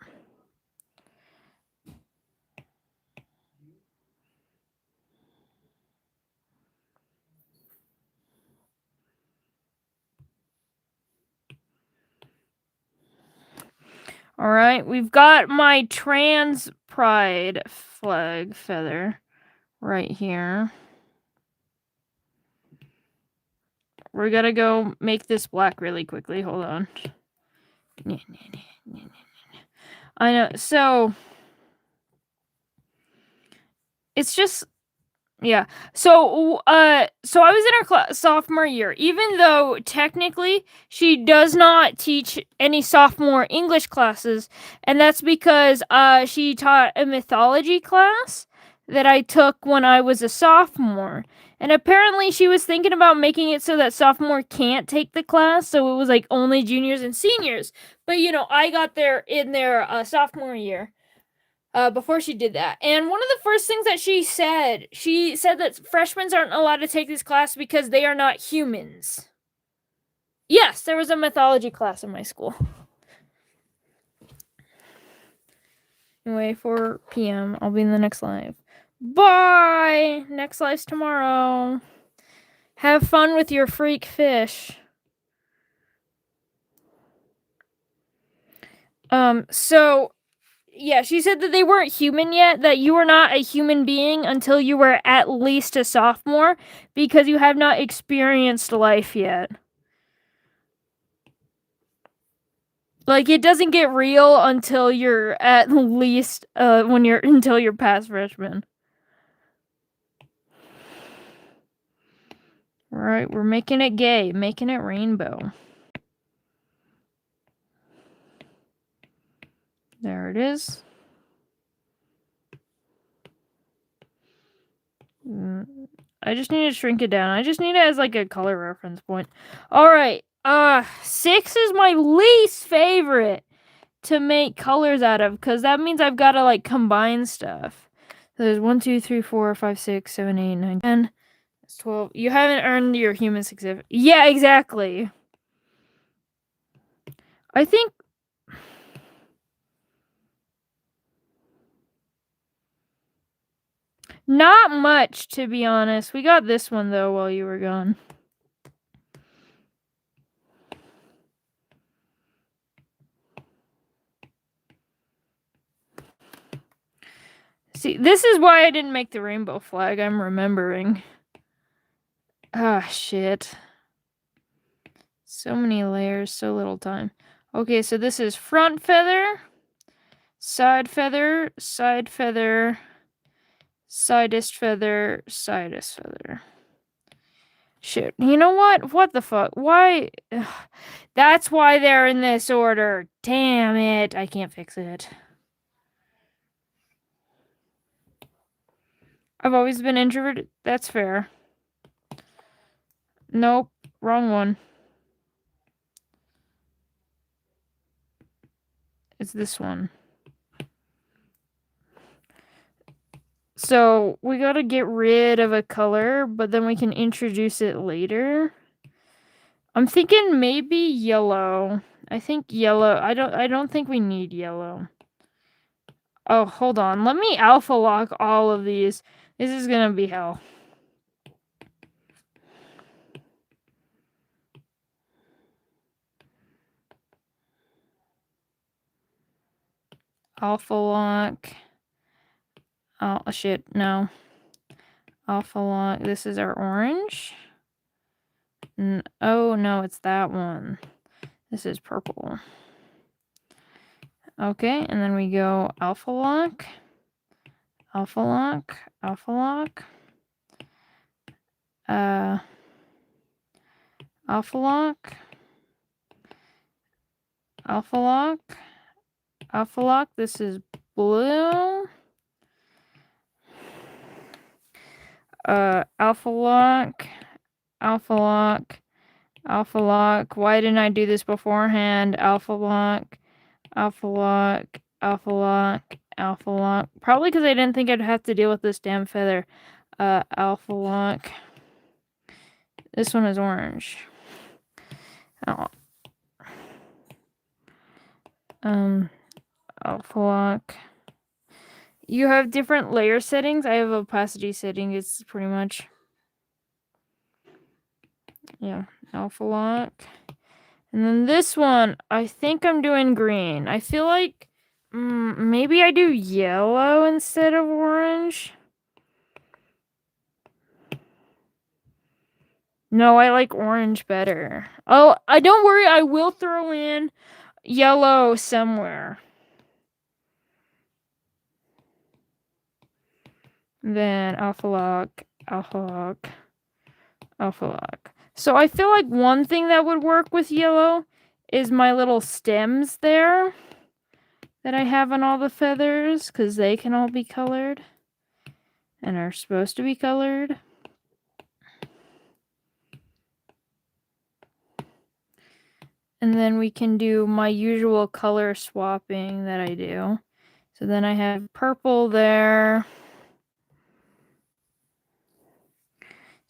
All right, we've got my trans pride flag feather right here. We're gonna go make this black really quickly. Hold on. I know. So it's just yeah. So I was in her sophomore year. Even though technically she does not teach any sophomore English classes, and that's because she taught a mythology class that I took when I was a sophomore. And apparently she was thinking about making it so that sophomore can't take the class, so it was only juniors and seniors. But I got there in their sophomore year. Before she did that. And one of the first things that she said that freshmen aren't allowed to take this class because they are not humans. Yes, there was a mythology class in my school. Anyway, 4 p.m. I'll be in the next live. Bye! Next live's tomorrow. Have fun with your freak fish. So yeah, she said that they weren't human yet, that you were not a human being until you were at least a sophomore because you have not experienced life yet. It doesn't get real until you're at least until you're past freshman. Alright, we're making it gay, making it rainbow. There it is. I just need to shrink it down. I just need it as a color reference point. Alright. 6 is my least favorite to make colors out of, because that means I've got to combine stuff. So there's 1, 2, 3, 4, 5, 6, 7, 8, 9, 10. That's 12. You haven't earned your human certificate. Yeah, exactly. I think not much, to be honest. We got this one though while you were gone. See, this is why I didn't make the rainbow flag, I'm remembering. Ah, shit. So many layers, so little time. Okay, so this is front feather, side feather, side feather, sidest feather, sidest feather. Shit. You know what? What the fuck? Why? Ugh. That's why they're in this order. Damn it. I can't fix it. I've always been introverted. That's fair. Nope. Wrong one. It's this one. So we gotta get rid of a color, but then we can introduce it later. I'm thinking maybe yellow. I think yellow. I don't think we need yellow. Oh, hold on. Let me alpha lock all of these. This is gonna be hell. Alpha lock. Oh shit, no. Alpha lock. This is our orange. Oh no, it's that one. This is purple. Okay, and then we go alpha lock, alpha lock, alpha lock, alpha lock, alpha lock, alpha lock. This is blue. Alpha lock, alpha lock, alpha lock. Why didn't I do this beforehand? Alpha lock, alpha lock, alpha lock, alpha lock. Probably because I didn't think I'd have to deal with this damn feather. Alpha lock. This one is orange. Oh. Alpha lock. You have different layer settings. I have opacity setting. It's pretty much, yeah, alpha lock. And then this one, I think I'm doing green. I feel like maybe I do yellow instead of orange. No, I like orange better. Oh, don't worry. I will throw in yellow somewhere. Then alpha lock, alpha lock, alpha lock. So I feel like one thing that would work with yellow is my little stems there that I have on all the feathers, because they can all be colored and are supposed to be colored. And then we can do my usual color swapping that I do. So then I have purple there.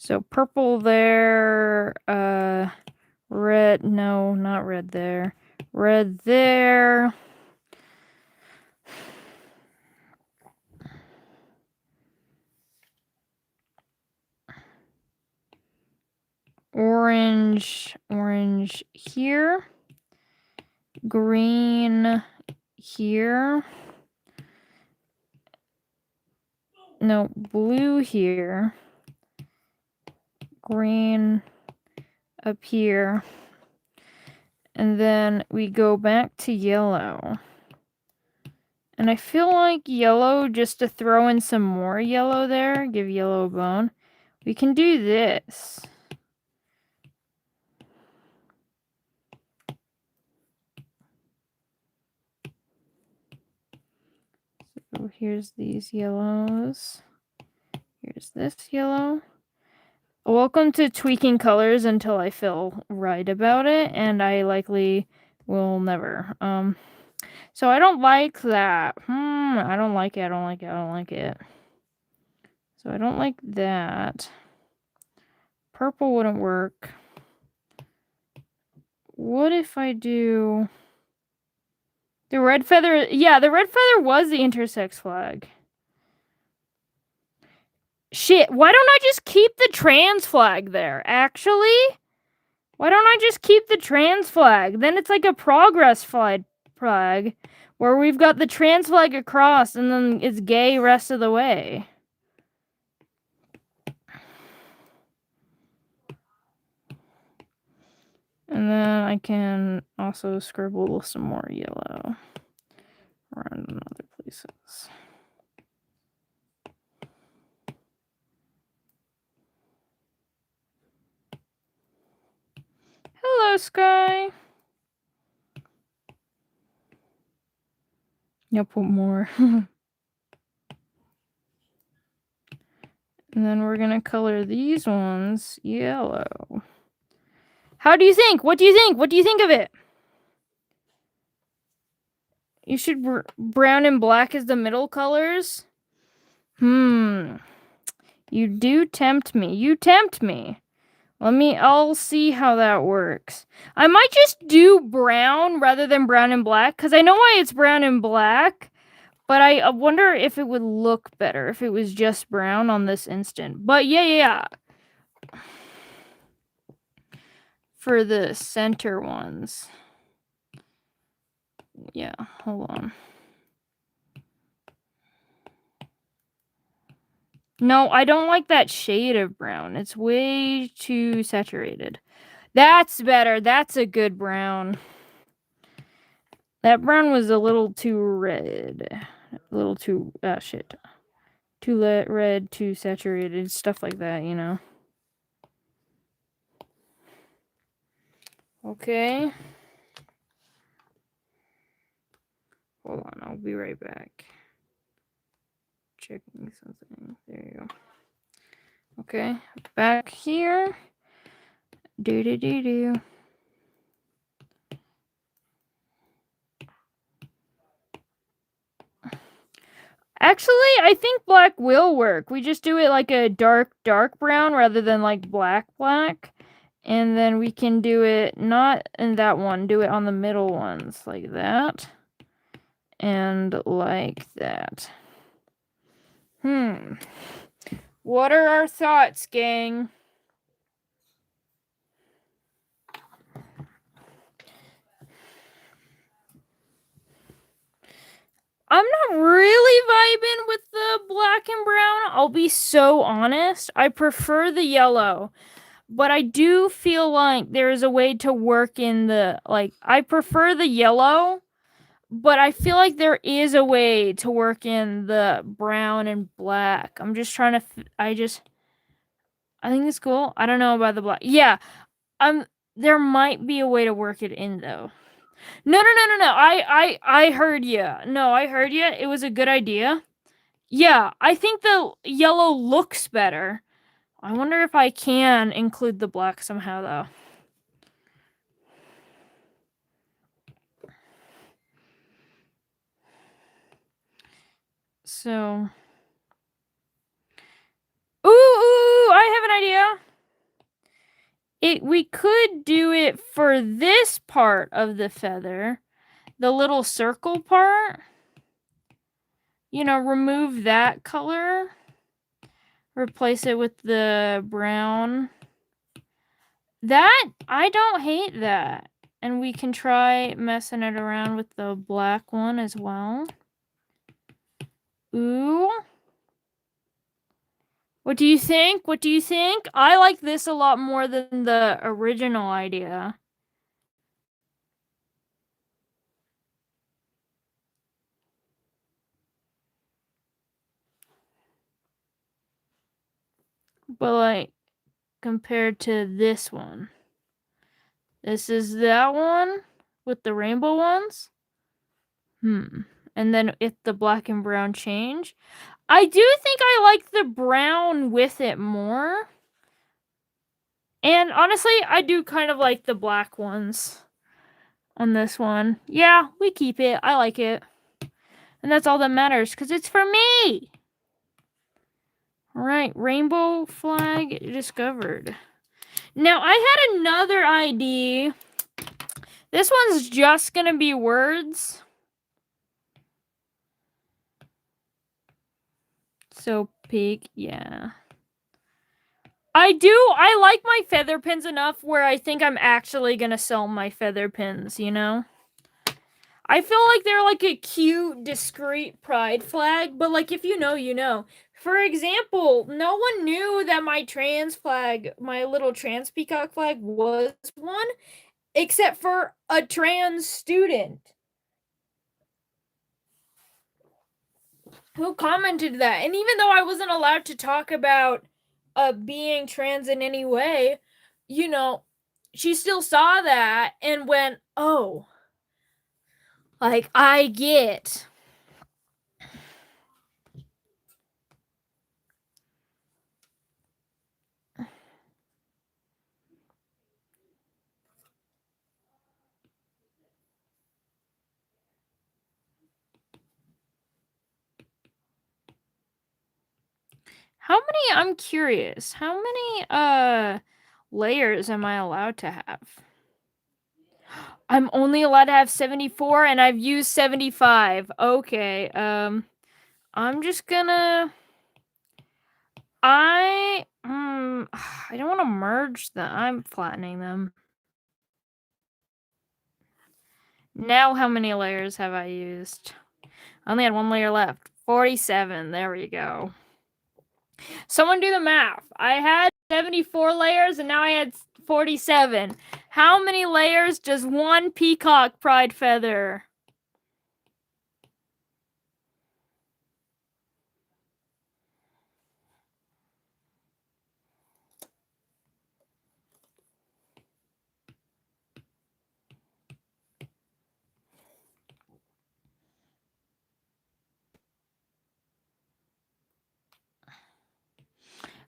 So purple there, red, no, not red there. Red there. Orange here. Green here. No, blue here. Green up here. And then we go back to yellow. And I feel like yellow, just to throw in some more yellow there, give yellow a bone. We can do this. So here's these yellows. Here's this yellow. Welcome to tweaking colors until I feel right about it, and I likely will never. So I don't like that. I don't like it. I don't like it. I don't like it. So I don't like that. Purple wouldn't work. What if I do the red feather? Yeah, the red feather was the intersex flag. Shit, why don't I just keep the trans flag there, actually? Why don't I just keep the trans flag? Then it's like a progress flag where we've got the trans flag across and then it's gay rest of the way. And then I can also scribble some more yellow around in other places. Hello, Sky. Yeah, put more. And then we're gonna color these ones yellow. How do you think? What do you think? What do you think of it? You should brown and black as the middle colors? You do tempt me. You tempt me. I'll see how that works. I might just do brown rather than brown and black, because I know why it's brown and black, but I wonder if it would look better if it was just brown on this instant. But yeah. For the center ones. Yeah, hold on. No, I don't like that shade of brown. It's way too saturated. That's better. That's a good brown. That brown was a little too red. A little too, shit. Too red, too saturated, stuff like that, you know. Okay. Hold on, I'll be right back. Checking something. There you go. Okay, back here. Do. Actually, I think black will work. We just do it like a dark brown rather than like black. And then we can do it not in that one, do it on the middle ones like that. And like that. What are our thoughts, gang? I'm not really vibing with the black and brown. I'll be so honest. I prefer the yellow. But I do feel like there is a way to work in the, like, I prefer the yellow, but I feel like there is a way to work in the brown and black. I'm just trying to, I think it's cool. I don't know about the black. Yeah, there might be a way to work it in, though. No. I heard you. No, I heard you. It was a good idea. Yeah, I think the yellow looks better. I wonder if I can include the black somehow, though. So. Ooh, I have an idea. We could do it for this part of the feather. The little circle part. You know, remove that color. Replace it with the brown. That, I don't hate that. And we can try messing it around with the black one as well. Ooh. What do you think? I like this a lot more than the original idea. But like, compared to this one. This is that one with the rainbow ones. And then if the black and brown change. I do think I like the brown with it more. And honestly, I do kind of like the black ones on this one. Yeah, we keep it. I like it. And that's all that matters, because it's for me. Alright, rainbow flag discovered. Now, I had another idea. This one's just going to be words. So, pig, yeah. I like my feather pins enough where I think I'm actually going to sell my feather pins, you know? I feel like they're like a cute, discreet pride flag, but like if you know, you know. For example, no one knew that my trans flag, my little trans peacock flag was one except for a trans student who commented that. And even though I wasn't allowed to talk about being trans in any way, you know, she still saw that and went, oh, like, I get. How many, I'm curious, how many layers am I allowed to have? I'm only allowed to have 74 and I've used 75. Okay, I'm just gonna I don't want to merge them. I'm flattening them. Now how many layers have I used? I only had one layer left. 47. There we go. Someone do the math. I had 74 layers and now I had 47. How many layers does one peacock pride feather?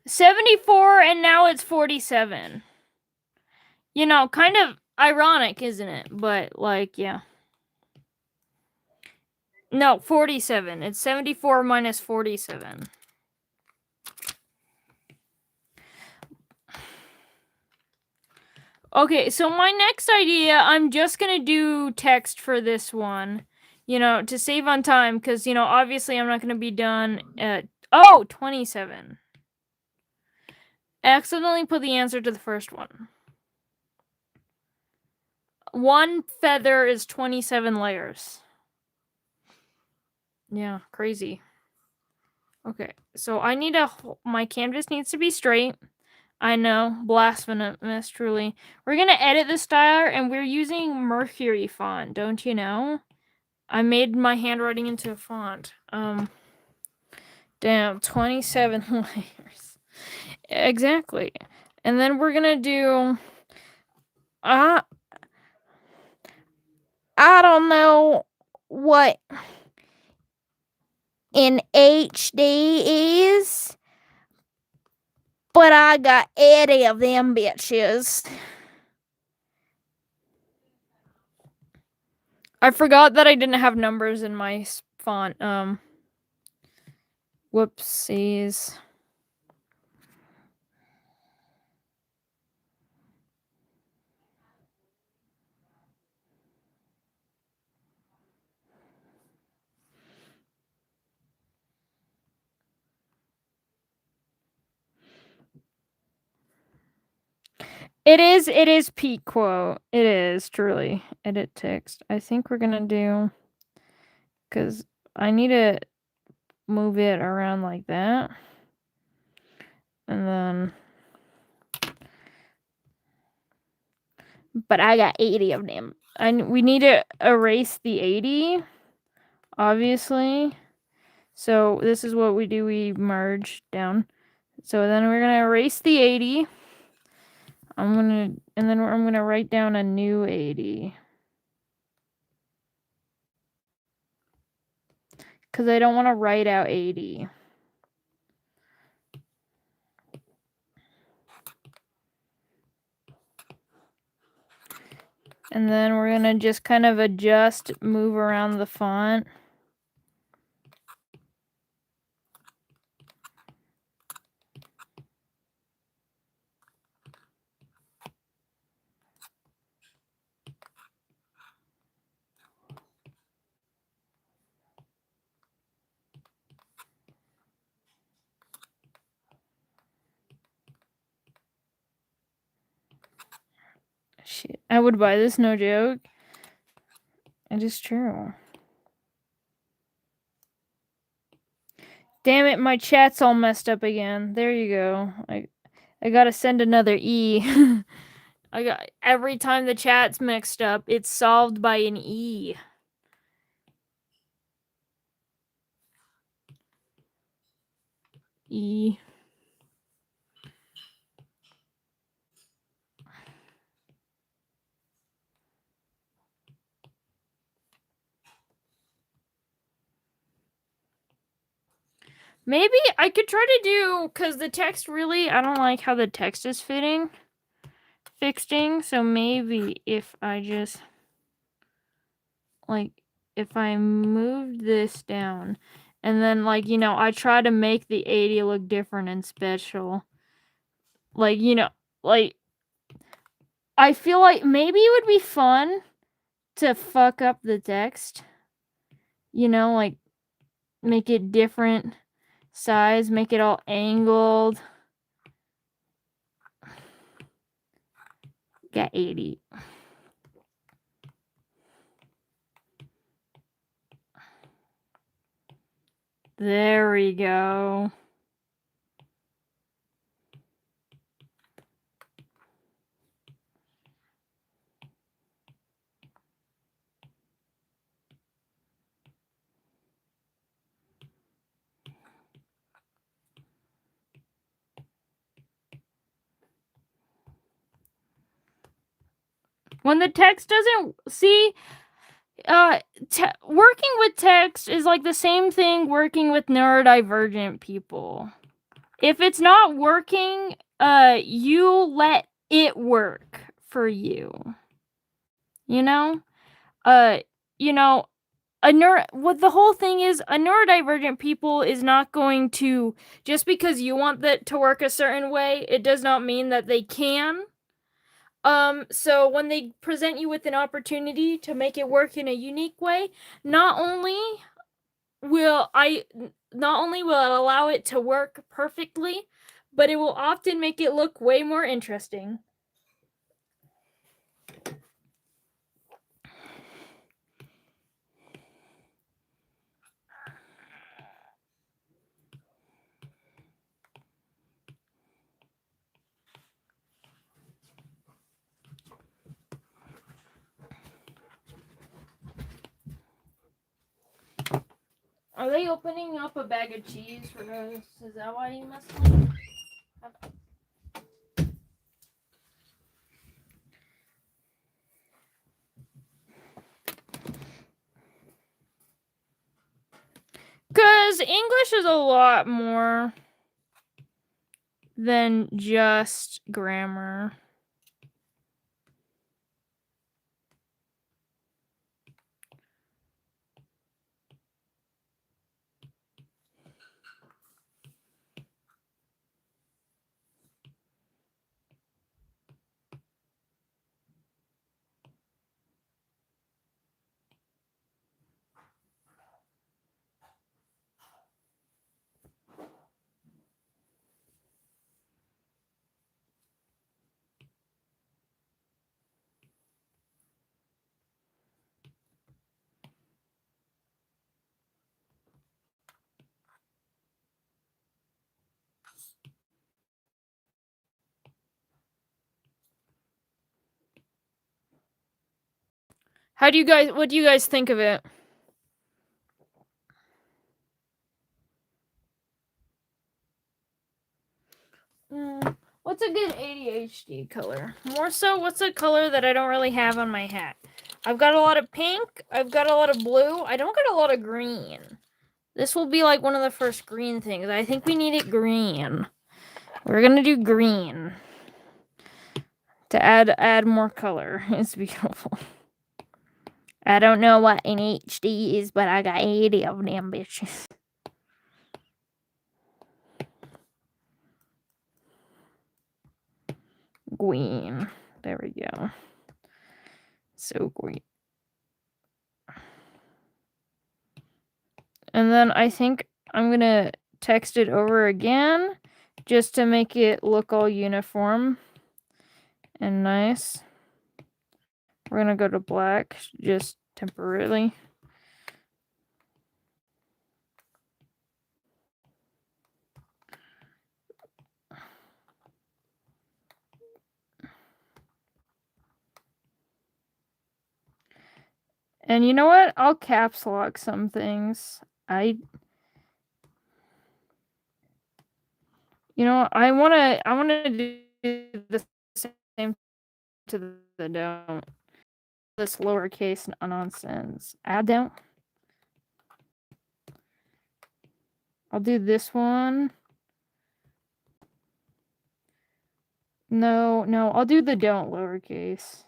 $74 and now it's 47. You know, kind of ironic, isn't it? But, like, yeah. No, 47. It's 74 minus 47. Okay, so my next idea, I'm just gonna do text for this one. You know, to save on time, because, you know, obviously I'm not gonna be done at... Oh, 27. Accidentally put the answer to the first one. One feather is 27 layers. Yeah, crazy. Okay, so I need my canvas needs to be straight. I know, blasphemous, truly. We're gonna edit the style, and we're using Mercury font, don't you know? I made my handwriting into a font. Damn, 27 layers. Exactly. And then we're gonna do... I don't know what in HD is, but I got 80 of them bitches. I forgot that I didn't have numbers in my font. Whoopsies. It is peak quote. It is, truly. Edit text. I think we're gonna do... Because I need to move it around like that. And then... But I got 80 of them. And we need to erase the 80, obviously. So this is what we do. We merge down. So then we're going to erase the 80. And then I'm going to write down a new 80. Because I don't want to write out 80. And then we're going to just kind of adjust, move around the font. Shit, I would buy this, no joke. It is true. Damn it, my chat's all messed up again. There you go. I gotta send another E. I got every time the chat's mixed up, it's solved by an E. E. Maybe I could try to do, because the text really, I don't like how the text is fixing, so maybe if I just, like, if I moved this down, and then, like, you know, I try to make the 80 look different and special, like, you know, like, I feel like maybe it would be fun to fuck up the text, you know, like, make it different size, make it all angled. Got 80. There we go. When the text doesn't see, working with text is like the same thing working with neurodivergent people. If it's not working, you let it work for you. You know? You know, what the whole thing is, a neurodivergent people is not going to, just because you want that to work a certain way, it does not mean that they can. So when they present you with an opportunity to make it work in a unique way, not only will it allow it to work perfectly, but it will often make it look way more interesting. Are they opening up a bag of cheese for us? Is that why you must leave? Because English is a lot more than just grammar. What do you guys think of it? What's a good ADHD color? More so, what's a color that I don't really have on my hat? I've got a lot of pink. I've got a lot of blue. I don't got a lot of green. This will be like one of the first green things. I think we need it green. We're gonna do green to add more color. It's beautiful. I don't know what an HD is, but I got 80 of them bitches. Green. There we go. So green. And then I think I'm gonna text it over again just to make it look all uniform and nice. We're gonna go to black just temporarily. And you know what? I'll caps lock some things. I wanna do the same to the don't. This lowercase nonsense. Add don't. I'll do this one. No, I'll do the don't lowercase.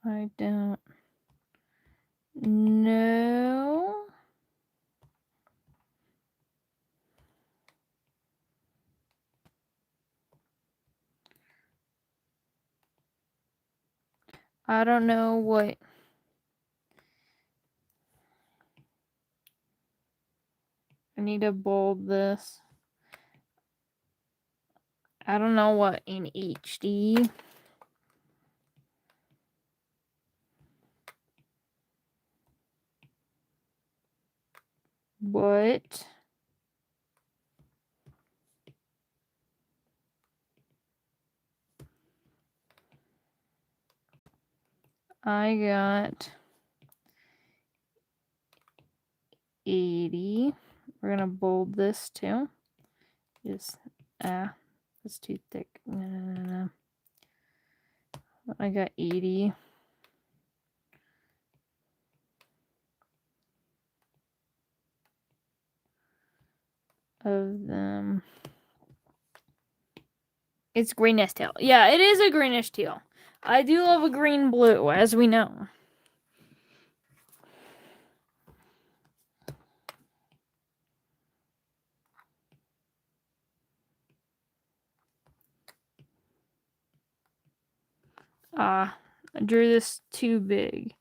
I don't know. I don't know what. I need to bold this. I don't know what in HD. What? I got 80. We're gonna bold this too. Just that's too thick. No. I got 80 of them. It's greenish teal. Yeah, it is a greenish teal. I do love a green blue, as we know. I drew this too big.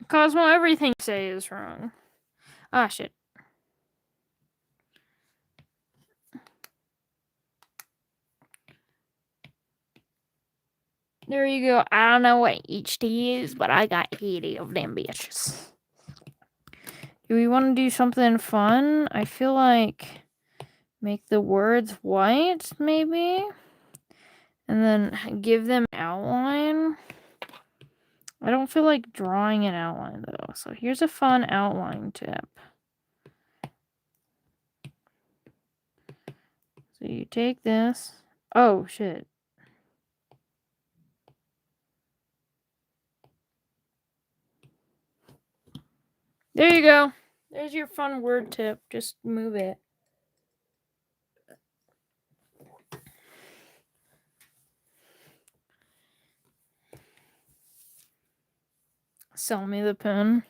Cosmo, everything you say is wrong. Ah, shit. There you go. I don't know what HD is, but I got 80 of them bitches. Do we want to do something fun? I feel like make the words white, maybe? And then give them outline. I don't feel like drawing an outline, though. So here's a fun outline tip. So you take this. Oh, shit. There you go. There's your fun word tip. Just move it. Sell me the pen.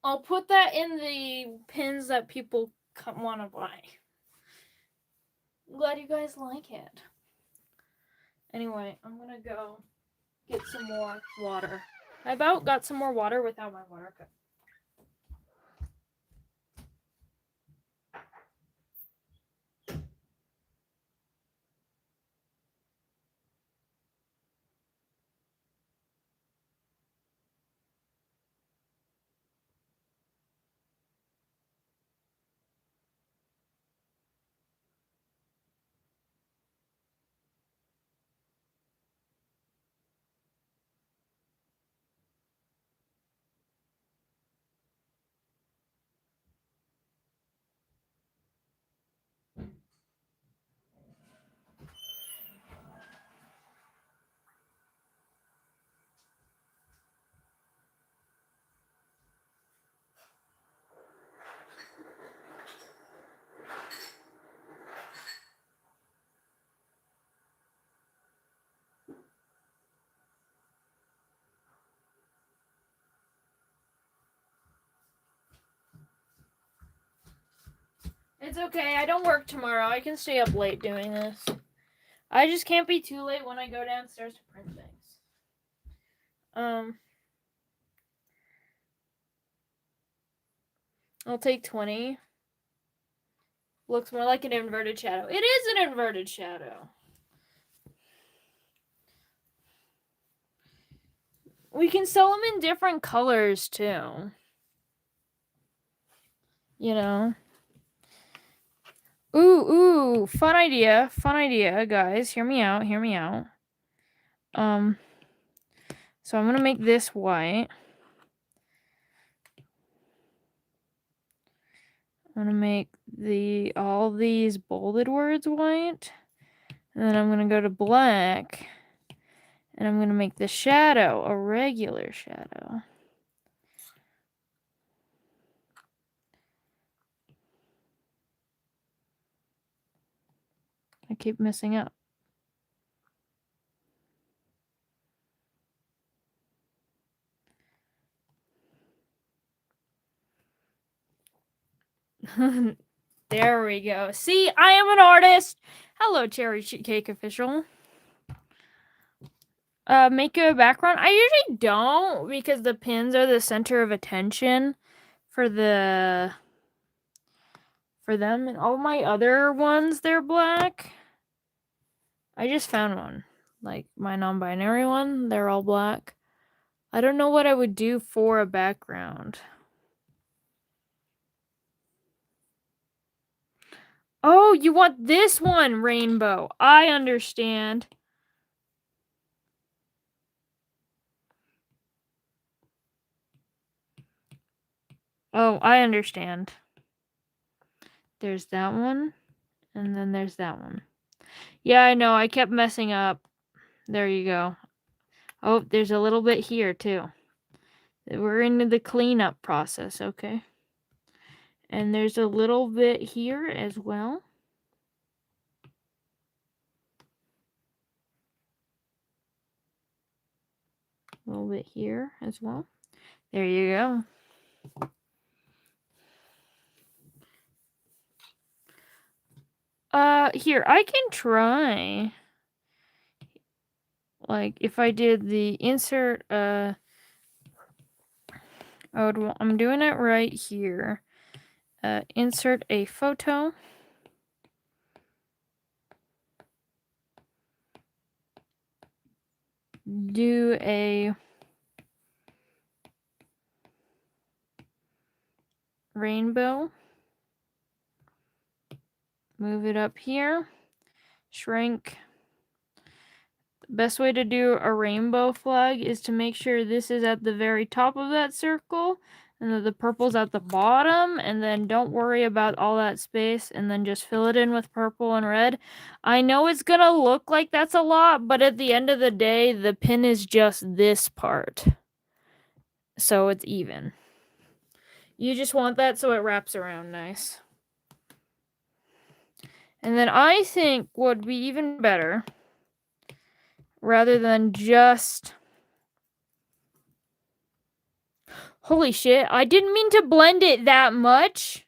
I'll put that in the pins that people want to buy. I'm glad you guys like it. Anyway, I'm gonna go get some more water. I about got some more water without my water cup. It's okay. I don't work tomorrow. I can stay up late doing this. I just can't be too late when I go downstairs to print things. I'll take 20. Looks more like an inverted shadow. It is an inverted shadow. We can sell them in different colors too. You know. Ooh, fun idea, guys. Hear me out. So I'm gonna make this white. I'm gonna make all these bolded words white. And then I'm gonna go to black. And I'm gonna make the shadow a regular shadow. I keep messing up. There we go. See, I am an artist. Hello, Cherry Cake Official. Make a background. I usually don't because the pins are the center of attention for them, and all my other ones, they're black. I just found one, like my non-binary one, they're all black. I don't know what I would do for a background. Oh, you want this one, rainbow. I understand. Oh, I understand. There's that one, and then there's that one. Yeah, I know. I kept messing up. There you go. Oh, there's a little bit here, too. We're into the cleanup process, okay? And there's a little bit here as well. A little bit here as well. There you go. Here, I can try. Like, if I did the insert, I'm doing it right here. Insert a photo. Do a rainbow. Move it up here. Shrink. The best way to do a rainbow flag is to make sure this is at the very top of that circle and that the purple's at the bottom, and then don't worry about all that space, and then just fill it in with purple and red. I know it's gonna look like that's a lot, but at the end of the day, the pin is just this part. So it's even. You just want that so it wraps around nice. And then I think what would be even better, rather than just... Holy shit, I didn't mean to blend it that much.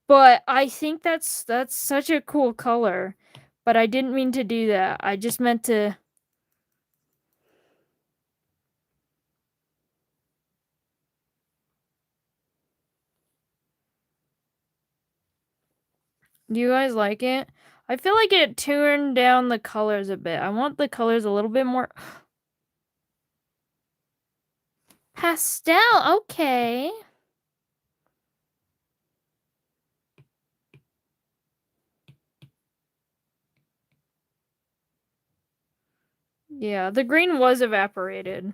But I think that's such a cool color. But I didn't mean to do that. I just meant to... Do you guys like it? I feel like it tuned down the colors a bit. I want the colors a little bit more... Pastel, okay. Yeah, the green was evaporated.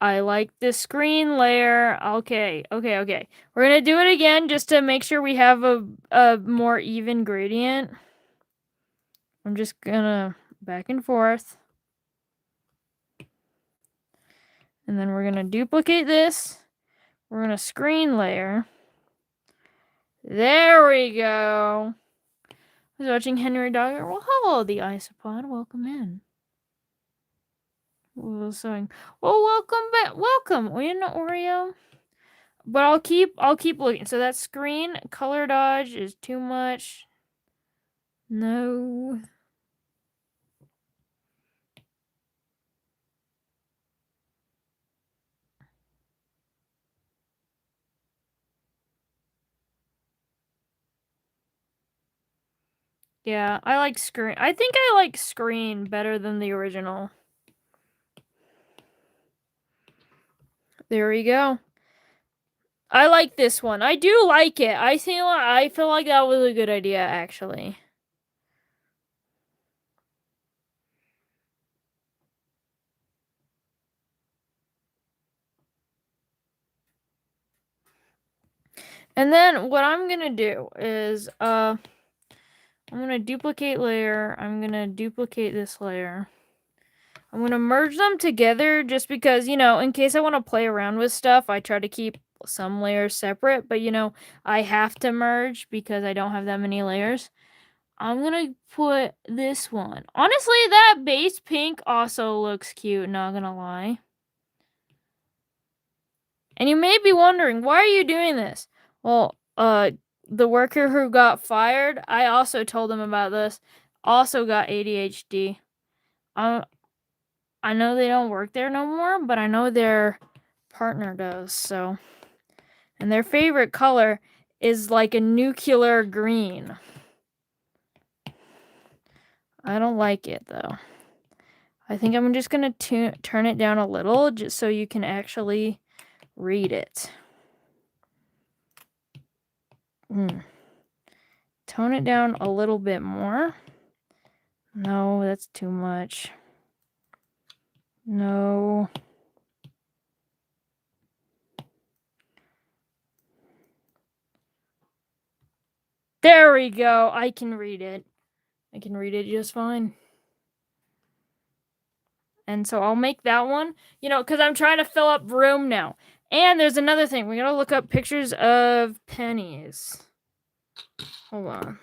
I like the screen layer. Okay. We're gonna do it again just to make sure we have a more even gradient. I'm just gonna back and forth. And then we're gonna duplicate this. We're gonna screen layer. There we go. I was watching Henry Dogger. Well, hello, the Isopod. Welcome in. Well, welcome back. Welcome. We in Oreo. But I'll keep looking. So that screen color dodge is too much. No. Yeah, I like screen. I think I like screen better than the original. There we go. I like this one. I do like it. I feel like that was a good idea, actually. And then what I'm gonna do is I'm gonna duplicate layer. I'm gonna duplicate this layer. I'm gonna merge them together just because, you know, in case I want to play around with stuff, I try to keep some layers separate, but you know, I have to merge because I don't have that many layers. I'm gonna put this one. Honestly, that base pink also looks cute, not gonna lie. And you may be wondering, why are you doing this? Well, the worker who got fired, I also told him about this, also got ADHD. I know they don't work there no more, but I know their partner does, so. And their favorite color is like a nuclear green. I don't like it though. I think I'm just gonna turn it down a little just so you can actually read it. Tone it down a little bit more. No, that's too much. No. There we go. I can read it. I can read it just fine. And so I'll make that one, you know, because I'm trying to fill up room now. And there's another thing. We gotta look up pictures of pennies. Hold on.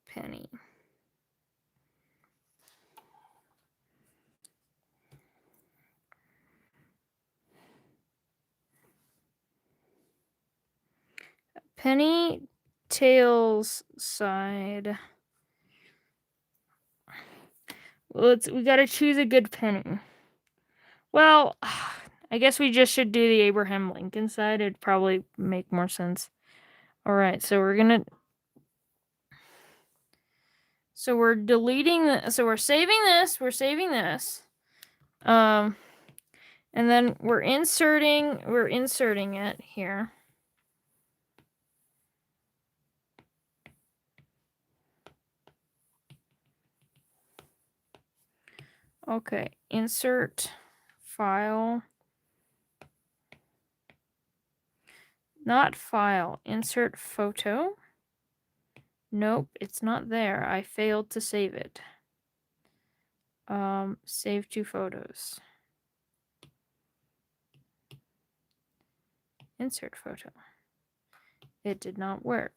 Penny. Penny tails side. We gotta choose a good penny. Well, I guess we just should do the Abraham Lincoln side. It'd probably make more sense. All right, so we're gonna. So we're deleting. So we're saving this. We're saving this. And then we're inserting. We're inserting it here. Okay, insert file. Not file, insert photo. Nope, it's not there. I failed to save it. Save to photos. Insert photo. It did not work.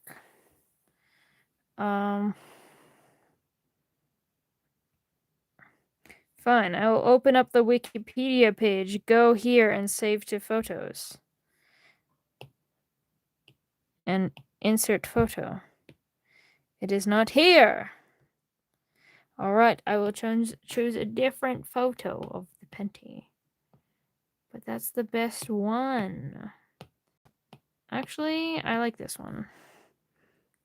Fine, I will open up the Wikipedia page, go here and save to photos. And insert photo. It is not here. All right, I will choose a different photo of the penny. But that's the best one. Actually, I like this one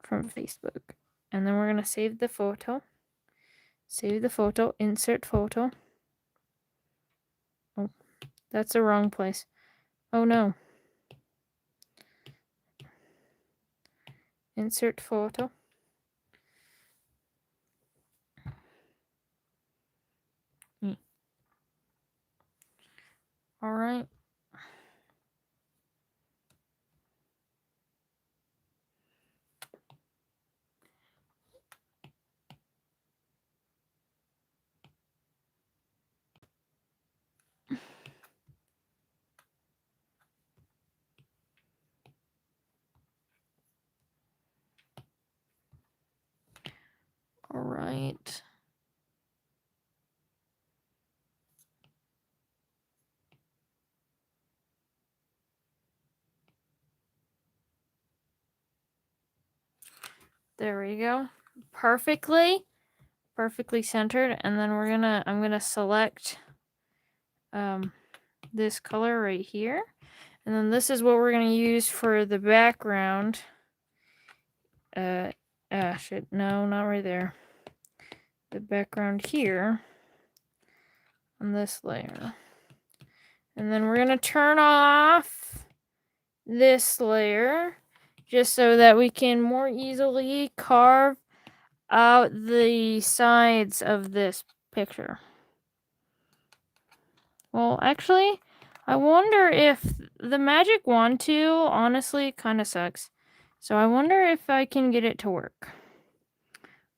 from Facebook. And then we're going to save the photo. Save the photo, insert photo. Oh, that's the wrong place. Oh no. Insert photo. All right. right. There we go. Perfectly centered. And then I'm gonna select this color right here. And then this is what we're gonna use for the background. Shit, no, not right there. The background here on this layer. And then we're gonna turn off this layer just so that we can more easily carve out the sides of this picture. Well, actually, I wonder if the magic wand tool honestly kind of sucks. So I wonder if I can get it to work.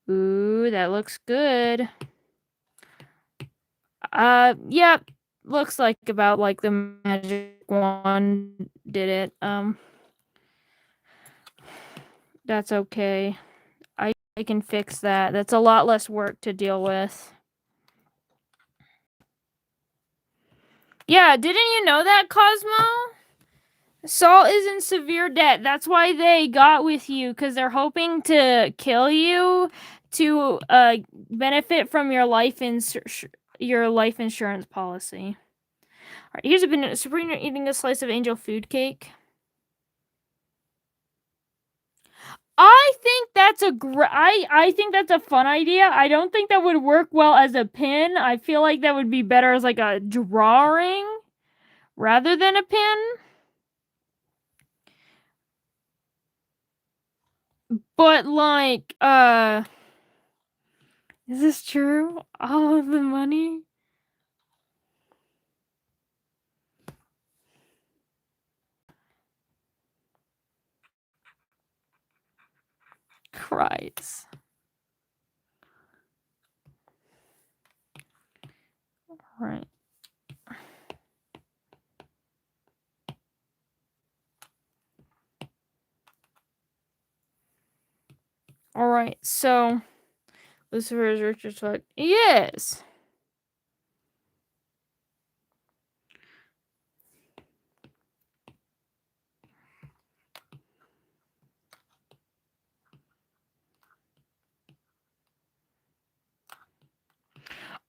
Ooh, that looks good. Yeah, looks like about like the magic wand did it. That's okay. I can fix that. That's a lot less work to deal with. Yeah, didn't you know that, Cosmo? Salt is in severe debt. That's why they got with you, because they're hoping to kill you to benefit from your life insurance policy. All right, here's a banana. Sabrina eating a slice of angel food cake. I think that's I think that's a fun idea. I don't think that would work well as a pin. I feel like that would be better as like a drawing rather than a pin. But like, is this true? All of the money? Christ. Right. All right. So, Lucifer is Richard's fuck. Yes.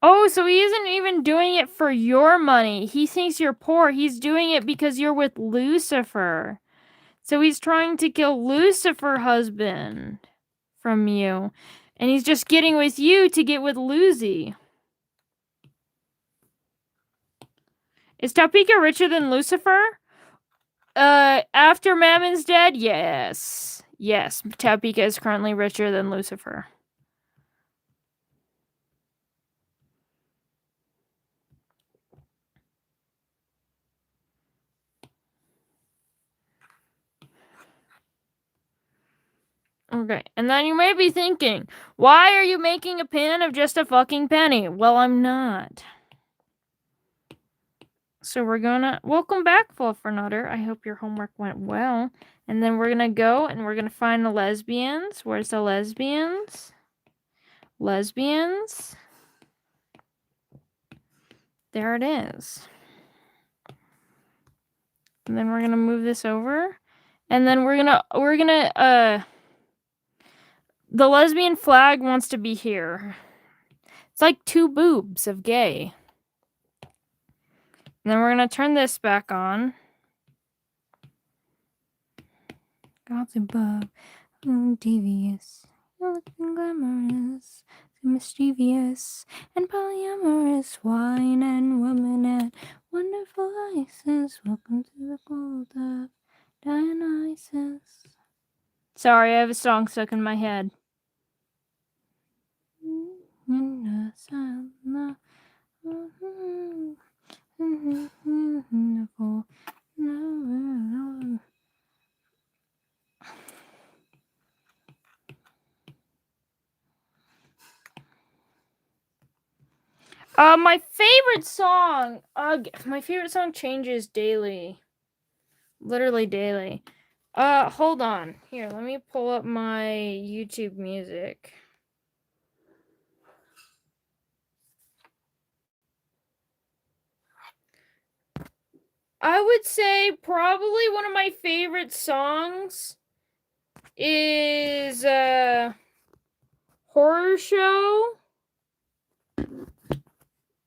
Oh, so he isn't even doing it for your money. He thinks you're poor. He's doing it because you're with Lucifer. So he's trying to kill Lucifer husband from you. And he's just getting with you to get with Lucy. Is Topeka richer than Lucifer? After Mammon's dead, yes. Yes, Topeka is currently richer than Lucifer. Okay, and then you may be thinking, why are you making a pin of just a fucking penny? Well, I'm not. So we're gonna... Welcome back, Fluffernutter. I hope your homework went well. And then we're gonna go and we're gonna find the lesbians. Where's the lesbians? Lesbians. There it is. And then we're gonna move this over. And then we're gonna the lesbian flag wants to be here. It's like two boobs of gay. And then we're gonna turn this back on. Gods above, devious, you're looking glamorous, mischievous, and polyamorous, wine and woman and wonderful ices. Welcome to the gold of Dionysus. Sorry, I have a song stuck in my head. My favorite song changes daily. Literally daily. Hold on. Here, let me pull up my YouTube music. I would say probably one of my favorite songs is Horror Show.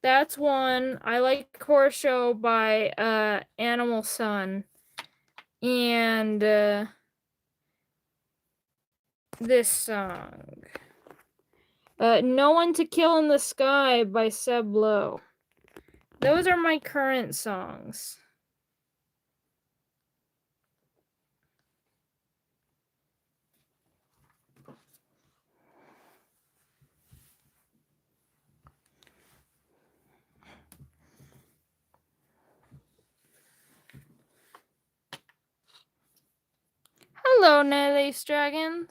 That's one. I like Horror Show by Animal Sun. And this song. No One to Kill in the Sky by Seb Low. Those are my current songs. Hello, Nelly's Dragons.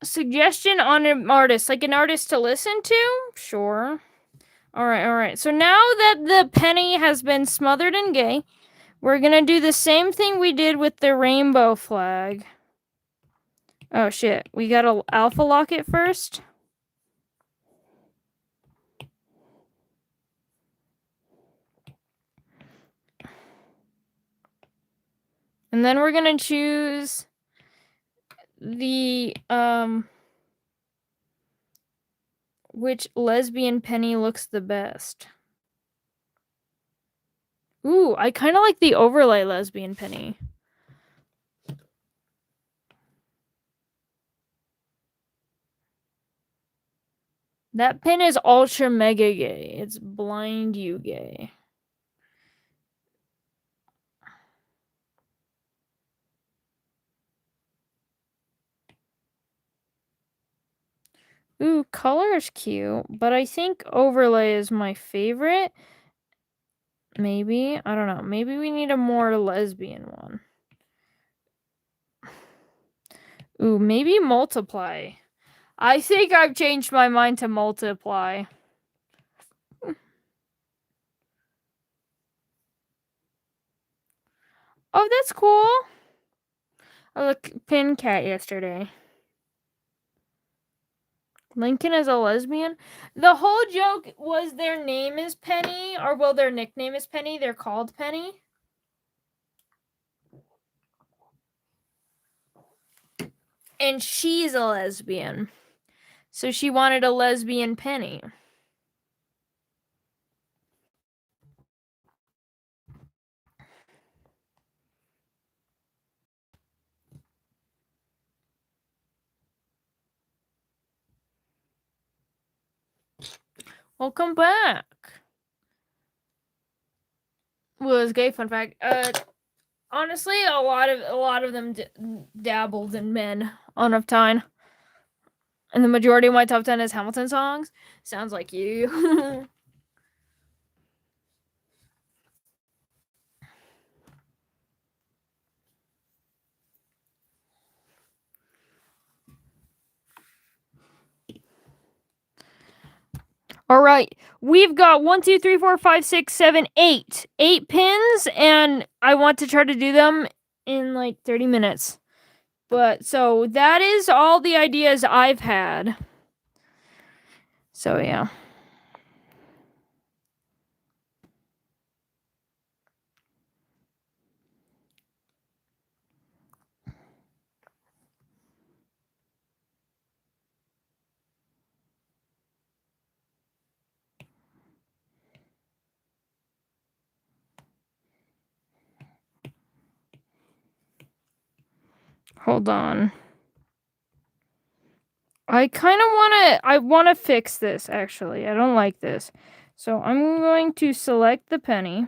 Suggestion on an artist, like an artist to listen to? Sure. Alright. So now that the penny has been smothered in gay, we're gonna do the same thing we did with the rainbow flag. Oh shit, we gotta alpha lock it first. And then we're gonna choose the which lesbian penny looks the best. Ooh, I kind of like the overlay lesbian penny. That pin is ultra mega gay. It's blind you gay. Ooh, color is cute, but I think overlay is my favorite. Maybe. I don't know. Maybe we need a more lesbian one. Ooh, maybe multiply. I think I've changed my mind to multiply. Oh, that's cool. I looked pin cat yesterday. Lincoln is a lesbian? The whole joke was their name is Penny, or well, their nickname is Penny. They're called Penny. And she's a lesbian. So she wanted a lesbian Penny. Welcome back. Was gay fun fact. Honestly, a lot of them dabbled in men on of time. And the majority of my top 10 is Hamilton songs. Sounds like you. All right, we've got 1, 2, 3, 4, 5, 6, 7, 8. 8 pins, and I want to try to do them in like 30 minutes. But so that is all the ideas I've had. So yeah. Hold on. I kind of want to fix this, actually. I don't like this. So I'm going to select the penny.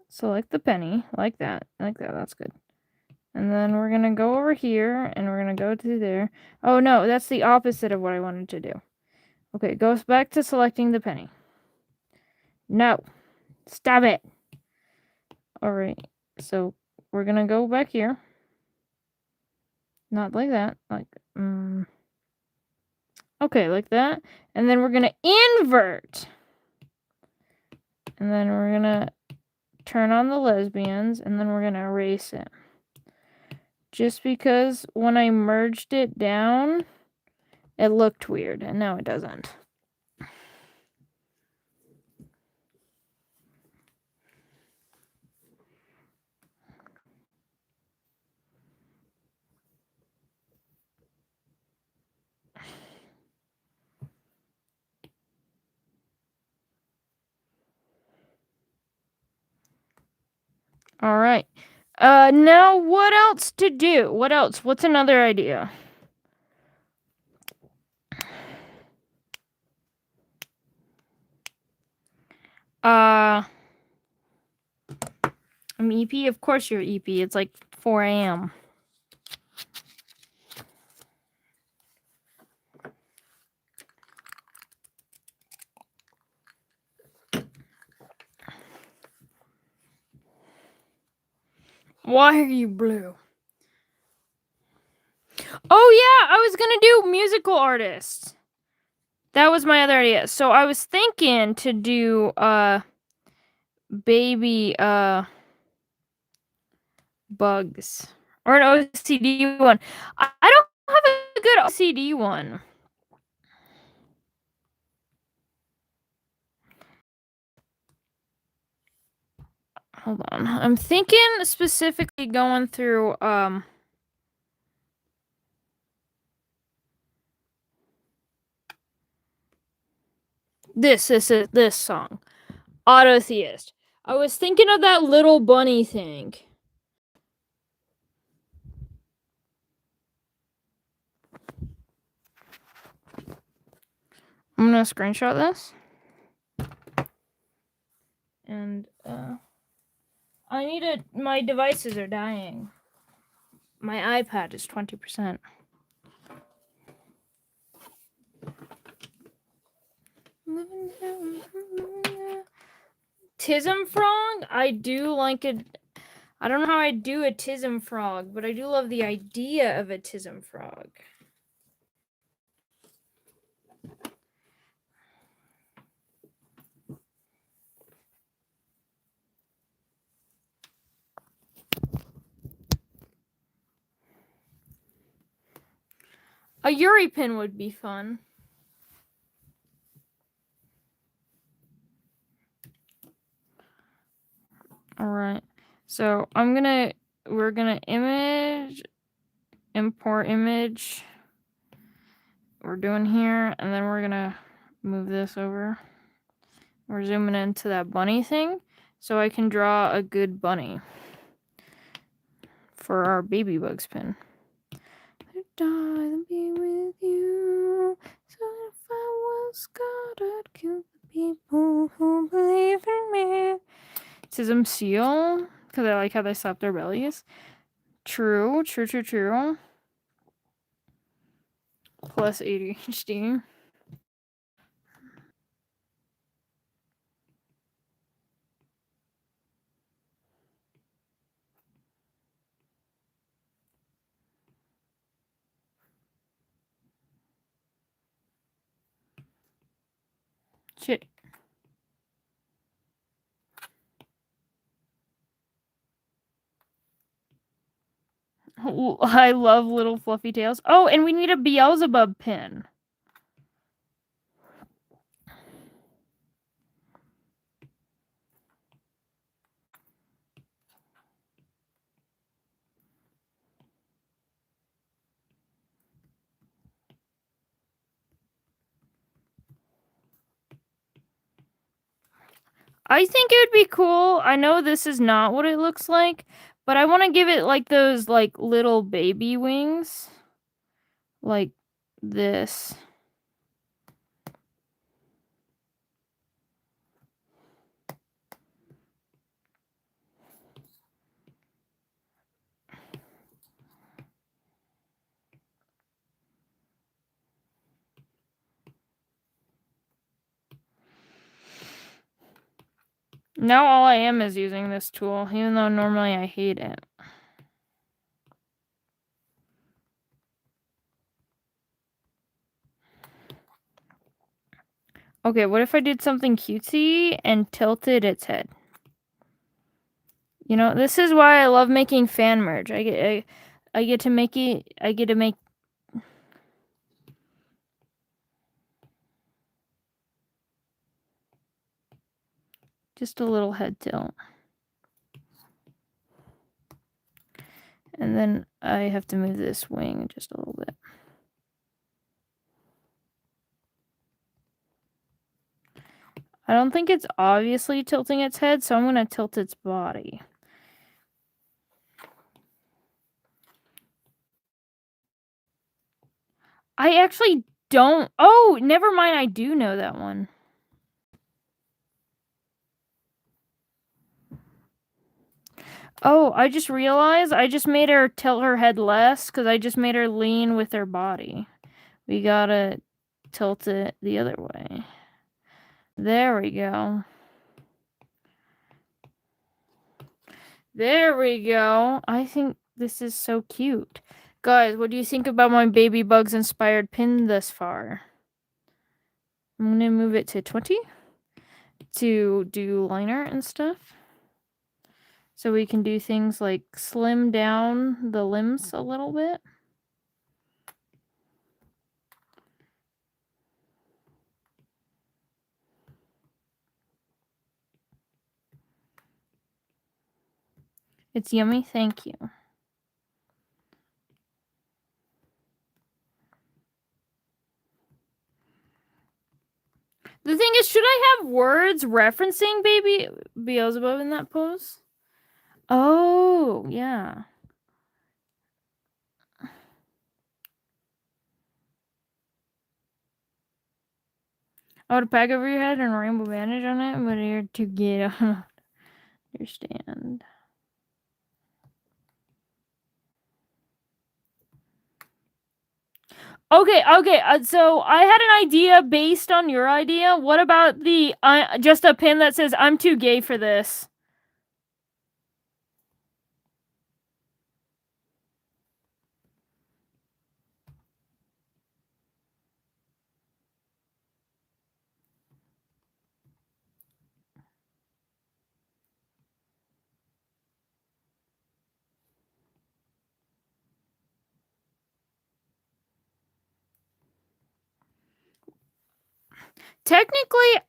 Select the penny, like that. That's good. And then we're going to go over here, and we're going to go to there. Oh, no, that's the opposite of what I wanted to do. Okay, goes back to selecting the penny. No. Stop it. All right, so we're going to go back here. Not like that. Like, okay, like that. And then we're going to invert. And then we're going to turn on the lesbians, and then we're going to erase it. Just because when I merged it down, it looked weird, and now it doesn't. All right. Now what else to do? What else? What's another idea? I'm EP? Of course you're EP. It's like 4 a.m. Why are you blue? Oh yeah, I was gonna do musical artists. That was my other idea. So I was thinking to do baby bugs. Or an OCD one. I don't have a good OCD one. Hold on. I'm thinking specifically going through this song. Autotheist. I was thinking of that little bunny thing. I'm gonna screenshot this. And I need my devices are dying. My iPad is 20%. Tism frog? I do like it. I don't know how I do a tism frog, but I do love the idea of a tism frog. A Yuri pin would be fun. All right. So we're gonna import image. We're doing here, and then we're gonna move this over. We're zooming into that bunny thing, so I can draw a good bunny for our baby bugs pin. I'd die to be with you. So if I was God, I'd kill the people who believe in me. Tism seal, because I like how they slap their bellies. True. Plus ADHD. Shit. I love little fluffy tails. Oh, and we need a Beelzebub pin. I think it would be cool. I know this is not what it looks like, but I want to give it like those like little baby wings. Like this. Now all I am is using this tool, even though normally I hate it. Okay, what if I did something cutesy and tilted its head? You know, this is why I love making fan merge. I get to make just a little head tilt. And then I have to move this wing just a little bit. I don't think it's obviously tilting its head, so I'm going to tilt its body. I actually don't. Oh, never mind. I do know that one. Oh, I just realized I just made her tilt her head less because I just made her lean with her body. We gotta tilt it the other way. There we go. There we go. I think this is so cute. Guys, what do you think about my Baby Bugs inspired pin thus far? I'm gonna move it to 20 to do liner and stuff. So we can do things like slim down the limbs a little bit. It's yummy, thank you. The thing is, should I have words referencing Baby Beelzebub in that pose? Oh, yeah. Oh, to pack over your head and a rainbow bandage on it, but you're too gay to understand. Okay. So I had an idea based on your idea. What about the just a pin that says "I'm too gay for this"? Technically,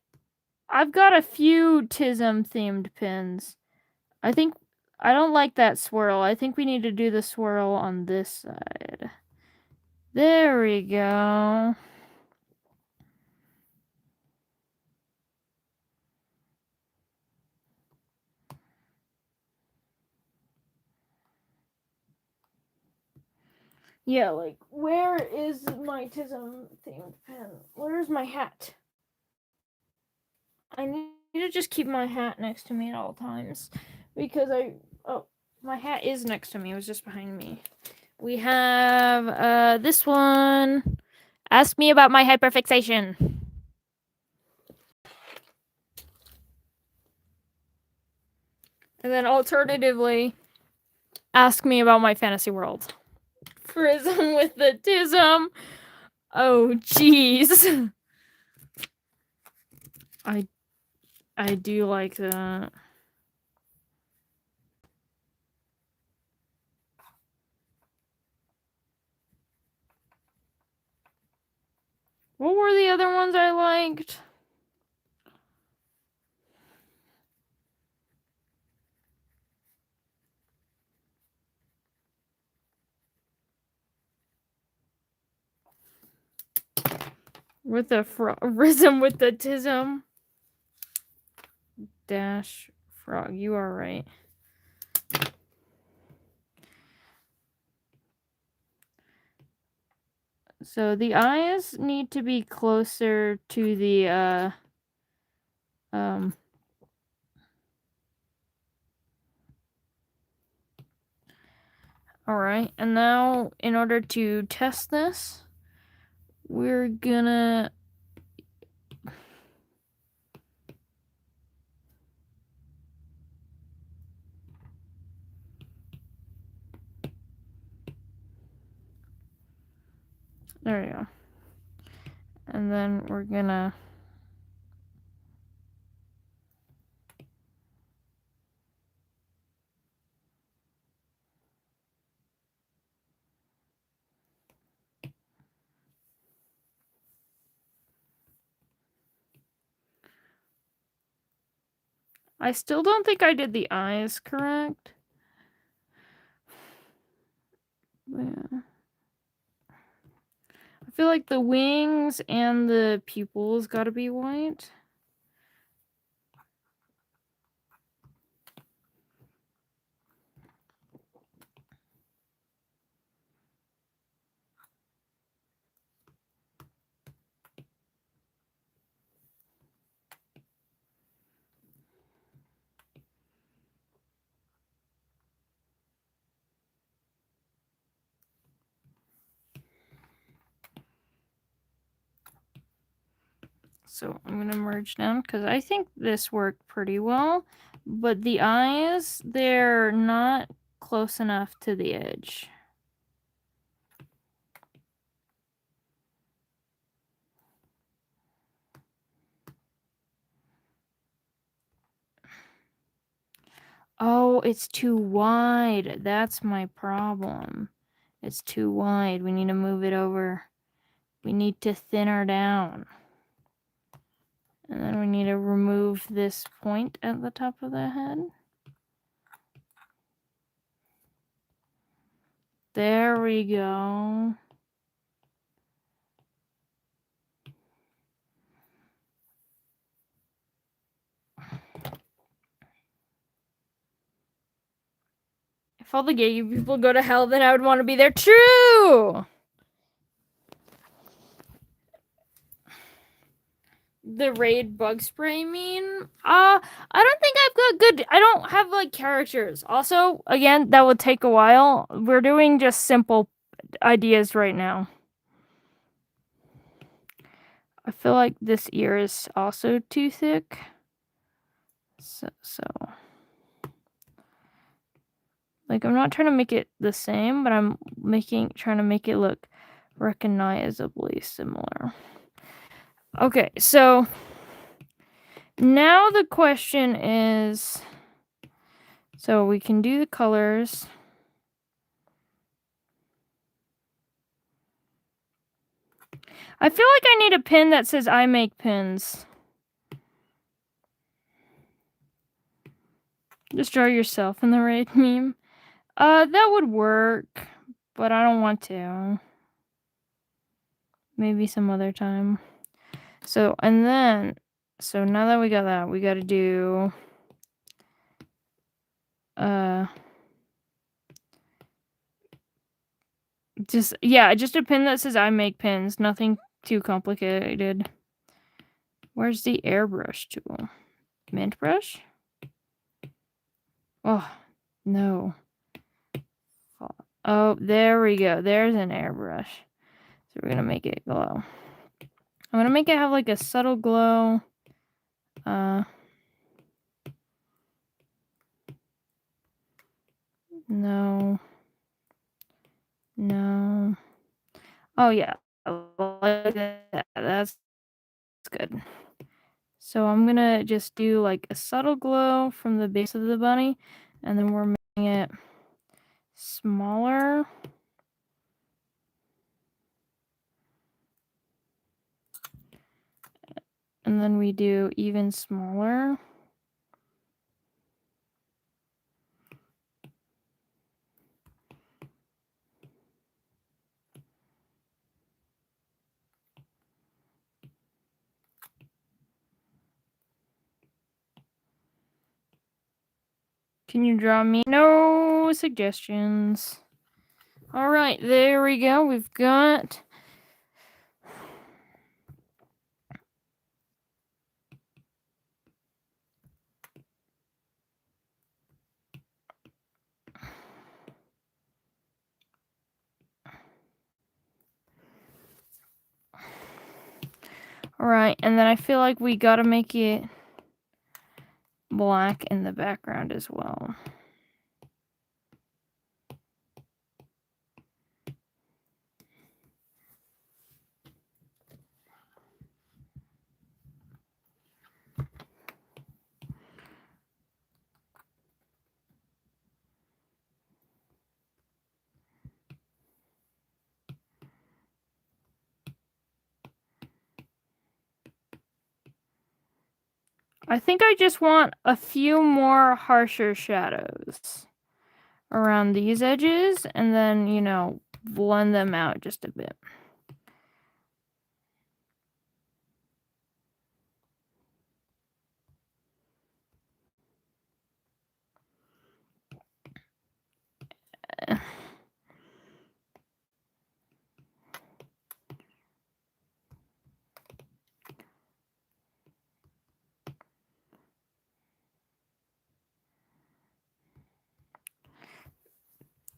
I've got a few Tism themed pins. I think I don't like that swirl. I think we need to do the swirl on this side. There we go. Yeah, like, where is my Tism themed pen? Where's my hat? I need to just keep my hat next to me at all times. Because my hat is next to me. It was just behind me. We have this one. Ask me about my hyperfixation. And then alternatively, ask me about my fantasy world. Prism with the Tism. Oh, jeez. I do like that. What were the other ones I liked? With the Rhythm with the Tism. Dash frog. You are right. So the eyes need to be closer to the Alright, and now in order to test this, we're gonna there we go. And then we're gonna I still don't think I did the eyes correct. Yeah. I feel like the wings and the pupils gotta be white. So I'm going to merge them because I think this worked pretty well. But the eyes, they're not close enough to the edge. Oh, it's too wide. That's my problem. It's too wide. We need to move it over. We need to thin her down. And then we need to remove this point at the top of the head. There we go. If all the gay people go to hell, then I would want to be there too! The raid bug spray meme? I don't think I've got good... I don't have, like, characters. Also, again, that would take a while. We're doing just simple ideas right now. I feel like this ear is also too thick. So... Like, I'm not trying to make it the same, but I'm trying to make it look recognizably similar. Okay, so now the question is, so we can do the colors. I feel like I need a pin that says I make pins. Just draw yourself in the raid meme. That would work, but I don't want to. Maybe some other time. So, and then, so now that we got that, we got to do, just a pin that says I make pins. Nothing too complicated. Where's the airbrush tool? Mint brush? Oh, no. Oh, there we go. There's an airbrush. So we're going to make it glow. I'm going to make it have like a subtle glow. No. No. Oh, yeah. Like that. That's good. So I'm going to just do like a subtle glow from the base of the bunny. And then we're making it smaller. And then we do even smaller. Can you draw me? No suggestions. All right, there we go. We've got... All right, and then I feel like we gotta make it black in the background as well. I think I just want a few more harsher shadows around these edges, and then, you know, blend them out just a bit.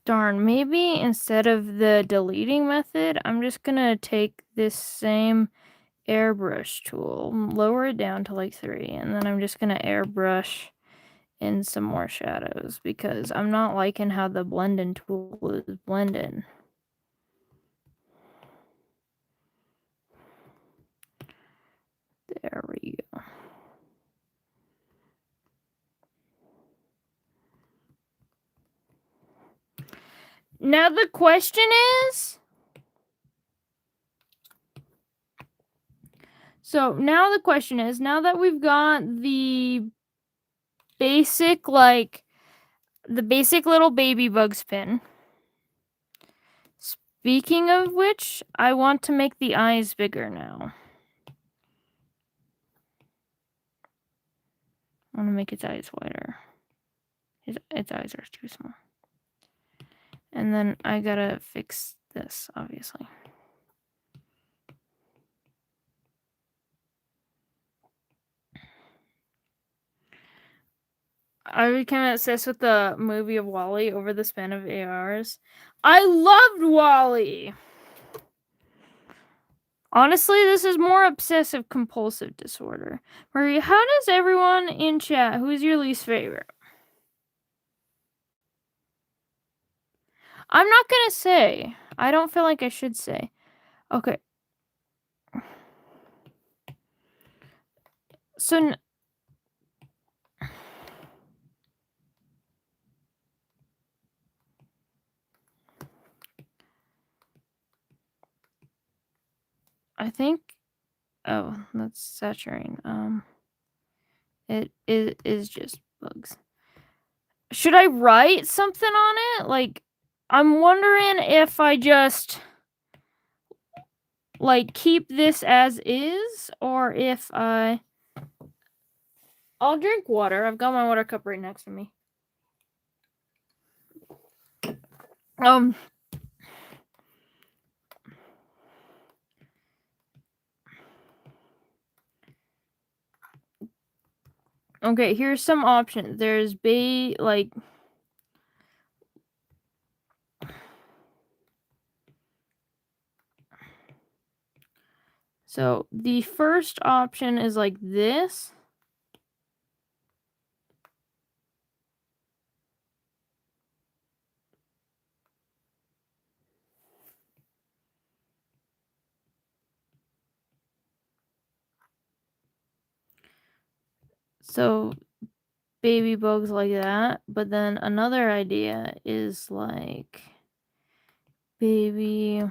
Darn, maybe instead of the deleting method, I'm just gonna take this same airbrush tool, lower it down to like 3, and then I'm just gonna airbrush in some more shadows because I'm not liking how the blend-in tool is blending. There we go. Now the question is, now that we've got the basic, like, the basic little baby bug spin, speaking of which, I want to make the eyes bigger now. I want to make its eyes wider. Its eyes are too small. And then I gotta fix this, obviously. I became obsessed with the movie of WALL-E over the span of 8 hours. I loved WALL-E! Honestly, this is more obsessive compulsive disorder. Marie, how does everyone in chat, who's your least favorite? I'm not gonna say. I don't feel like I should say. Okay. So I think, oh, that's saturating. It is just bugs. Should I write something on it? Like, I'm wondering if I just, like, keep this as is, or if I'll drink water. I've got my water cup right next to me. Okay, here's some options. There's so the first option is like this. So baby bugs like that. But then another idea is like baby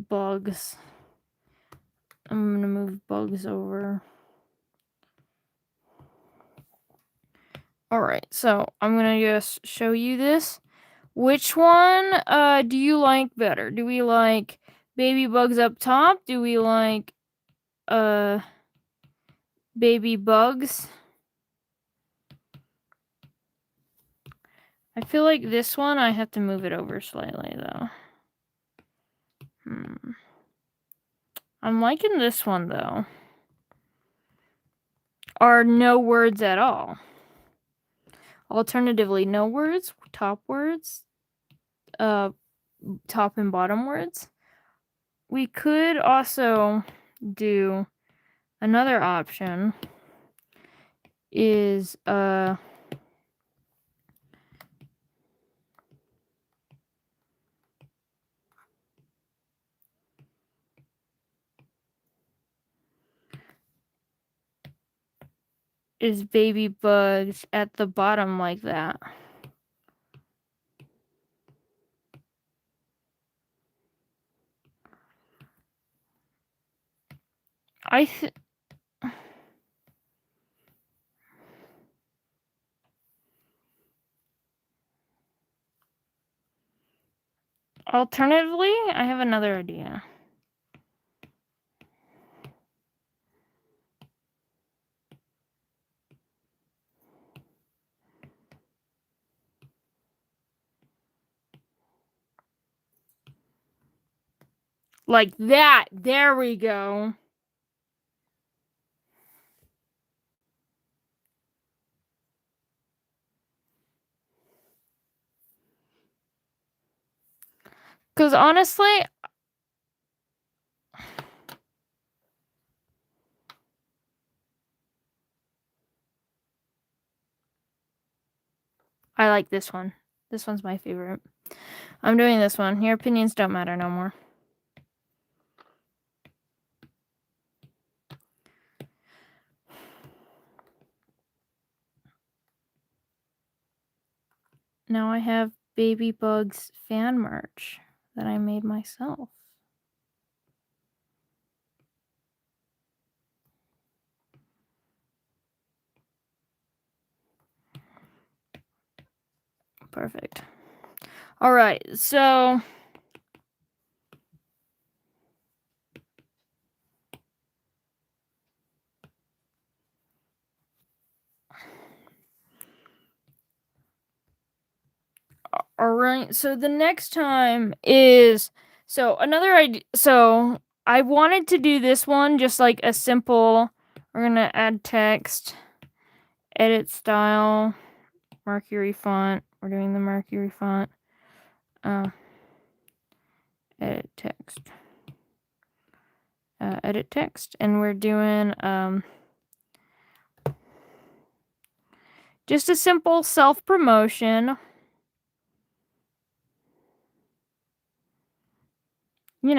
bugs. I'm gonna move bugs over. Alright, so I'm gonna just show you this. Which one do you like better? Do we like baby bugs up top? Do we like baby bugs? I feel like this one I have to move it over slightly though. I'm liking this one though. Or no words at all. Alternatively, no words, top words, top and bottom words. We could also do another option is baby bugs at the bottom like that. Alternatively, I have another idea. Like that. There we go. Because honestly, I like this one. This one's my favorite. I'm doing this one. Your opinions don't matter no more. Now I have Baby Bug's fan merch that I made myself. Perfect. All right, so all right, so the next time is another idea. So I wanted to do this one just like a simple. We're gonna add text, edit style, Mercury font. We're doing the Mercury font. Edit text. Edit text, and we're doing just a simple self-promotion. You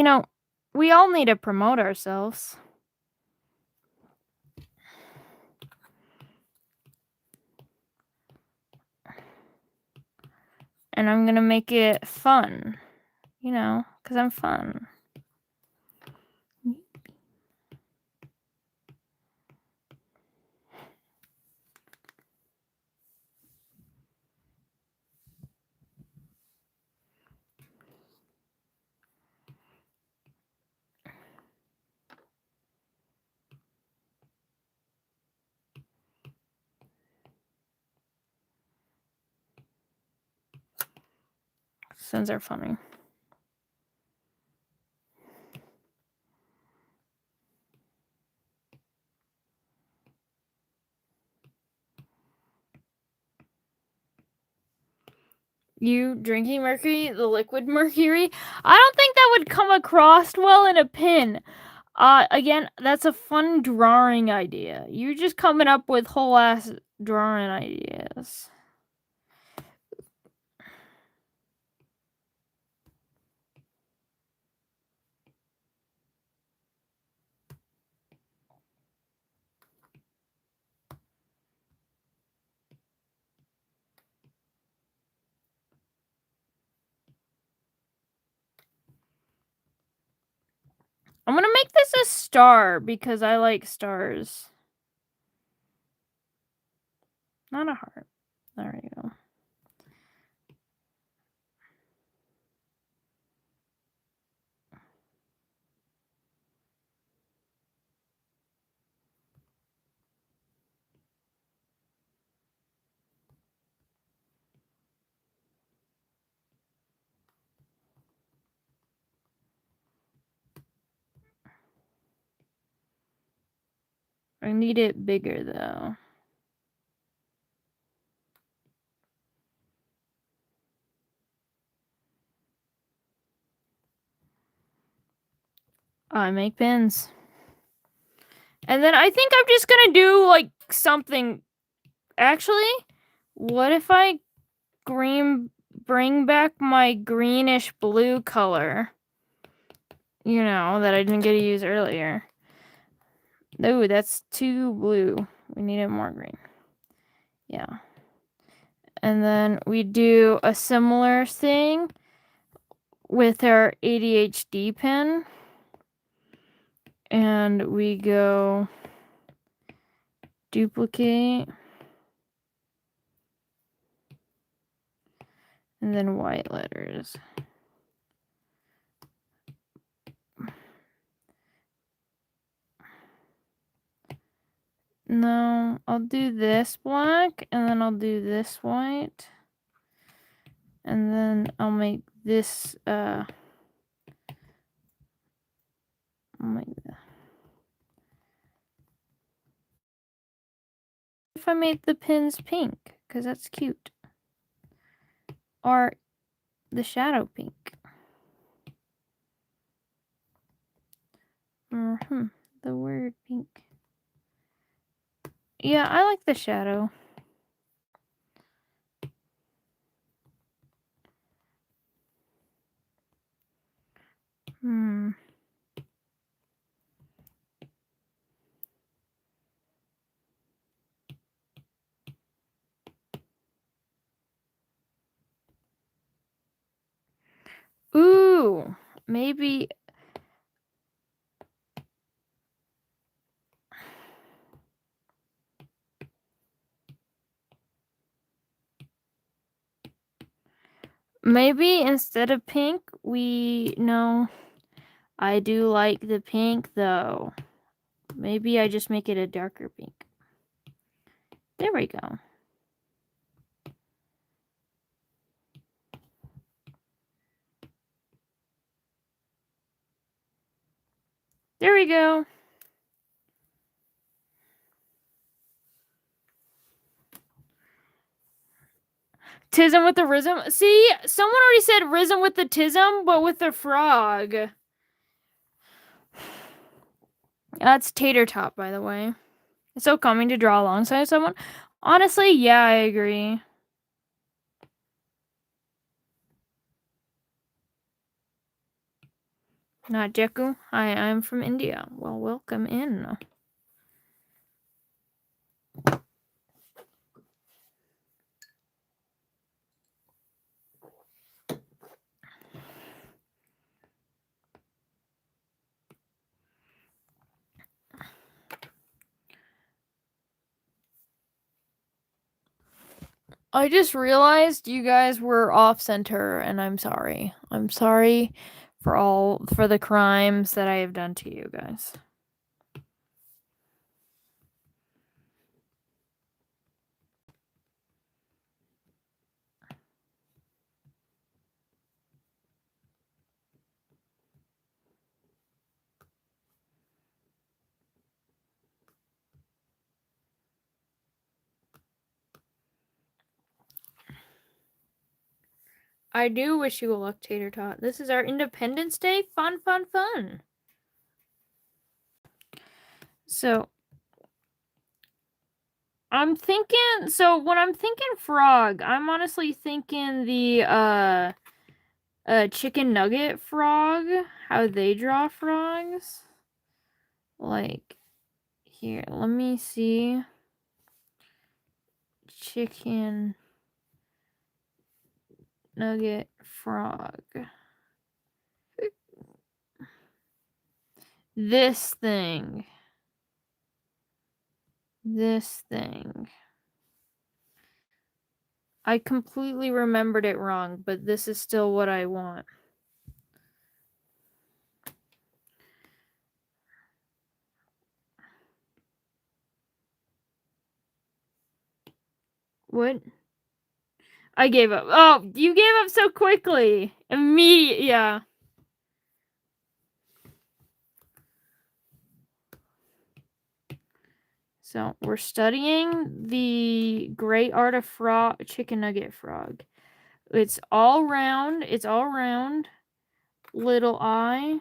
know, we all need to promote ourselves. And I'm gonna make it fun, because I'm fun. Since they're funny. You drinking mercury, the liquid mercury? I don't think that would come across well in a pin. Again, that's a fun drawing idea. You're just coming up with whole ass drawing ideas. I'm gonna make this a star because I like stars. Not a heart. There we go. I need it bigger though. I make pins. And then I think I'm just gonna do like something. Actually, what if I bring back my greenish blue color? That I didn't get to use earlier. No, that's too blue. We needed more green. Yeah. And then we do a similar thing with our ADHD pen. And we go duplicate. And then white letters. No, I'll do this black, and then I'll do this white. And then I'll make this, I'll make that. If I made the pins pink, because that's cute. Or the shadow pink. The word pink. Yeah, I like the shadow. Ooh, maybe. Maybe instead of pink, no. I do like the pink though. Maybe I just make it a darker pink. There we go. There we go. Tism with the rhythm. See, someone already said rhythm with the tism, but with the frog. That's Tater Tot, by the way. It's so calming to draw alongside someone. Honestly, yeah, I agree. Not Jeku. Hi, I'm from India. Well, welcome in. I just realized you guys were off center, and I'm sorry. I'm sorry for the crimes that I have done to you guys. I do wish you luck, Tater Tot. This is our Independence Day. Fun, fun, fun. So, I'm thinking, when I'm thinking frog, I'm honestly thinking the, chicken nugget frog, how they draw frogs. Like, here, let me see. Chicken nugget frog. This thing. I completely remembered it wrong, but this is still what I want. What? I gave up. Oh, you gave up so quickly. Yeah. So we're studying the great art of chicken nugget frog. It's all round. Little eye.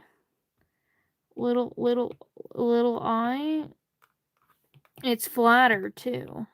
Little eye. It's flatter too.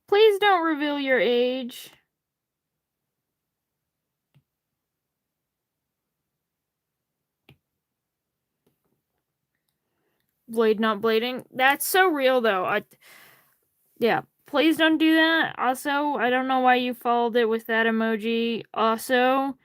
Please don't reveal your age. Blade not blading. That's so real though. Yeah, please don't do that. Also, I don't know why you followed it with that emoji. Also,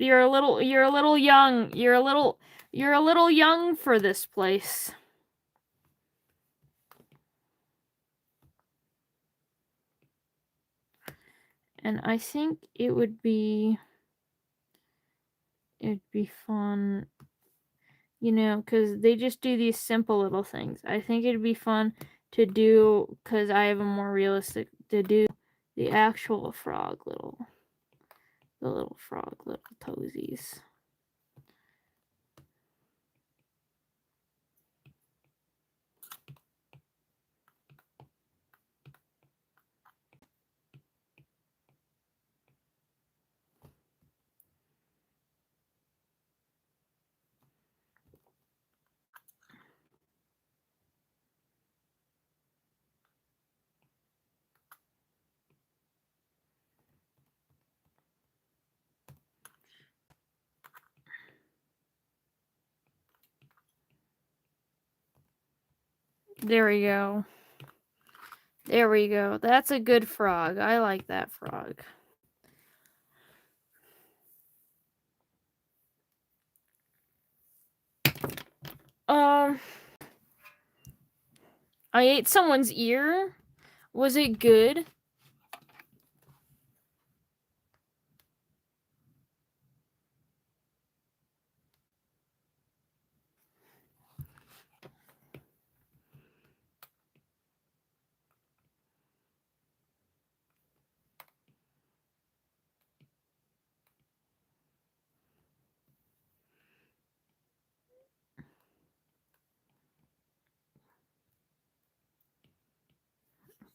You're a little young. You're a little young for this place. And I think it'd be fun, you know, because they just do these simple little things. I think it'd be fun to do, because I have a more realistic, to do the actual frog little toesies. There we go. There we go. That's a good frog. I like that frog. I ate someone's ear. Was it good?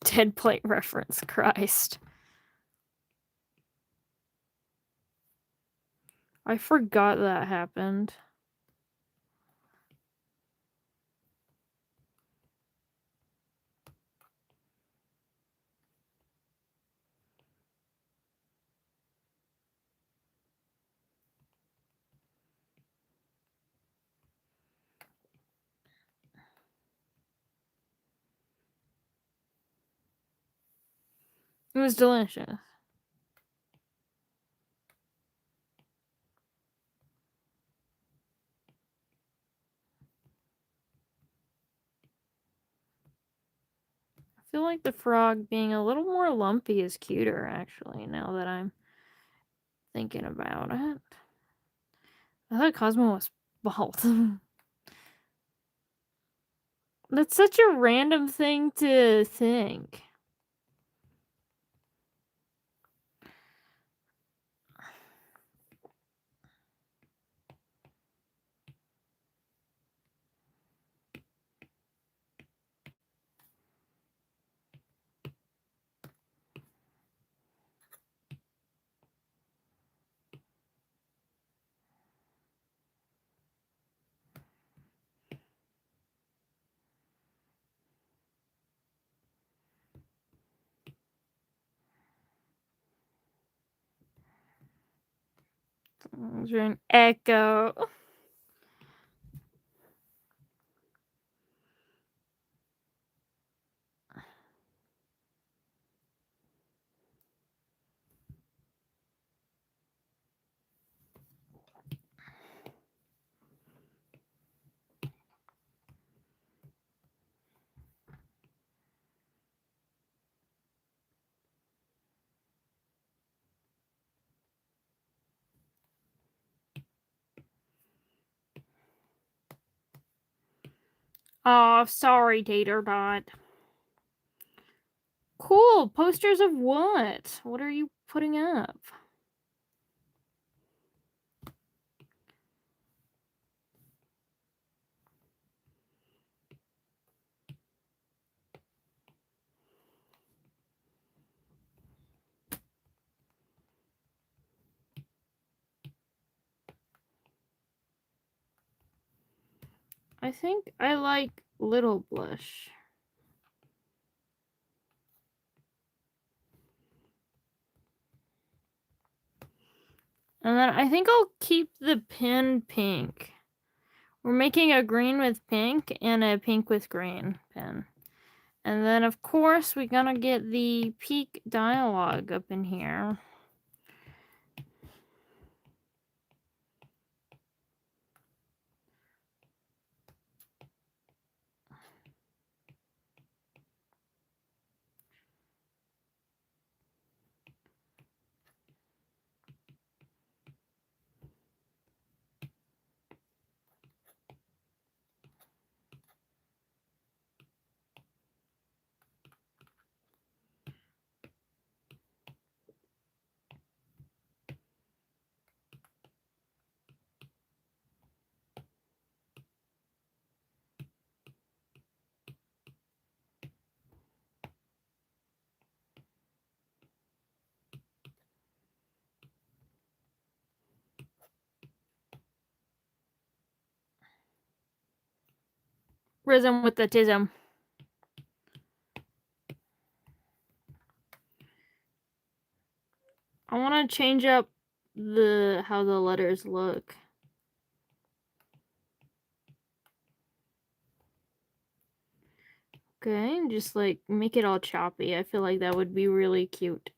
Dead plate reference, Christ. I forgot that happened. It was delicious. I feel like the frog being a little more lumpy is cuter, actually, now that I'm thinking about it. I thought Cosmo was bald. That's such a random thing to think. Is there an echo? Oh, sorry, Tater Dot. Cool. Posters of what? What are you putting up? I think I like Little Blush. And then I think I'll keep the pin pink. We're making a green with pink and a pink with green pin. And then, of course, we're gonna get the peak dialogue up in here. Rhythm with the tism. I want to change up how the letters look. Okay, just like make it all choppy. I feel like that would be really cute.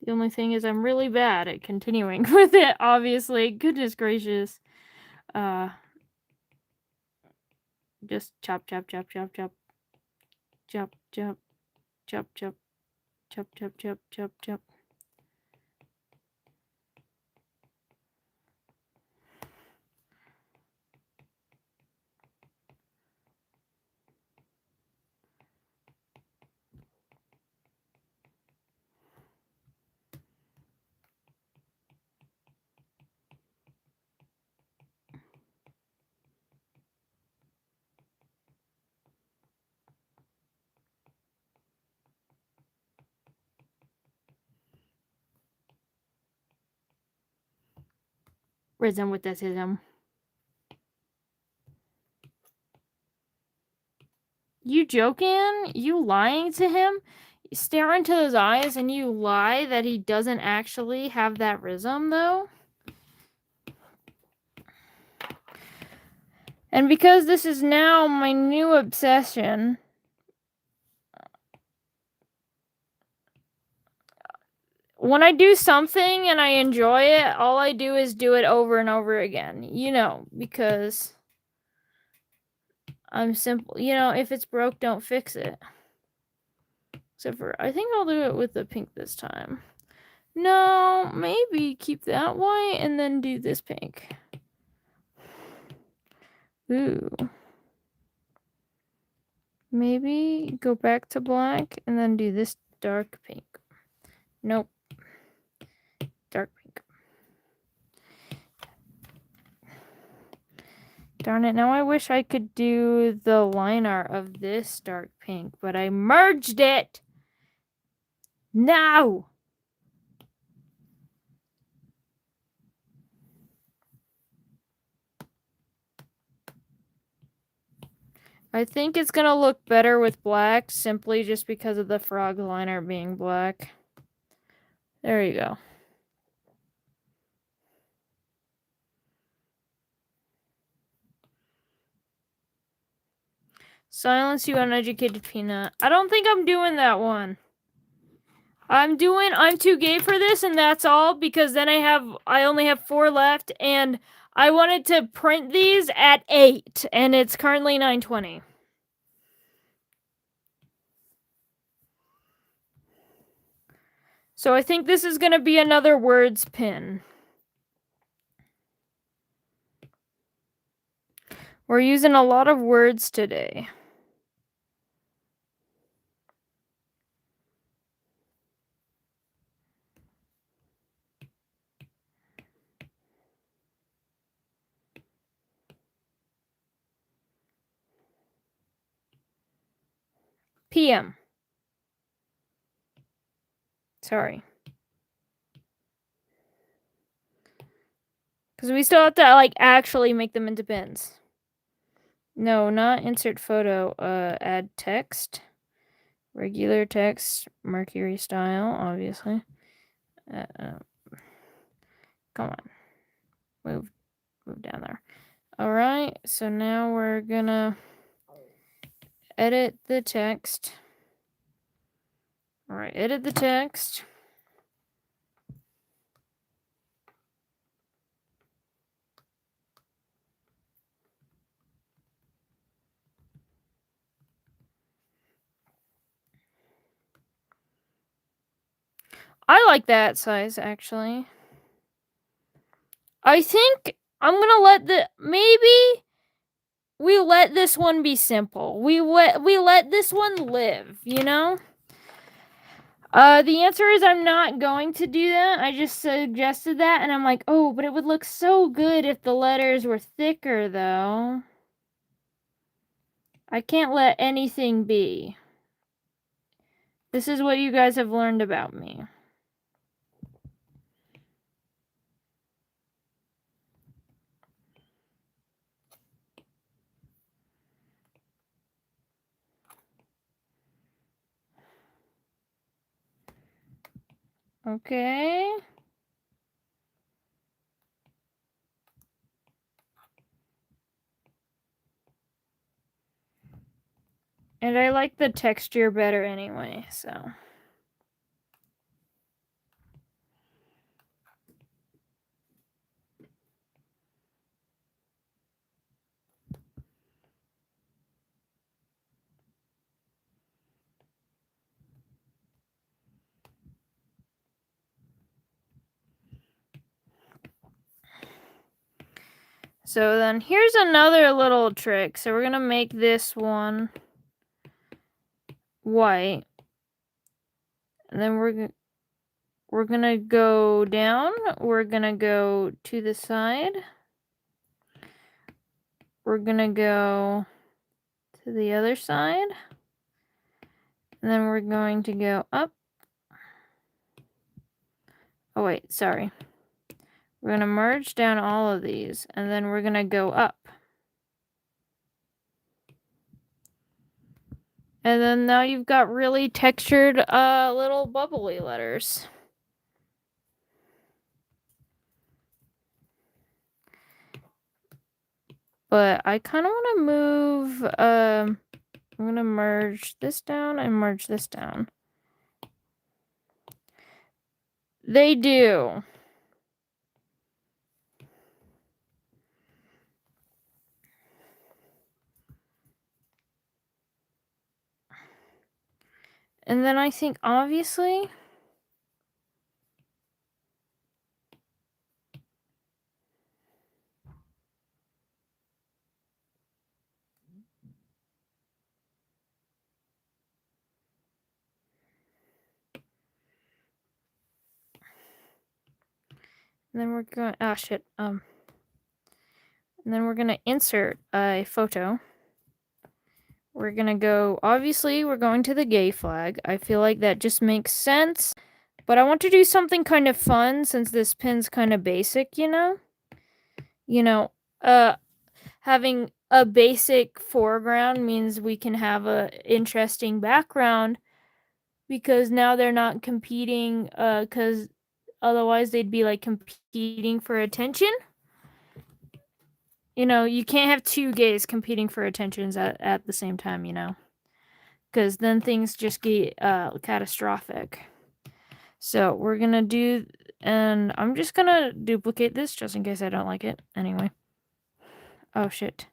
The only thing is I'm really bad at continuing with it, obviously. Goodness gracious. Just chop, chop, chop, chop, chop. Chop, chop, chop, chop, chop, chop, chop, chop, chop. Rhythm with that tism. You joking? You lying to him? You stare into his eyes and you lie that he doesn't actually have that rhythm, though? And because this is now my new obsession, when I do something and I enjoy it, all I do is do it over and over again. You know, because I'm simple. You know, if it's broke, don't fix it. Except for, I think I'll do it with the pink this time. No, maybe keep that white and then do this pink. Ooh. Maybe go back to black and then do this dark pink. Nope. Dark pink. Darn it, now I wish I could do the line art of this dark pink, but I merged it! Now! I think it's gonna look better with black, simply just because of the frog line art being black. There you go. Silence, you uneducated peanut. I don't think I'm doing that one. I'm too gay for this, and that's all, because then I only have 4 left, and I wanted to print these at 8, and it's currently 9:20. So I think this is gonna be another words pin. We're using a lot of words today. PM. Sorry. Because we still have to, like, actually make them into pins. No, not insert photo. Add text. Regular text. Mercury style, obviously. Come on. Move down there. Alright, so now we're gonna edit the text. Alright, edit the text. I like that size, actually. I think I'm gonna maybe we let this one be simple. We let this one live, you know? The answer is I'm not going to do that. I just suggested that, and I'm like, oh, but it would look so good if the letters were thicker, though. I can't let anything be. This is what you guys have learned about me. Okay. And I like the texture better anyway, so. So then here's another little trick. So we're going to make this one white. And then we're going to go down. We're going to go to the side. We're going to go to the other side. And then we're going to go up. Oh, wait, sorry. We're going to merge down all of these. And then we're going to go up. And then now you've got really textured little bubbly letters. But I kind of want to move, I'm going to merge this down and merge this down. They do. And then I think, obviously, and then we're going, oh shit, and then we're going to insert a photo. We're going to go, obviously, we're going to the gay flag. I feel like that just makes sense. But I want to do something kind of fun since this pin's kind of basic, you know? Having a basic foreground means we can have a interesting background because now they're not competing, because otherwise they'd be like competing for attention. You can't have two gays competing for attentions at the same time, because then things just get catastrophic. So we're gonna do, and I'm just gonna duplicate this just in case I don't like it anyway. Oh shit.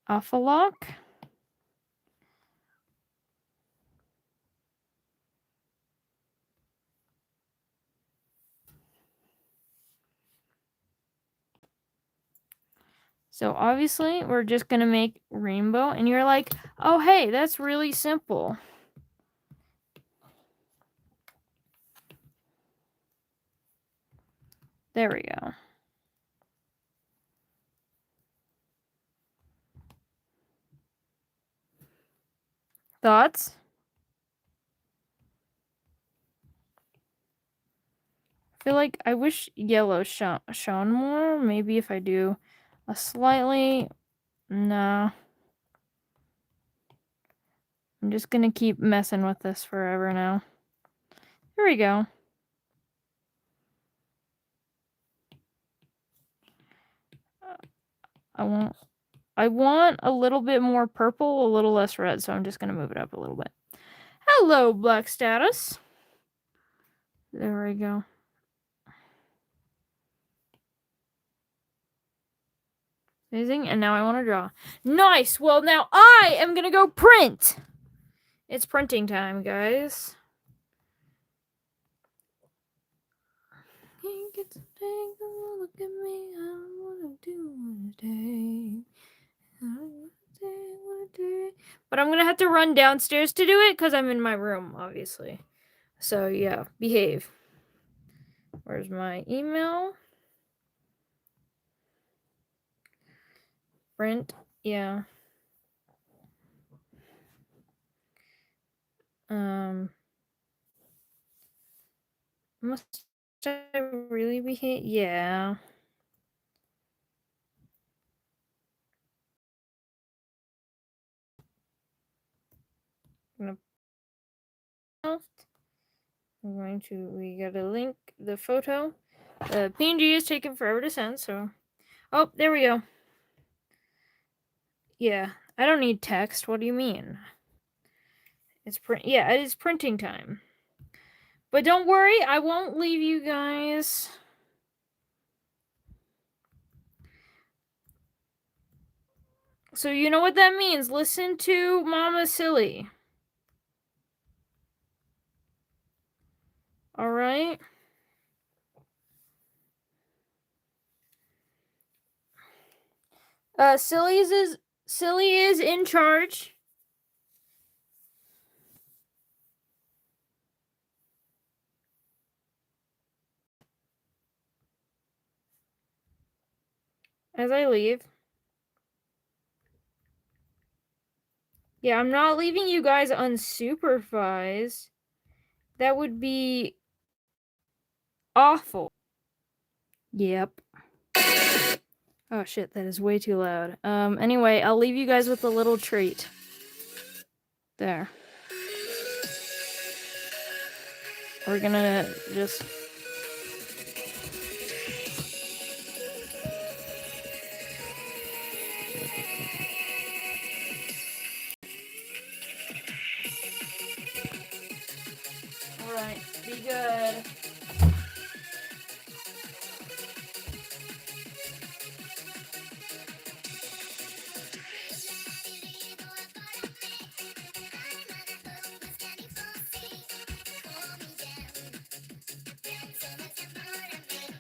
Alpha lock. So obviously we're just gonna make rainbow, and you're like, oh hey, that's really simple. There we go. Thoughts? I feel like I wish yellow shone more. Maybe if I do a slightly... No. I'm just gonna keep messing with this forever now. Here we go. I want a little bit more purple, a little less red, so I'm just gonna move it up a little bit. Hello, Black Status. There we go. Amazing, and now I want to draw. Nice! Well, now I am gonna go print! It's printing time, guys. Get to take a look at me. I don't wanna do today. But I'm gonna have to run downstairs to do it because I'm in my room, obviously. So yeah, behave. Where's my email? Print, yeah. Must I really be here? Yeah. I'm going to, we gotta link the photo. The PNG is taking forever to send, so. Oh, there we go. Yeah, I don't need text. What do you mean? It's yeah, it is printing time. But don't worry, I won't leave you guys. So you know what that means. Listen to Mama Silly. Alright? Silly is in charge. As I leave. Yeah, I'm not leaving you guys unsupervised. That would be awful. Yep. Oh shit, that is way too loud. Anyway, I'll leave you guys with a little treat. There. We're gonna just... Alright, be good.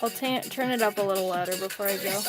I'll turn it up a little louder before I go.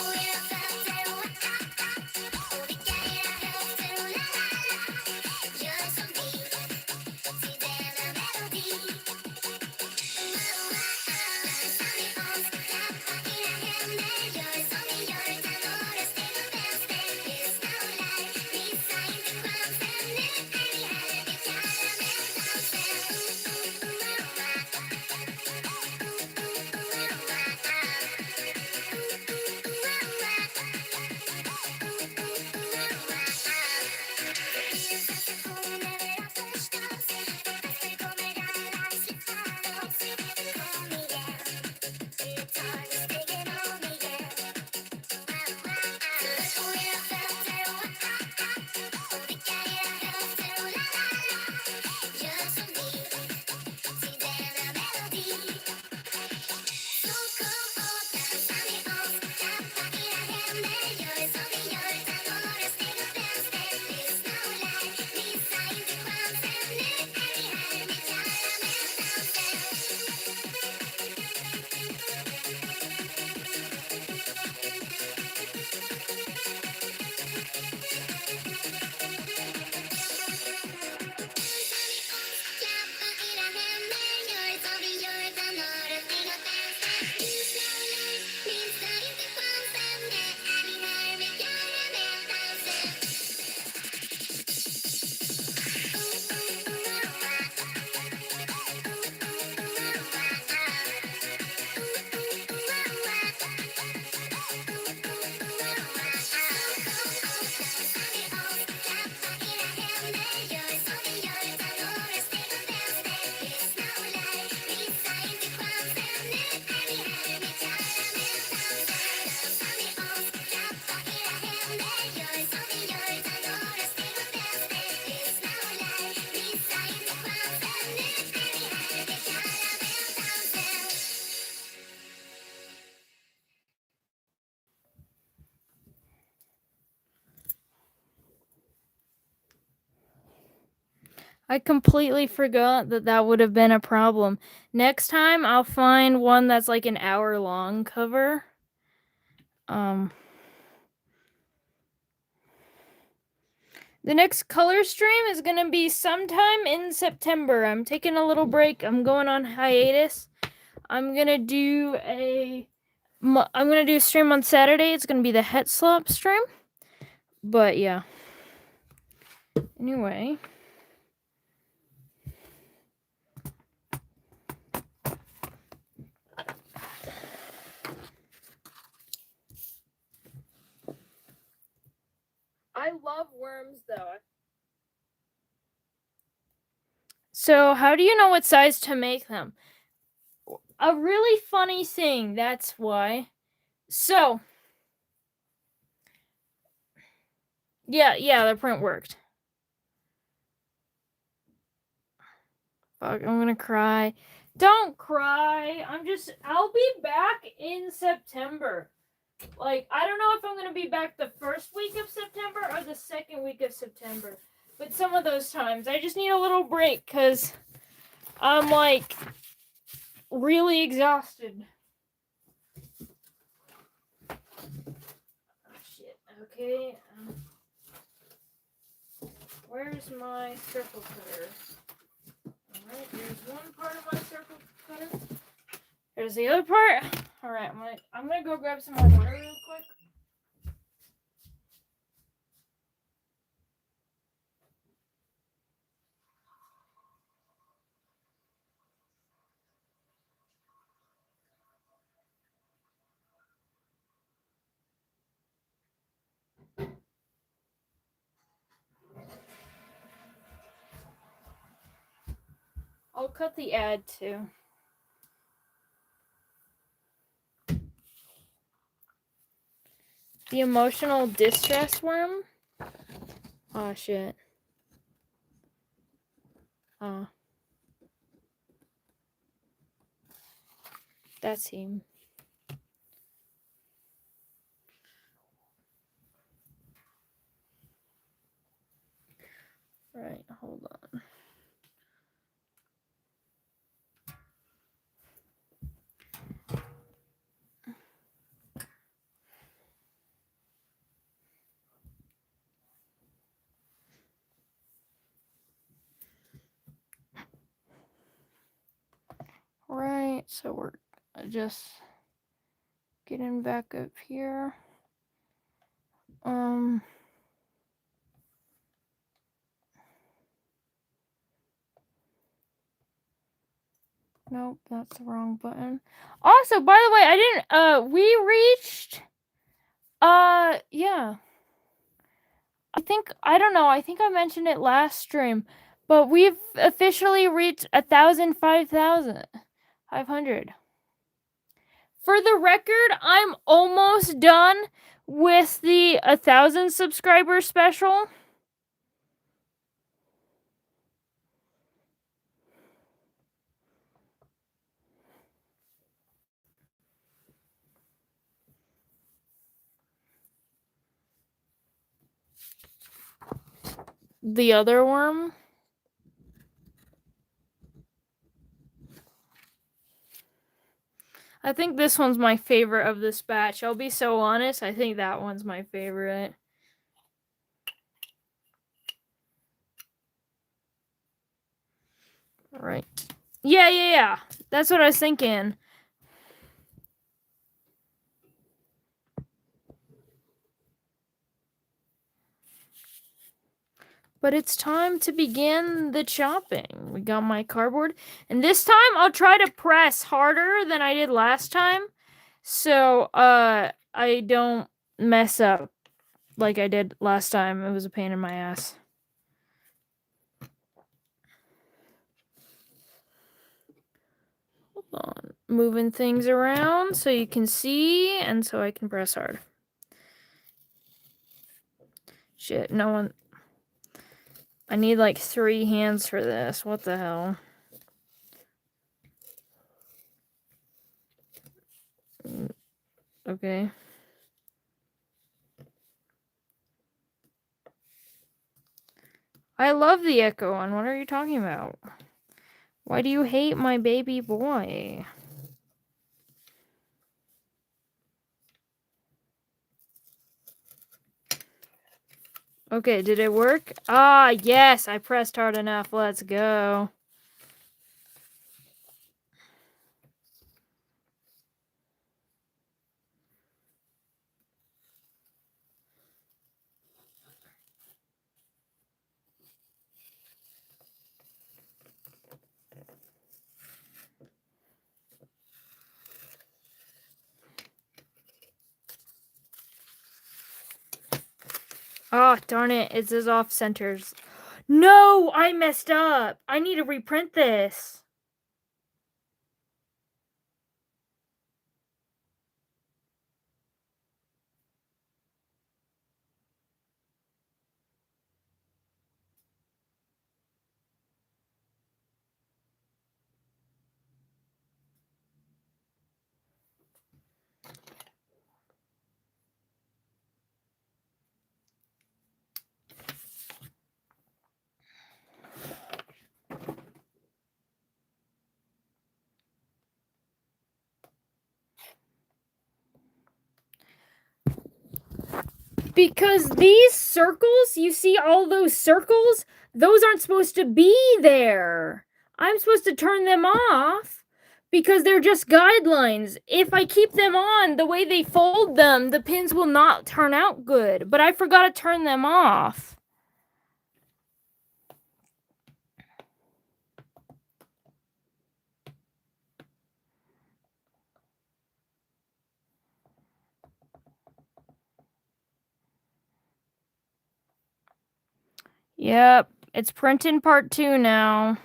I completely forgot that would have been a problem. Next time, I'll find one that's like an hour-long cover. The next color stream is gonna be sometime in September. I'm taking a little break. I'm going on hiatus. I'm gonna do a stream on Saturday. It's gonna be the Het Slop stream. But yeah. Anyway. I love worms, though. So, how do you know what size to make them? A really funny thing, that's why. So, yeah, the print worked. Fuck, I'm gonna cry. Don't cry. I'll be back in September. Like, I don't know if I'm gonna be back the first week of September or the second week of September. But some of those times, I just need a little break because I'm like really exhausted. Oh, shit. Okay. Where's my circle cutter? Alright, there's one part of my circle cutter. There's the other part. Alright, I'm gonna go grab some more water real quick. I'll cut the ad too. The emotional distress worm? Oh shit. Oh. That's him. Right, hold on. Right, so we're just getting back up here. Nope, that's the wrong button. Also, by the way, we reached, yeah. I don't know, I think I mentioned it last stream, but we've officially reached 500. For the record, I'm almost done with the 1,000 subscriber special. The other worm. I think this one's my favorite of this batch. I'll be so honest, I think that one's my favorite. Right. Yeah. That's what I was thinking. But it's time to begin the chopping. We got my cardboard. And this time I'll try to press harder than I did last time. So, I don't mess up like I did last time. It was a pain in my ass. Hold on. Moving things around so you can see and so I can press hard. Shit, no one... I need like 3 hands for this. What the hell? Okay. I love the Echo one. What are you talking about? Why do you hate my baby boy? Okay, did it work? Ah, yes, I pressed hard enough. Let's go. Oh, darn it. It says off centers. No, I messed up. I need to reprint this. Because these circles, you see all those circles? Those aren't supposed to be there. I'm supposed to turn them off because they're just guidelines. If I keep them on the way they fold them, the pins will not turn out good. But I forgot to turn them off. Yep, it's printing part 2 now.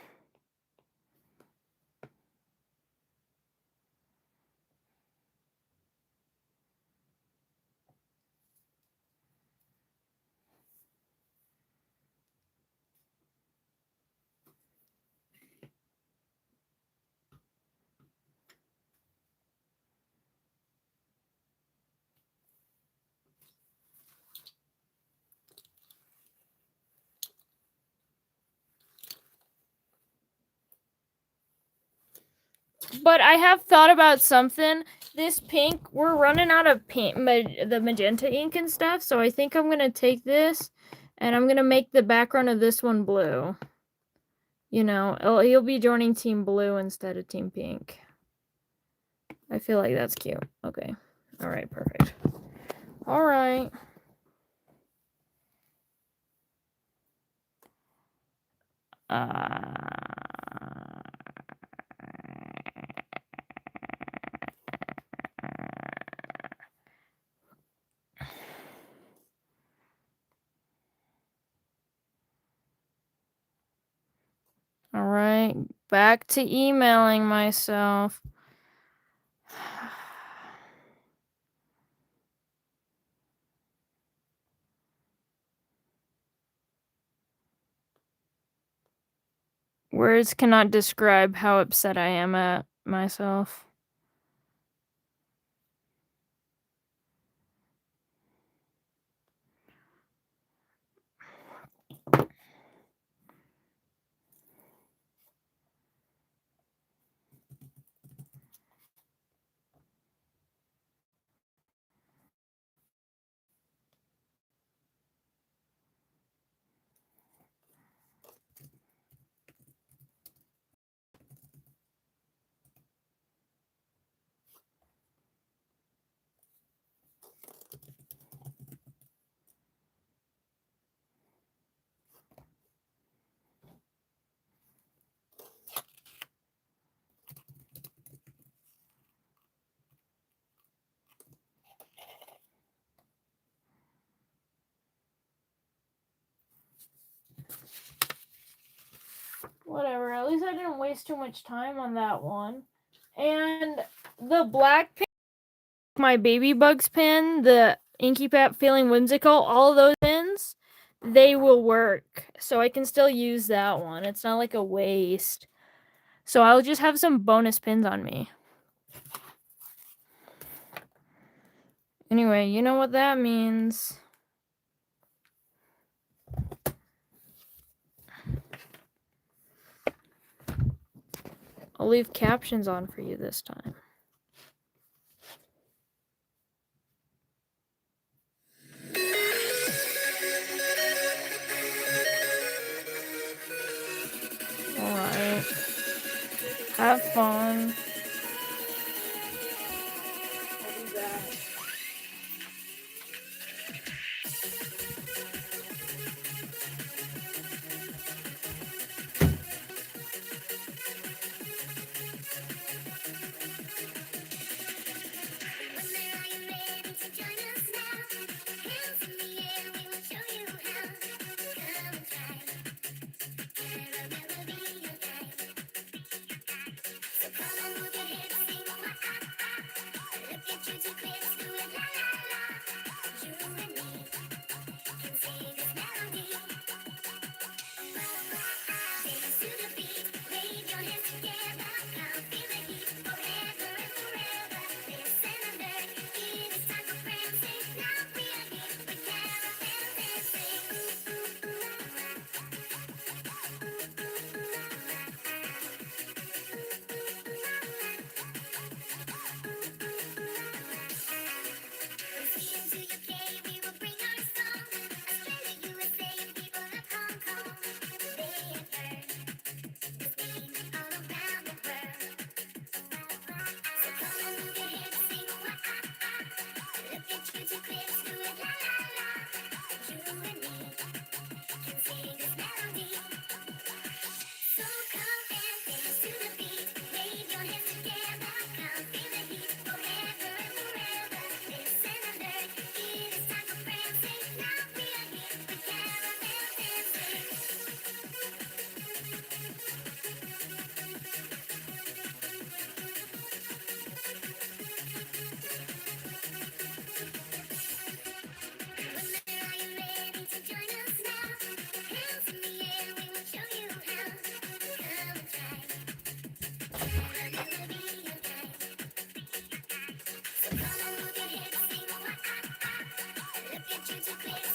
But I have thought about something. This pink, we're running out of paint, the magenta ink and stuff, so I think I'm going to take this and I'm going to make the background of this one blue. You know, he'll be joining Team Blue instead of Team Pink. I feel like that's cute. Okay. All right, perfect. All right. All right, back to emailing myself. Words cannot describe how upset I am at myself. Whatever, at least I didn't waste too much time on that one. And the black pin, my Baby Bugs pin, the Inky Pat Feeling Whimsical, all of those pins, they will work. So I can still use that one. It's not like a waste. So I'll just have some bonus pins on me. Anyway, you know what that means. I'll leave captions on for you this time. Alright. Have fun. I'll be back. Join us now. Hands in the air, we will show you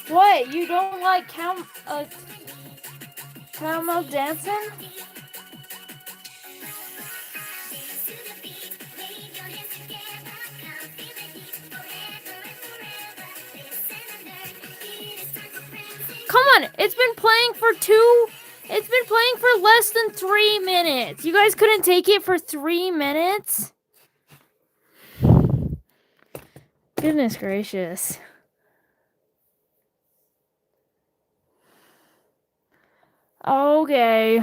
What? You don't like caramel dancing? Come on, it's been playing for less than 3 minutes. You guys couldn't take it for 3 minutes? Goodness gracious. Okay.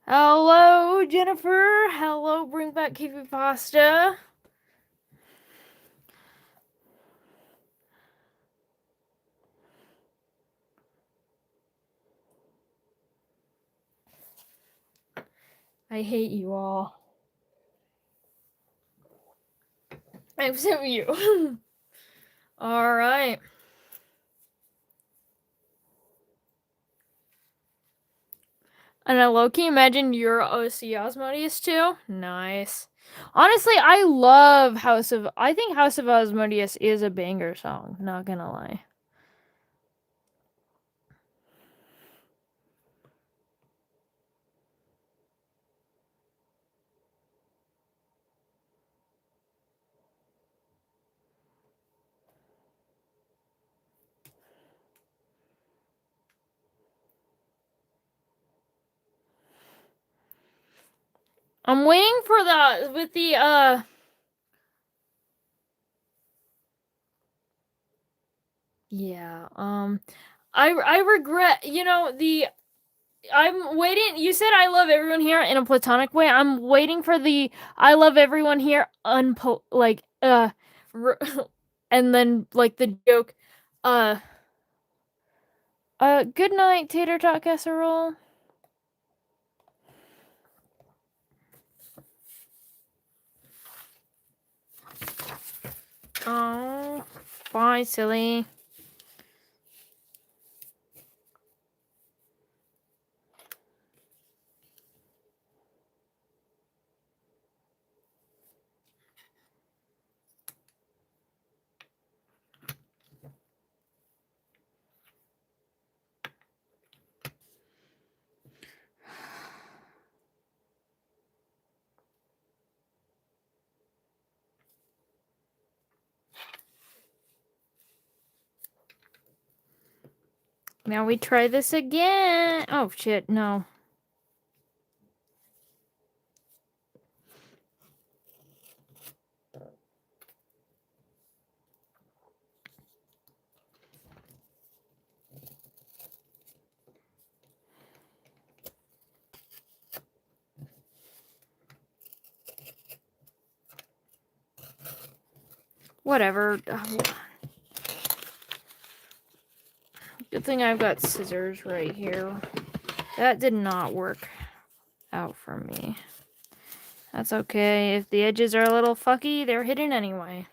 Hello, Jennifer. Hello, bring back Kofi pasta. I hate you all. Except you. Alright. And I low-key imagine you're OC Osmodeus too? Nice. Honestly, I think House of Osmodeus is a banger song, not gonna lie. I'm waiting for yeah, I regret, I'm waiting. You said I love everyone here in a platonic way. I'm waiting for the I love everyone here and then like the joke, good night, tater tot casserole. Oh, bye, silly. Now we try this again. Oh shit, no. Whatever. Good thing I've got scissors right here. That did not work out for me. That's okay. If the edges are a little fucky, they're hidden anyway.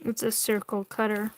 It's a circle cutter.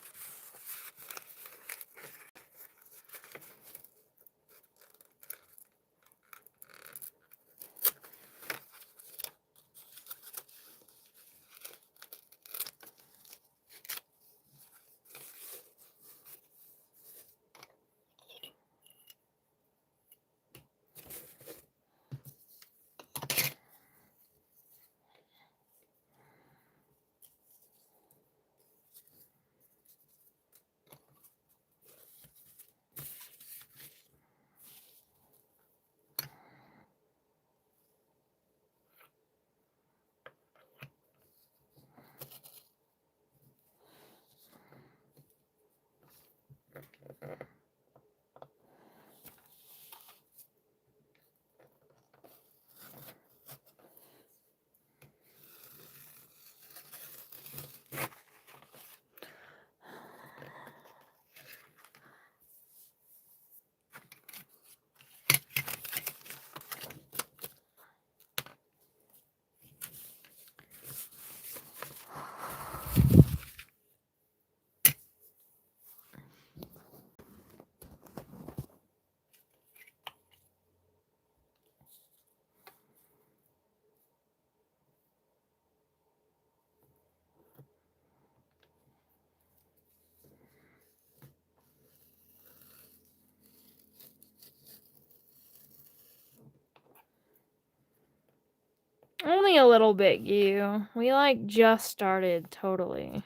a little bit, you. We like just started totally.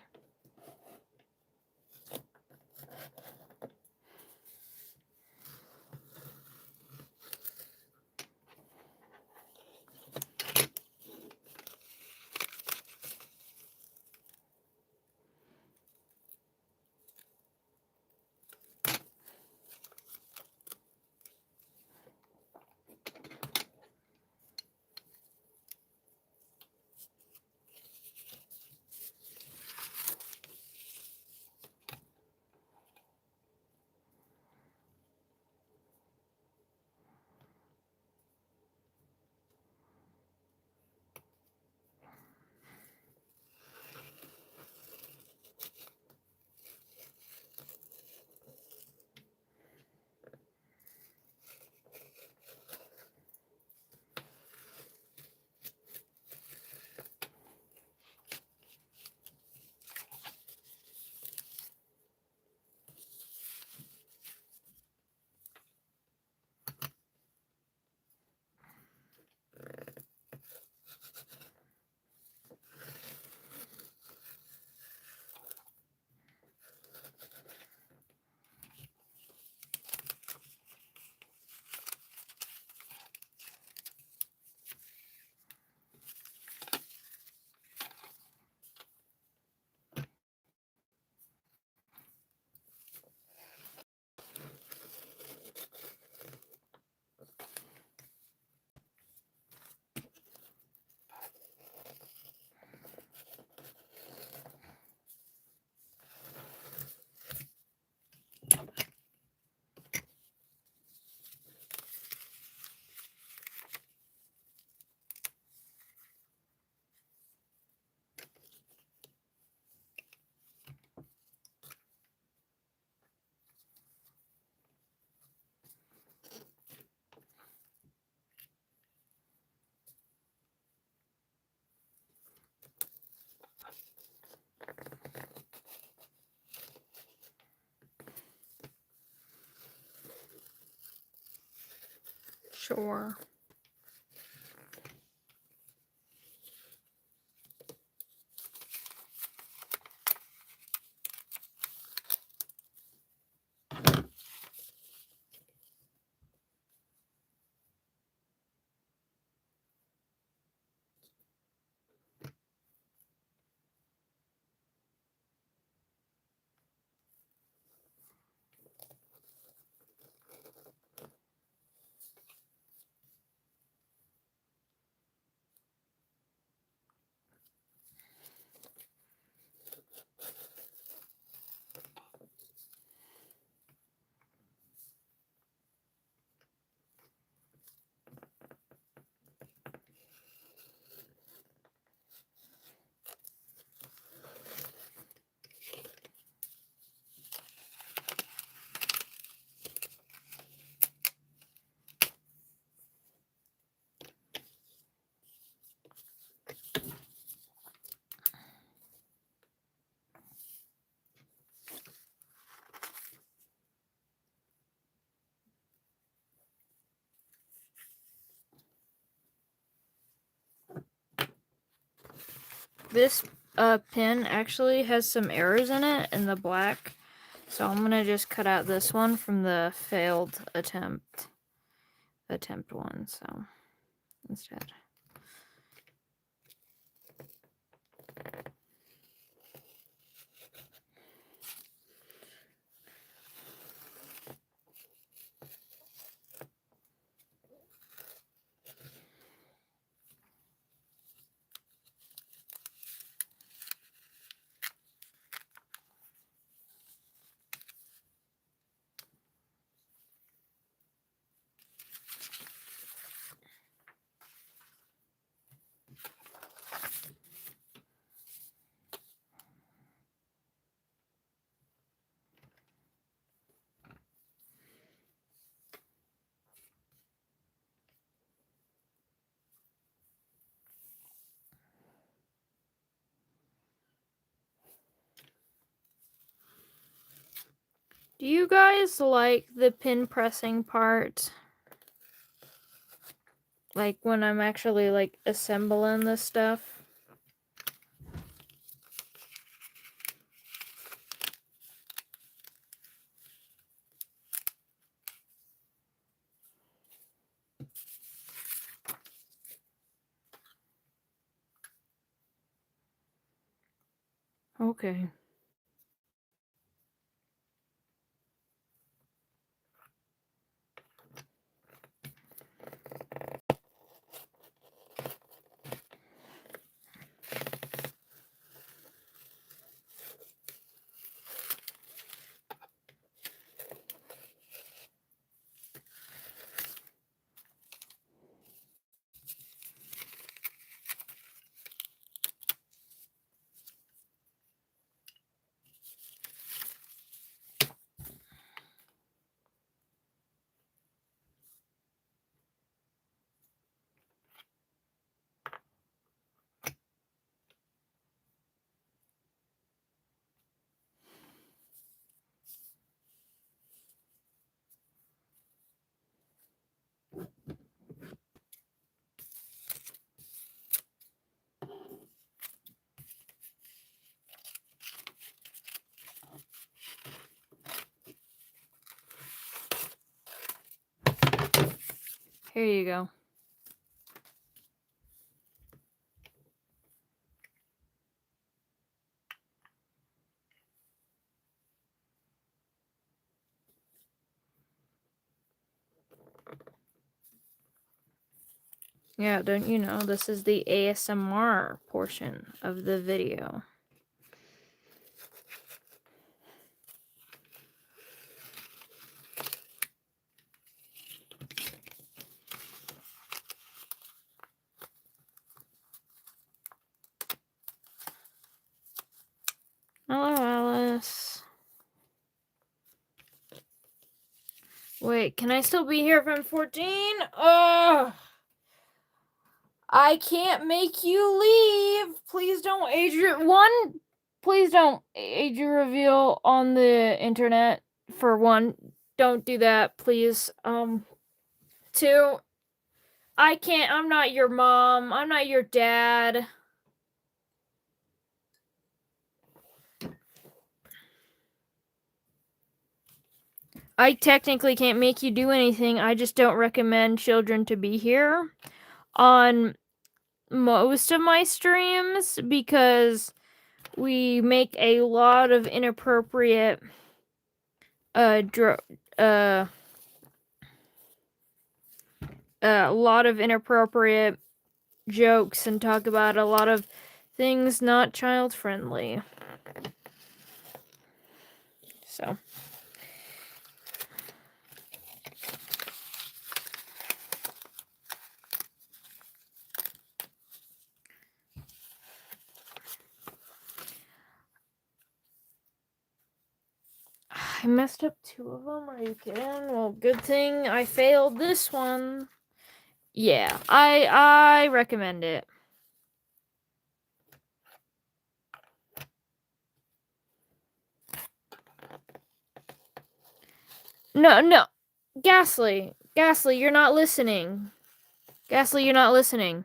Sure. This pin actually has some errors in it in the black, so I'm gonna just cut out this one from the failed attempt one, so instead. Do you guys like the pin pressing part? Like when I'm actually like assembling this stuff. Okay. Here you go. Yeah, don't you know, this is the ASMR portion of the video. Hello, Alice. Wait, can I still be here if I'm 14? Ugh! I can't make you leave. Please don't age please don't age reveal on the internet. For one, don't do that, please. Two, I'm not your mom. I'm not your dad. I technically can't make you do anything. I just don't recommend children to be here on most of my streams because we make a lot of inappropriate a lot of inappropriate jokes and talk about a lot of things not child friendly. So I messed up 2 of them. Are you kidding? Well, good thing I failed this one. Yeah, I recommend it. No. Ghastly, you're not listening. Ghastly, you're not listening.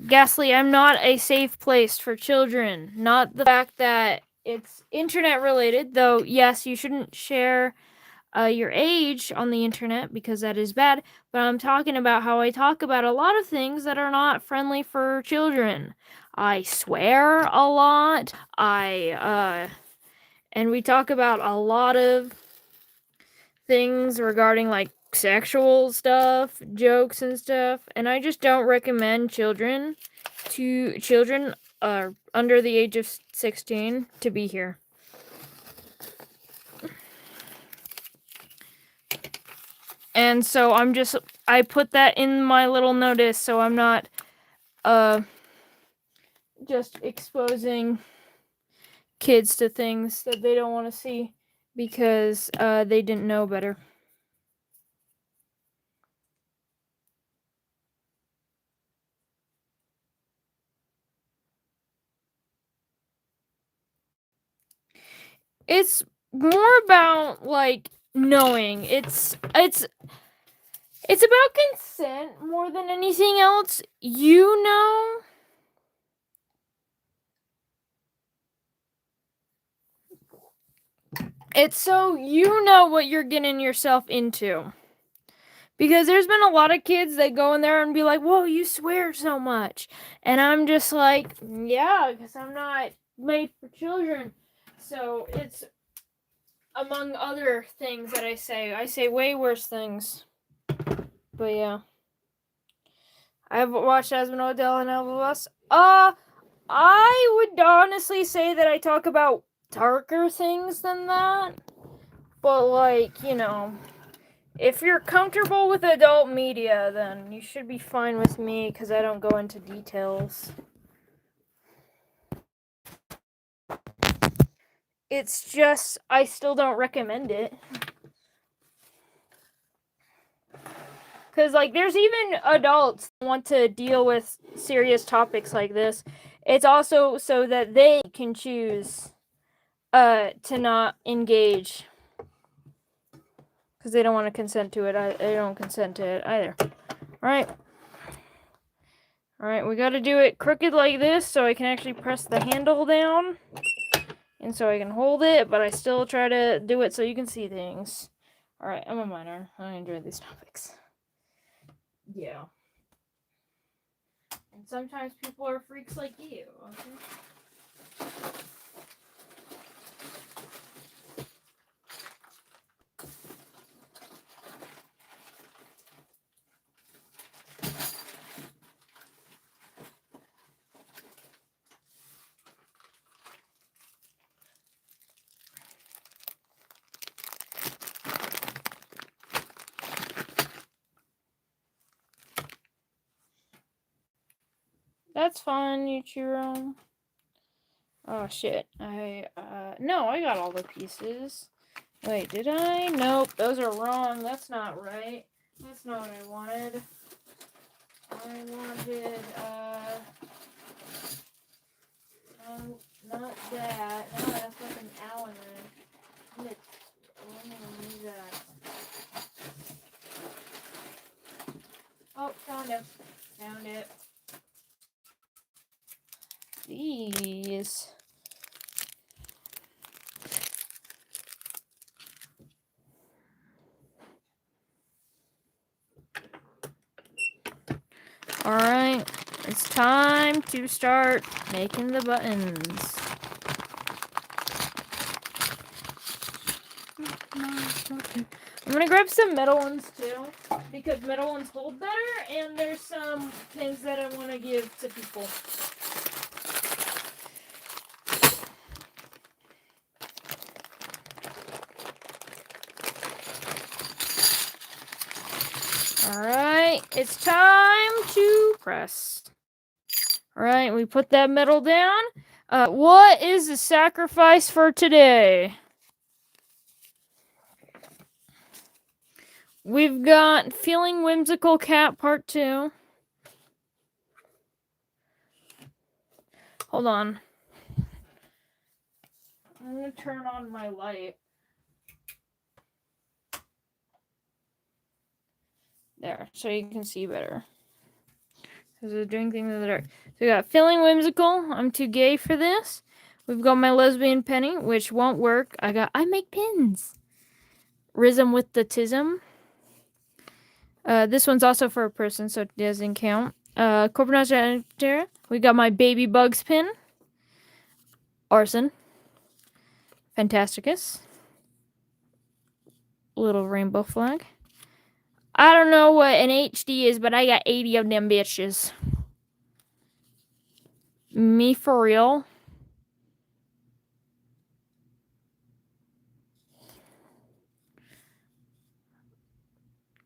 Ghastly, I'm not a safe place for children. Not the fact that it's internet related, though, yes, you shouldn't share your age on the internet because that is bad, but I'm talking about how I talk about a lot of things that are not friendly for children. I swear a lot. And we talk about a lot of things regarding like sexual stuff, jokes and stuff, and I just don't recommend children under the age of 16 to be here. And so I put that in my little notice so I'm not just exposing kids to things that they don't want to see because they didn't know better. It's more about like knowing. It's about consent more than anything else. You know. It's so you know what you're getting yourself into. Because there's been a lot of kids that go in there and be like, whoa, you swear so much. And I'm just like, yeah, because I'm not made for children. So it's among other things that I say. I say way worse things. But yeah. I've watched Asmund Odell and Elvis. I would honestly say that I talk about darker things than that. But like, you know, if you're comfortable with adult media, then you should be fine with me because I don't go into details. It's just, I still don't recommend it. Because, like, there's even adults who want to deal with serious topics like this. It's also so that they can choose to not engage. Because they don't want to consent to it. They don't consent to it either. Alright. Alright, we gotta do it crooked like this so I can actually press the handle down. And so I can hold it, but I still try to do it so you can see things. Alright, I'm a minor. I enjoy these topics. Yeah. And sometimes people are freaks like you, okay? That's fine, Yuchiro. Oh shit. No, I got all the pieces. Wait, did I? Nope, those are wrong. That's not right. That's not what I wanted. I wanted, not that. No, that's fucking Allen ring. I'm gonna use that. Oh, found it. Found it. These. Alright, it's time to start making the buttons. I'm gonna grab some metal ones too, because metal ones hold better, and there's some things that I want to give to people. Alright, it's time to press. Alright, we put that metal down. What is the sacrifice for today? We've got Feeling Whimsical Cat Part 2. Hold on. I'm gonna turn on my light. There, so you can see better. Because we're doing things in the dark. So we got Feeling Whimsical. I'm too gay for this. We've got my lesbian penny, which won't work. I make pins. Rhythm with the Tism. This one's also for a person, so it doesn't count. Corporate. We got my Baby Bugs pin. Arson. Phantasticus. Little rainbow flag. I don't know what an HD is, but I got 80 of them bitches. Me for real.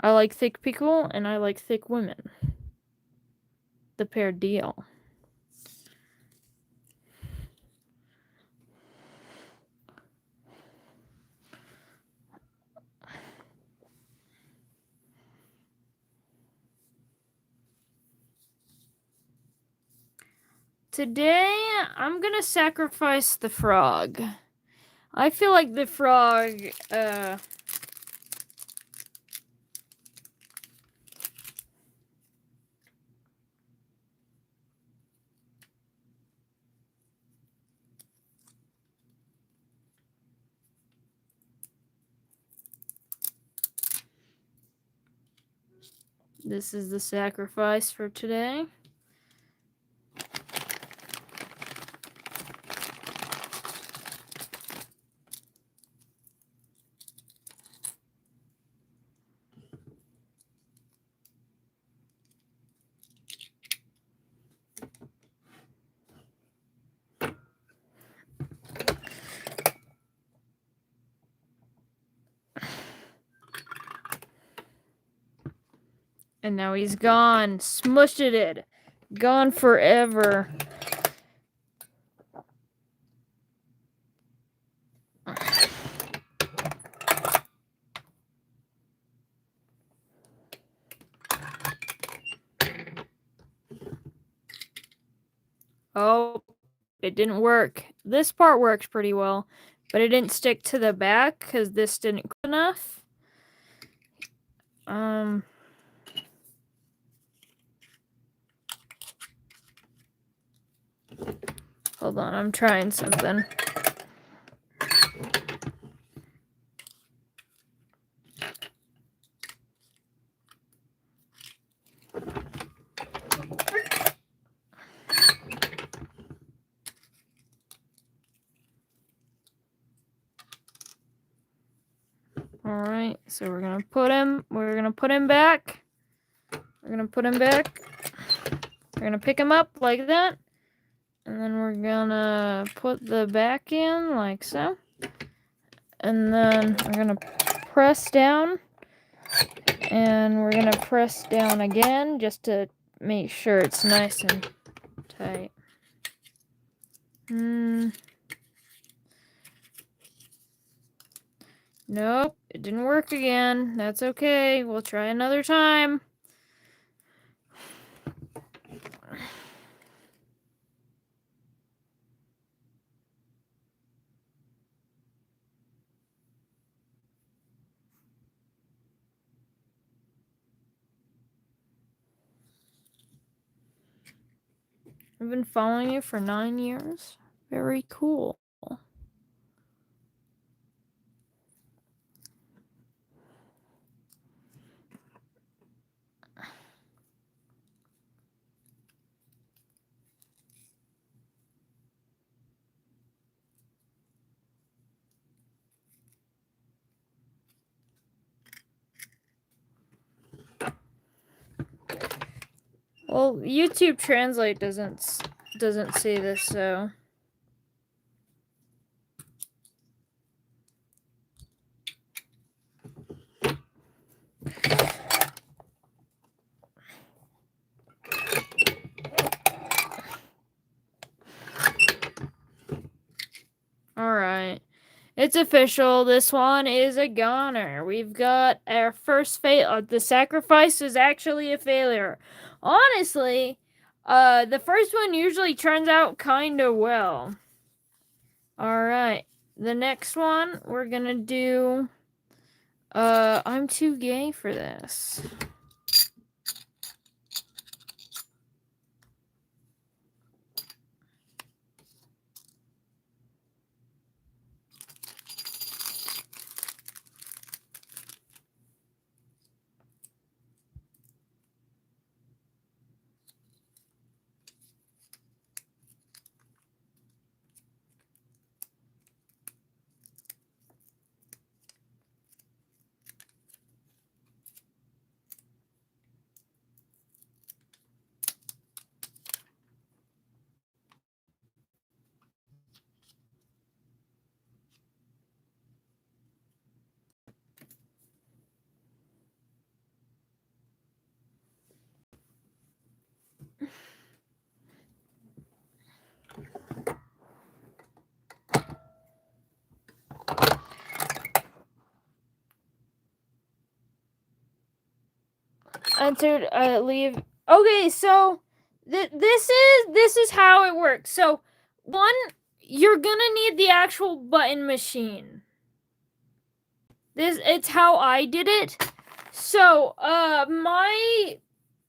I like thick people, and I like thick women. The pair deal. Today, I'm gonna sacrifice the frog. I feel like the frog, This is the sacrifice for today. And now he's gone. Smushed it. Gone forever. Oh, it didn't work. This part works pretty well, but it didn't stick to the back because this didn't cook enough. Hold on, I'm trying something. Alright, so we're gonna put him back. We're gonna put him back. We're gonna pick him up like that. And then we're gonna put the back in like so. And then we're gonna press down. And we're gonna press down again just to make sure it's nice and tight. Nope, it didn't work again. That's okay. We'll try another time. I've been following you for 9 years. Very cool. Well, YouTube Translate doesn't say this, so. Alright. It's official. This one is a goner. We've got our first fail. The sacrifice is actually a failure. Honestly, the first one usually turns out kind of well. Alright. The next one, we're gonna do... I'm too gay for this. Entered, leave. Okay, so this is how it works. So, one, you're gonna need the actual button machine. It's how I did it. So, my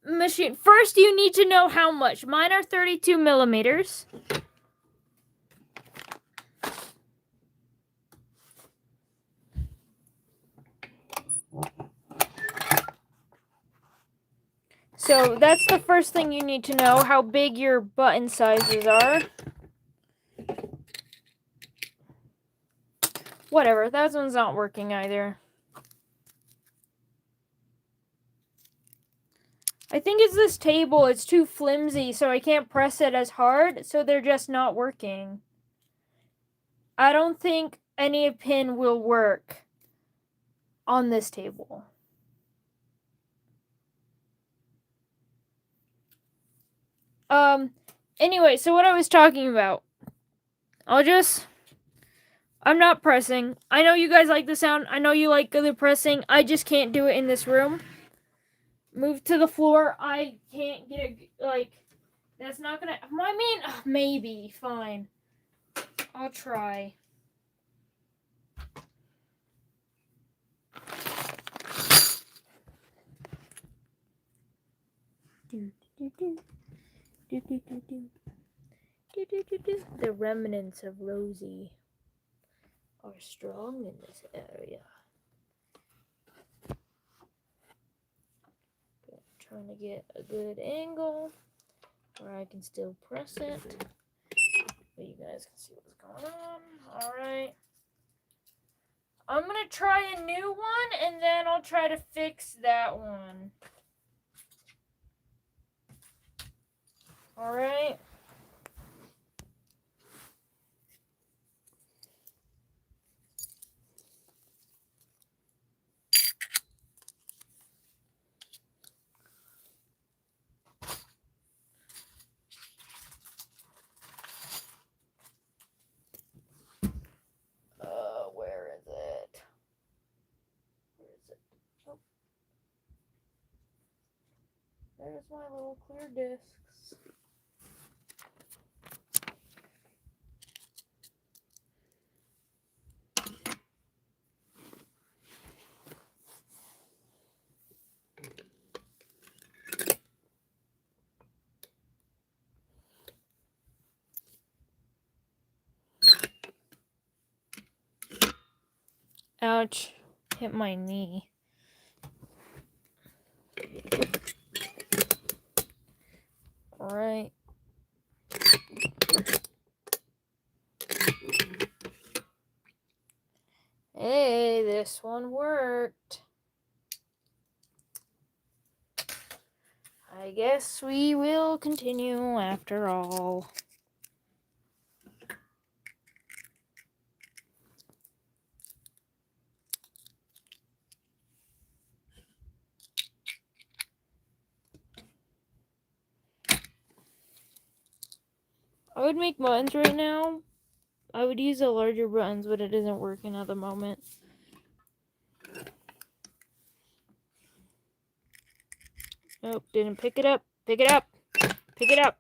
machine. First, you need to know how much. Mine are 32 millimeters. So that's the first thing you need to know, how big your button sizes are. Whatever, that one's not working either. I think it's this table, it's too flimsy, so I can't press it as hard, so they're just not working. I don't think any pin will work on this table. Anyway, so what I was talking about. I'm not pressing. I know you guys like the sound. I know you like the pressing. I just can't do it in this room. Move to the floor. I can't get it, that's not gonna, I mean, maybe, fine. I'll try. The remnants of Rosie are strong in this area. Trying to get a good angle where I can still press it, but you guys can see what's going on. Alright. I'm gonna try a new one and then I'll try to fix that one. Alright. Where is it? Where is it? Oh. There's my little clear discs. Ouch. Hit my knee. Alright. Hey, this one worked. I guess we will continue after all. I would make buttons right now. I would use the larger buttons, but it isn't working at the moment. Nope, didn't pick it up. Pick it up. Pick it up.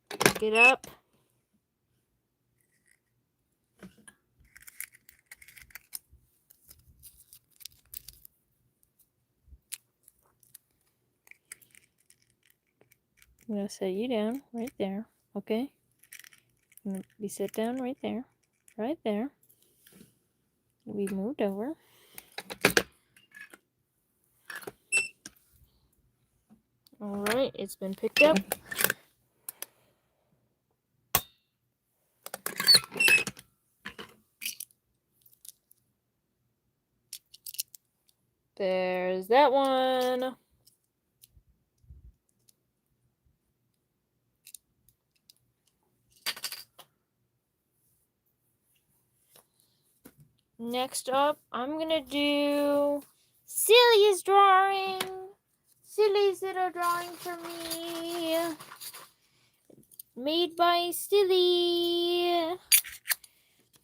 Pick it up. I'm going to set you down right there, okay? We sit down right there. Right there. We moved over. Alright, it's been picked up. There's that one. Next up, I'm gonna do Silly's drawing. Silly's little drawing for me. Made by Silly.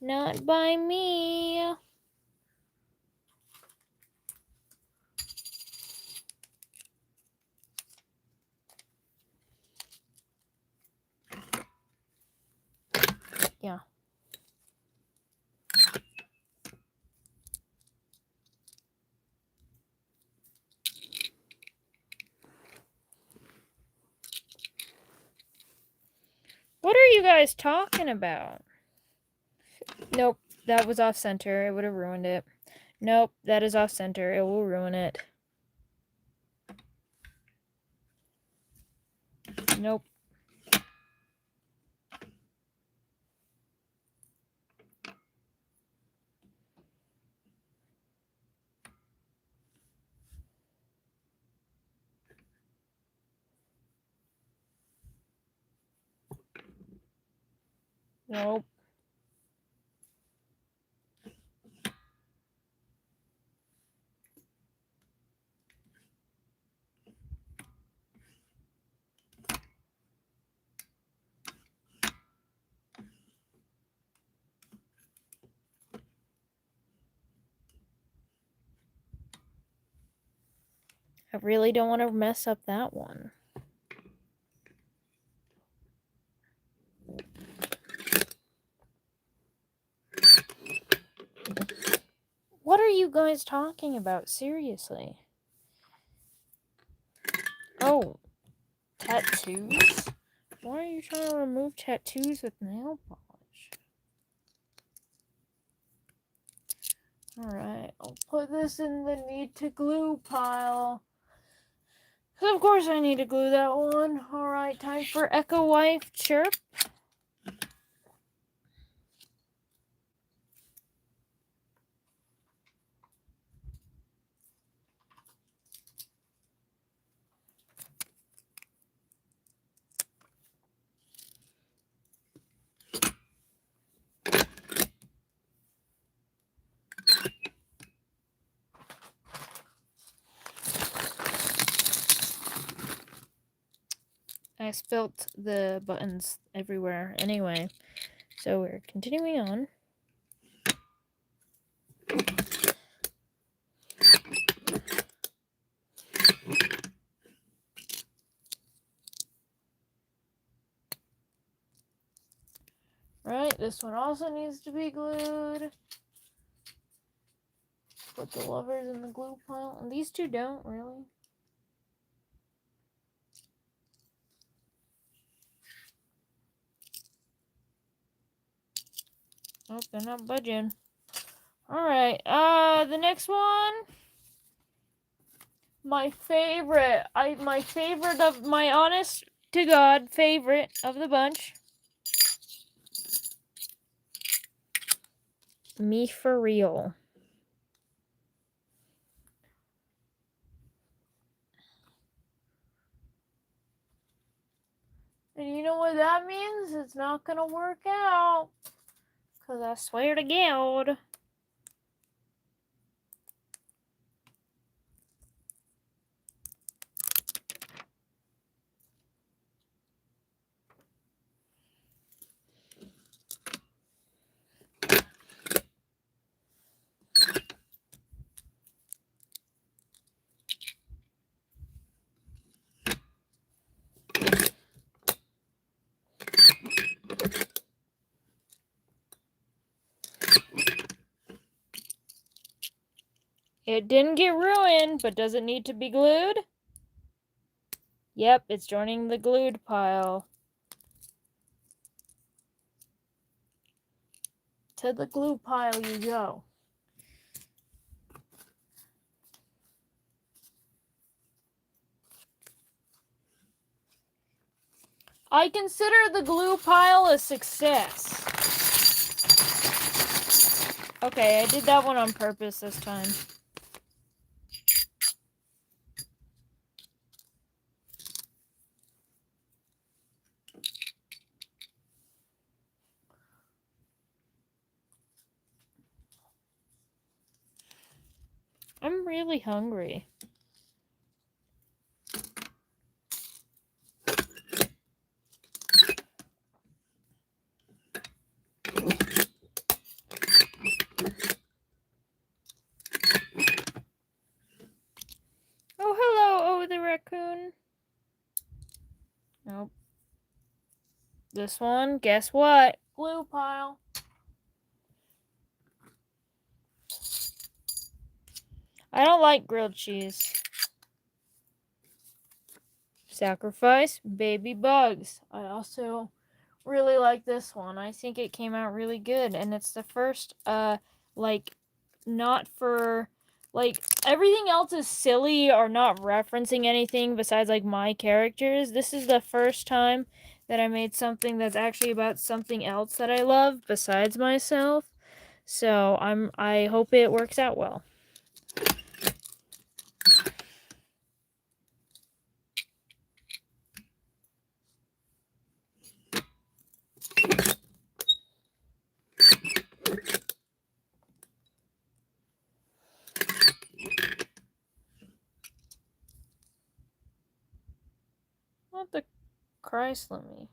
Not by me. Yeah. What are you guys talking about? Nope, that was off center. It would have ruined it. Nope, that is off center. It will ruin it. Nope. Nope. I really don't want to mess up that one. What are you guys talking about? Seriously? Oh, tattoos? Why are you trying to remove tattoos with nail polish? Alright, I'll put this in the need to glue pile. Because of course I need to glue that one. Alright, time for Echo Wife Chirp. I spilt the buttons everywhere anyway. So we're continuing on. Right, this one also needs to be glued. Put the lovers in the glue pile. And these two don't, really. Oh, they're not budging. Alright, the next one. My favorite. My favorite of my honest to God favorite of the bunch. Me for real. And you know what that means? It's not gonna work out. Because I swear to God. It didn't get ruined, but does it need to be glued? Yep, it's joining the glued pile. To the glue pile you go. I consider the glue pile a success. Okay, I did that one on purpose this time. I'm really hungry. Oh, hello, oh, the raccoon. Nope. This one, guess what? Glue pile. I don't like grilled cheese. Sacrifice baby bugs. I also really like this one. I think it came out really good, and it's the first like not for Like, everything else is silly or not referencing anything besides, like, my characters. This is the first time that I made something that's actually about something else that I love besides myself. So, I hope it works out well. What the Christ, let me...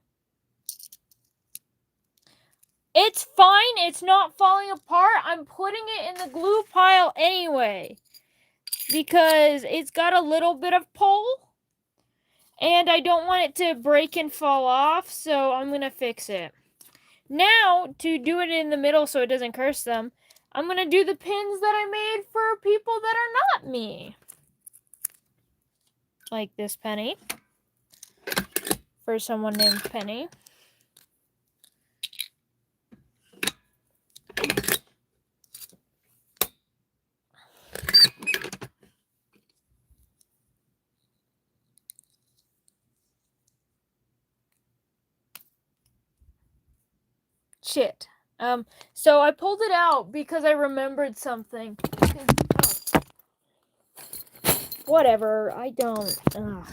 It's fine. It's not falling apart. I'm putting it in the glue pile anyway. Because it's got a little bit of pull. And I don't want it to break and fall off. So I'm going to fix it. Now, to do it in the middle so it doesn't curse them, I'm going to do the pins that I made for people that are not me. Like this penny. For someone named Penny. Shit. So I pulled it out because I remembered something. Whatever, I don't. Ugh.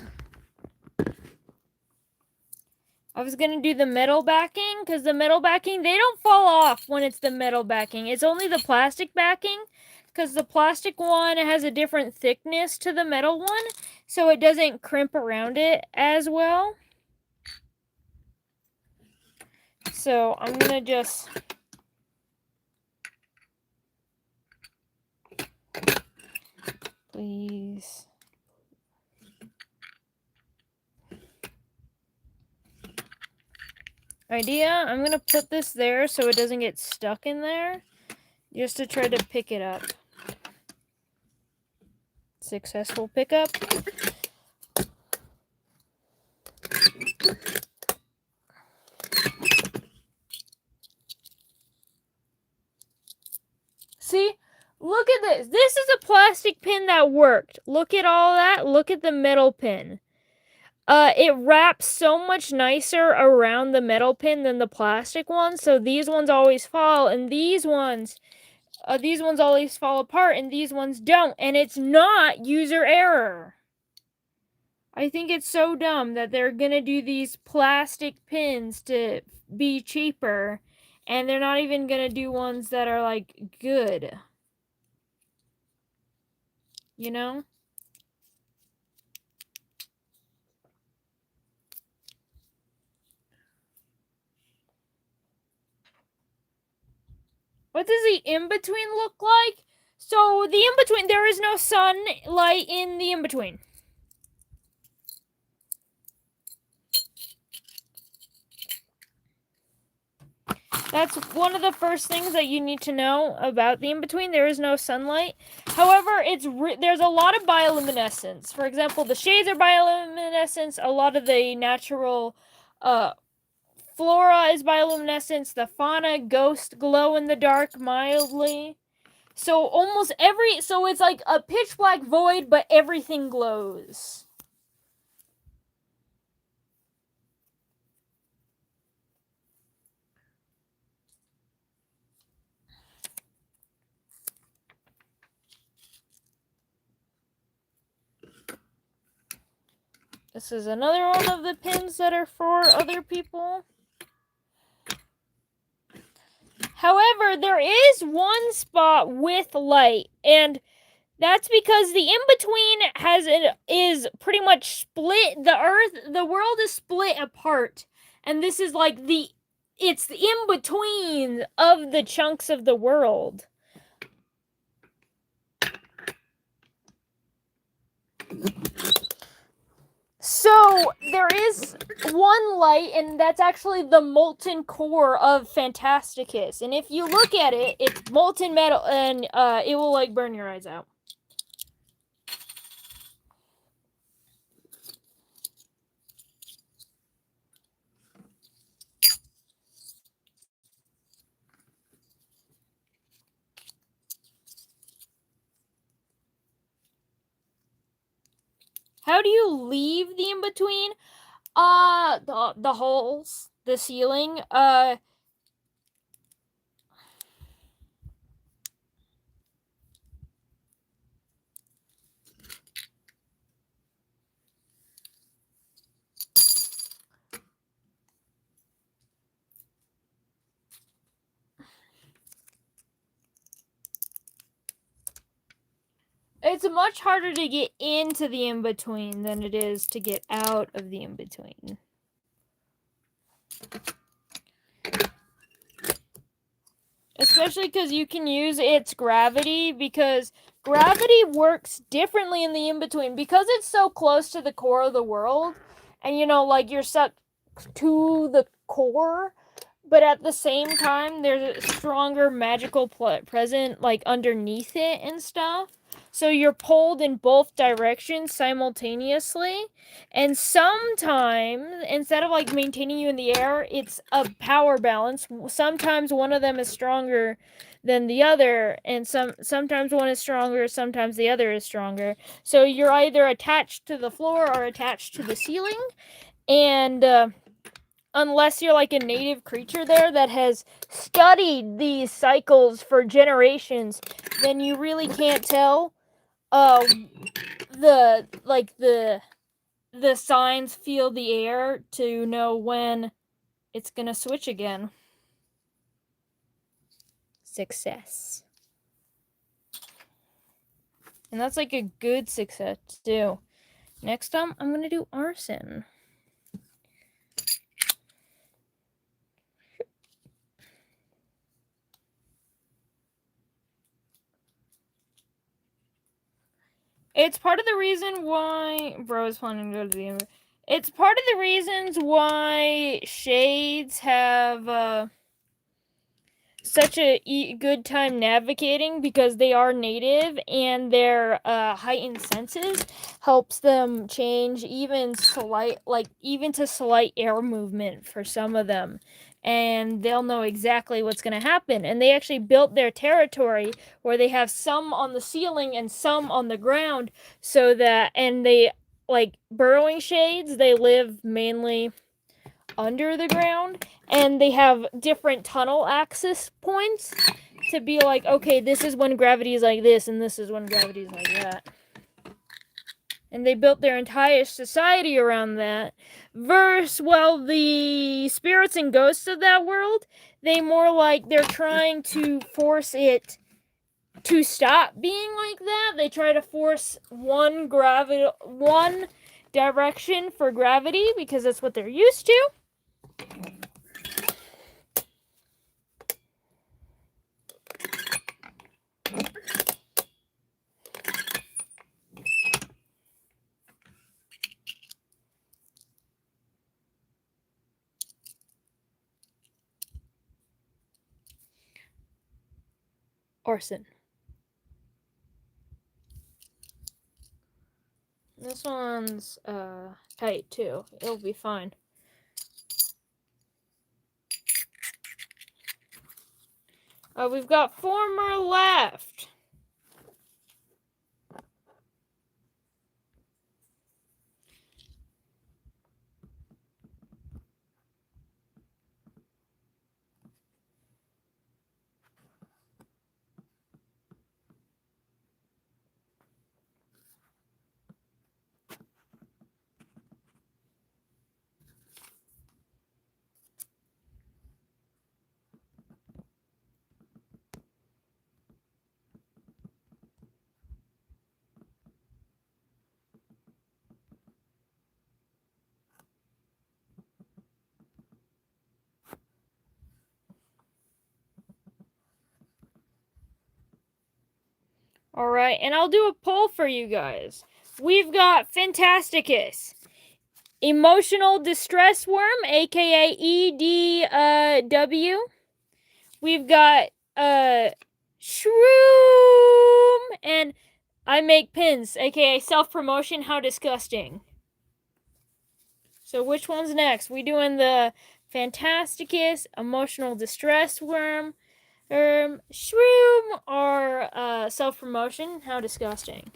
I was gonna do the metal backing, because the metal backing, they don't fall off when it's the metal backing. It's only the plastic backing, because the plastic one has a different thickness to the metal one, so it doesn't crimp around it as well. So I'm gonna just... Please... Idea, I'm gonna put this there so it doesn't get stuck in there, just to try to pick it up. Successful pickup. See? Look at this. This is a plastic pin that worked. Look at all that. Look at the metal pin. It wraps so much nicer around the metal pin than the plastic ones. So these ones always fall, and these ones always fall apart, and these ones don't. And it's not user error. I think it's so dumb that they're gonna do these plastic pins to be cheaper, and they're not even gonna do ones that are, like, good. You know? What does the in-between look like? So, the in-between, there is no sunlight in the in-between. That's one of the first things that you need to know about the in-between. There is no sunlight. However, there's a lot of bioluminescence. For example, the shades are bioluminescence. A lot of the natural flora is bioluminescence. The fauna, ghost, glow in the dark mildly. So so it's like a pitch black void, but everything glows. This is another one of the pins that are for other people. However, there is one spot with light, and that's because the in-between is pretty much split. The world is split apart, and this is like it's the in-between of the chunks of the world. So, there is one light, and that's actually the molten core of Phantasticus. And if you look at it, it's molten metal, and it will, like, burn your eyes out. how do you leave the in-between? The holes, the ceiling, it's much harder to get into the in-between than it is to get out of the in-between. Especially because you can use its gravity, because gravity works differently in the in-between. Because it's so close to the core of the world, and like you're stuck to the core, but at the same time there's a stronger magical present like underneath it and stuff. So you're pulled in both directions simultaneously, and sometimes instead of like maintaining you in the air, it's a power balance. Sometimes one of them is stronger than the other, and sometimes one is stronger, sometimes the other is stronger. So you're either attached to the floor or attached to the ceiling, and unless you're like a native creature there that has studied these cycles for generations, then you really can't tell the signs feel the air to know when it's gonna switch again. Success. And that's like a good success too. Next time I'm gonna do arson. It's part of the reason why bro is planning to go to the end. It's part of the reasons why shades have such a good time navigating, because they are native and their heightened senses helps them change even to slight air movement for some of them, and they'll know exactly what's going to happen. And they actually built their territory where they have some on the ceiling and some on the ground, so that, and they like burrowing shades, they live mainly under the ground, and they have different tunnel access points to be like, okay, this is when gravity is like this, and this is when gravity is like that. And they built their entire society around that. Well, the spirits and ghosts of that world, they more like they're trying to force it to stop being like that. They try to force one direction for gravity because that's what they're used to. Arson. This one's tight too. It'll be fine. We've got 4 more left. Alright, and I'll do a poll for you guys. We've got Phantasticus, Emotional Distress Worm, aka EDW. We've got Shroom, and I Make Pins, aka Self-Promotion, How Disgusting. So which one's next? We doing the Phantasticus, Emotional Distress Worm, Shroom, or, Self-Promotion? How disgusting.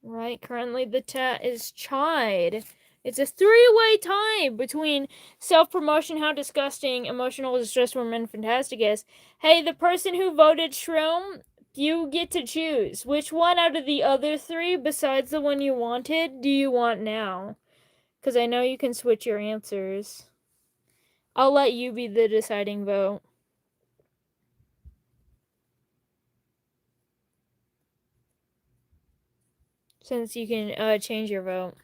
Right, currently the chat is chide. It's a three-way tie between self-promotion, how disgusting, emotional distress from and Phantasticus. Hey, the person who voted Shroom, you get to choose. Which one out of the other three, besides the one you wanted, do you want now? Because I know you can switch your answers. I'll let you be the deciding vote. Since you can change your vote.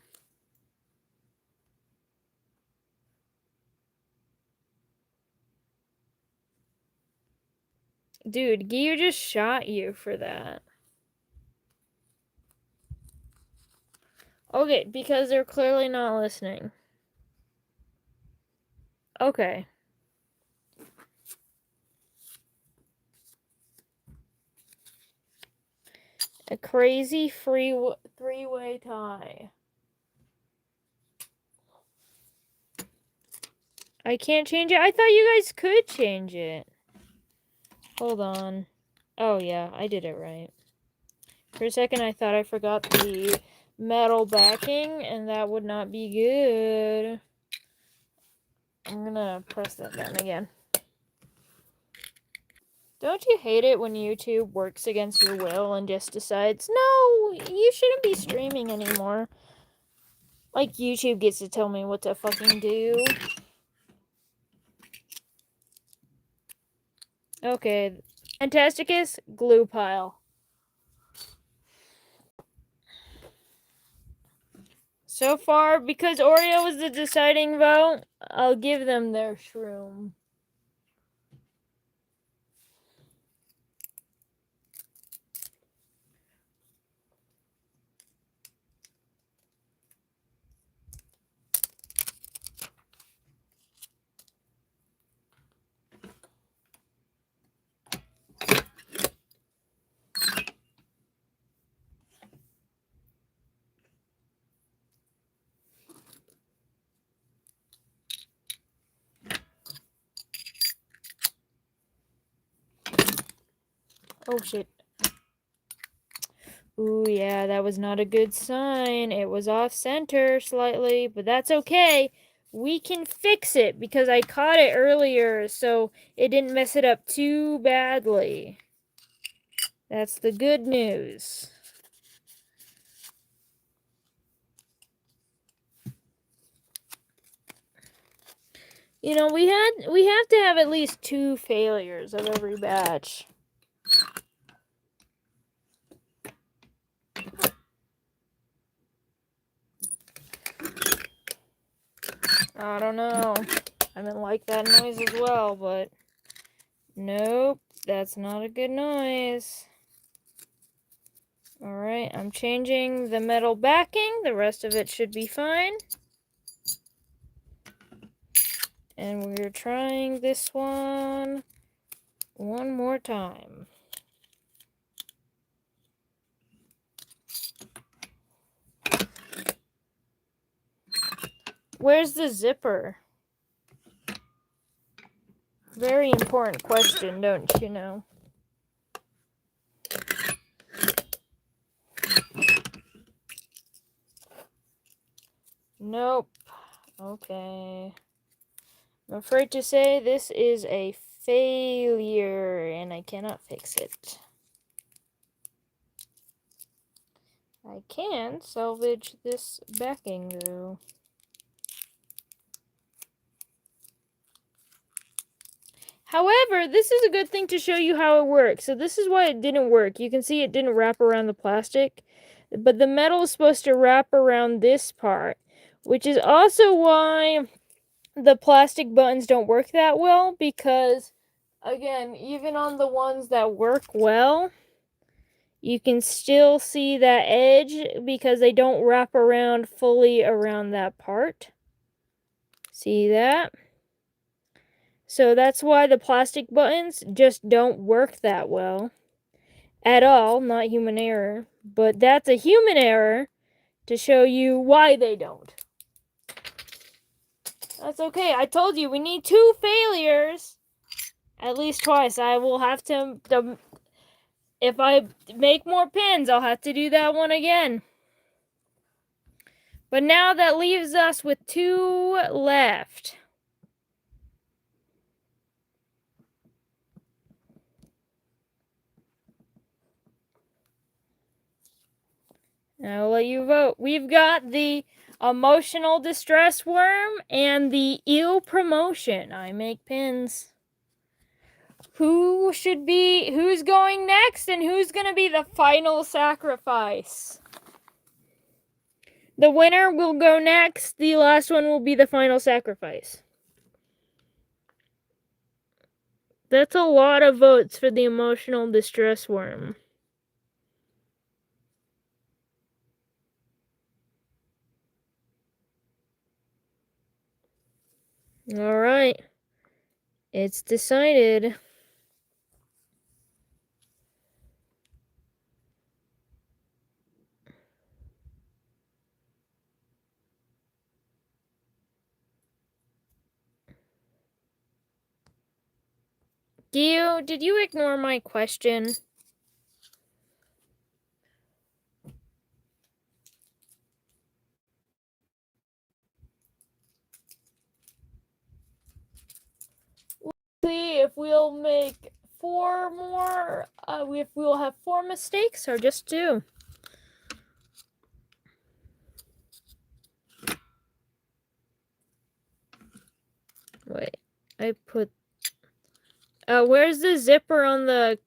Dude, Gio just shot you for that. Okay, because they're clearly not listening. Okay. A crazy three-way tie. I can't change it. I thought you guys could change it. Hold on. Oh, yeah, I did it right. For a second, I thought I forgot the metal backing, and that would not be good. I'm gonna press that button again. Don't you hate it when YouTube works against your will and just decides, no, you shouldn't be streaming anymore? Like, YouTube gets to tell me what to fucking do. Okay. Phantasticus, glue pile. So far, because Oreo was the deciding vote, I'll give them their shroom. Oh shit. Ooh, yeah, that was not a good sign. It was off center slightly, but that's okay. We can fix it because I caught it earlier, so it didn't mess it up too badly. That's the good news. You know, we have to have at least 2 failures of every batch. I don't know. I didn't like that noise as well, but nope, that's not a good noise. Alright, I'm changing the metal backing. The rest of it should be fine. And we're trying this one more time. Where's the zipper? Very important question, don't you know? Nope. Okay. I'm afraid to say this is a failure and I cannot fix it. I can salvage this backing though. However, this is a good thing to show you how it works. So this is why it didn't work. You can see it didn't wrap around the plastic, but the metal is supposed to wrap around this part, which is also why the plastic buttons don't work that well, because again, even on the ones that work well, you can still see that edge because they don't wrap around fully around that part. See that? So that's why the plastic buttons just don't work that well at all, not human error. But that's a human error to show you why they don't. That's okay. I told you we need 2 failures. At least twice. I will have to if I make more pins, I'll have to do that one again. But now that leaves us with 2 left. I'll let you vote. We've got the emotional distress worm and the eel promotion. I make pins. Who's going next and who's going to be the final sacrifice? The winner will go next. The last one will be the final sacrifice. That's a lot of votes for the emotional distress worm. All right. It's decided. Did you ignore my question? See if we'll make 4 more, if we'll have 4 mistakes or just 2. Wait, I put, where's the zipper on the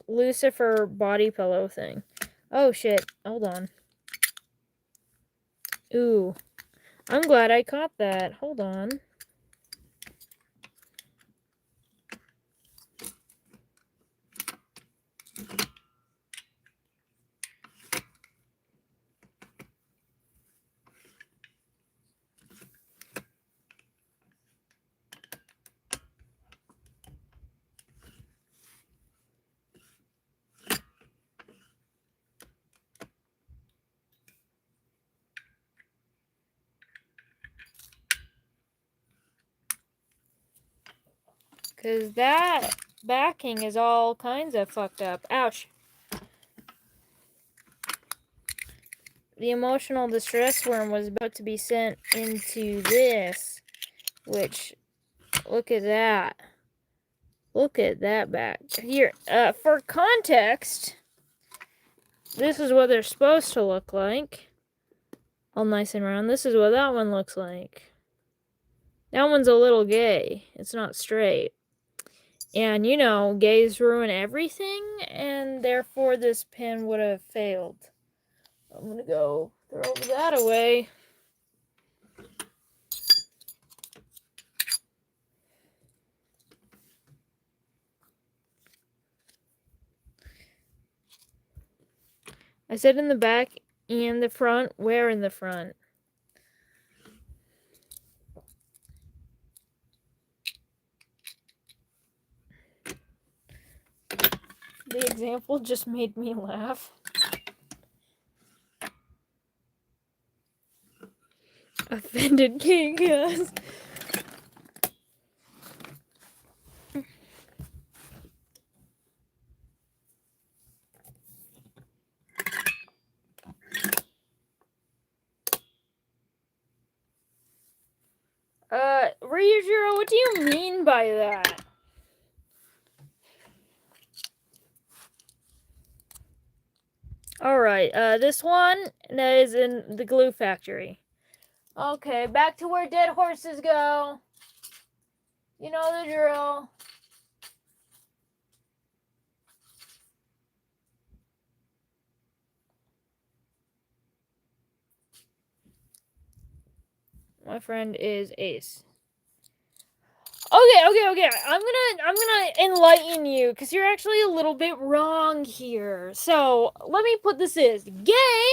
Lucifer body pillow thing? Oh shit, hold on. Ooh, I'm glad I caught that. Hold on. Because that backing is all kinds of fucked up. Ouch. The emotional distress worm was about to be sent into this, which, look at that. Look at that back. Here, for context, this is what they're supposed to look like. All nice and round. This is what that one looks like. That one's a little gay. It's not straight. And, you know, gays ruin everything, and therefore this pin would have failed. I'm gonna go throw that away. I said in the back and the front. Where in the front? The example just made me laugh. Offended king, yes. Ryujiro, what do you mean by that? Alright, this one is in the glue factory. Okay, back to where dead horses go. You know the drill. My friend is Ace. Okay. I'm gonna enlighten you because you're actually a little bit wrong here. So let me put this as gay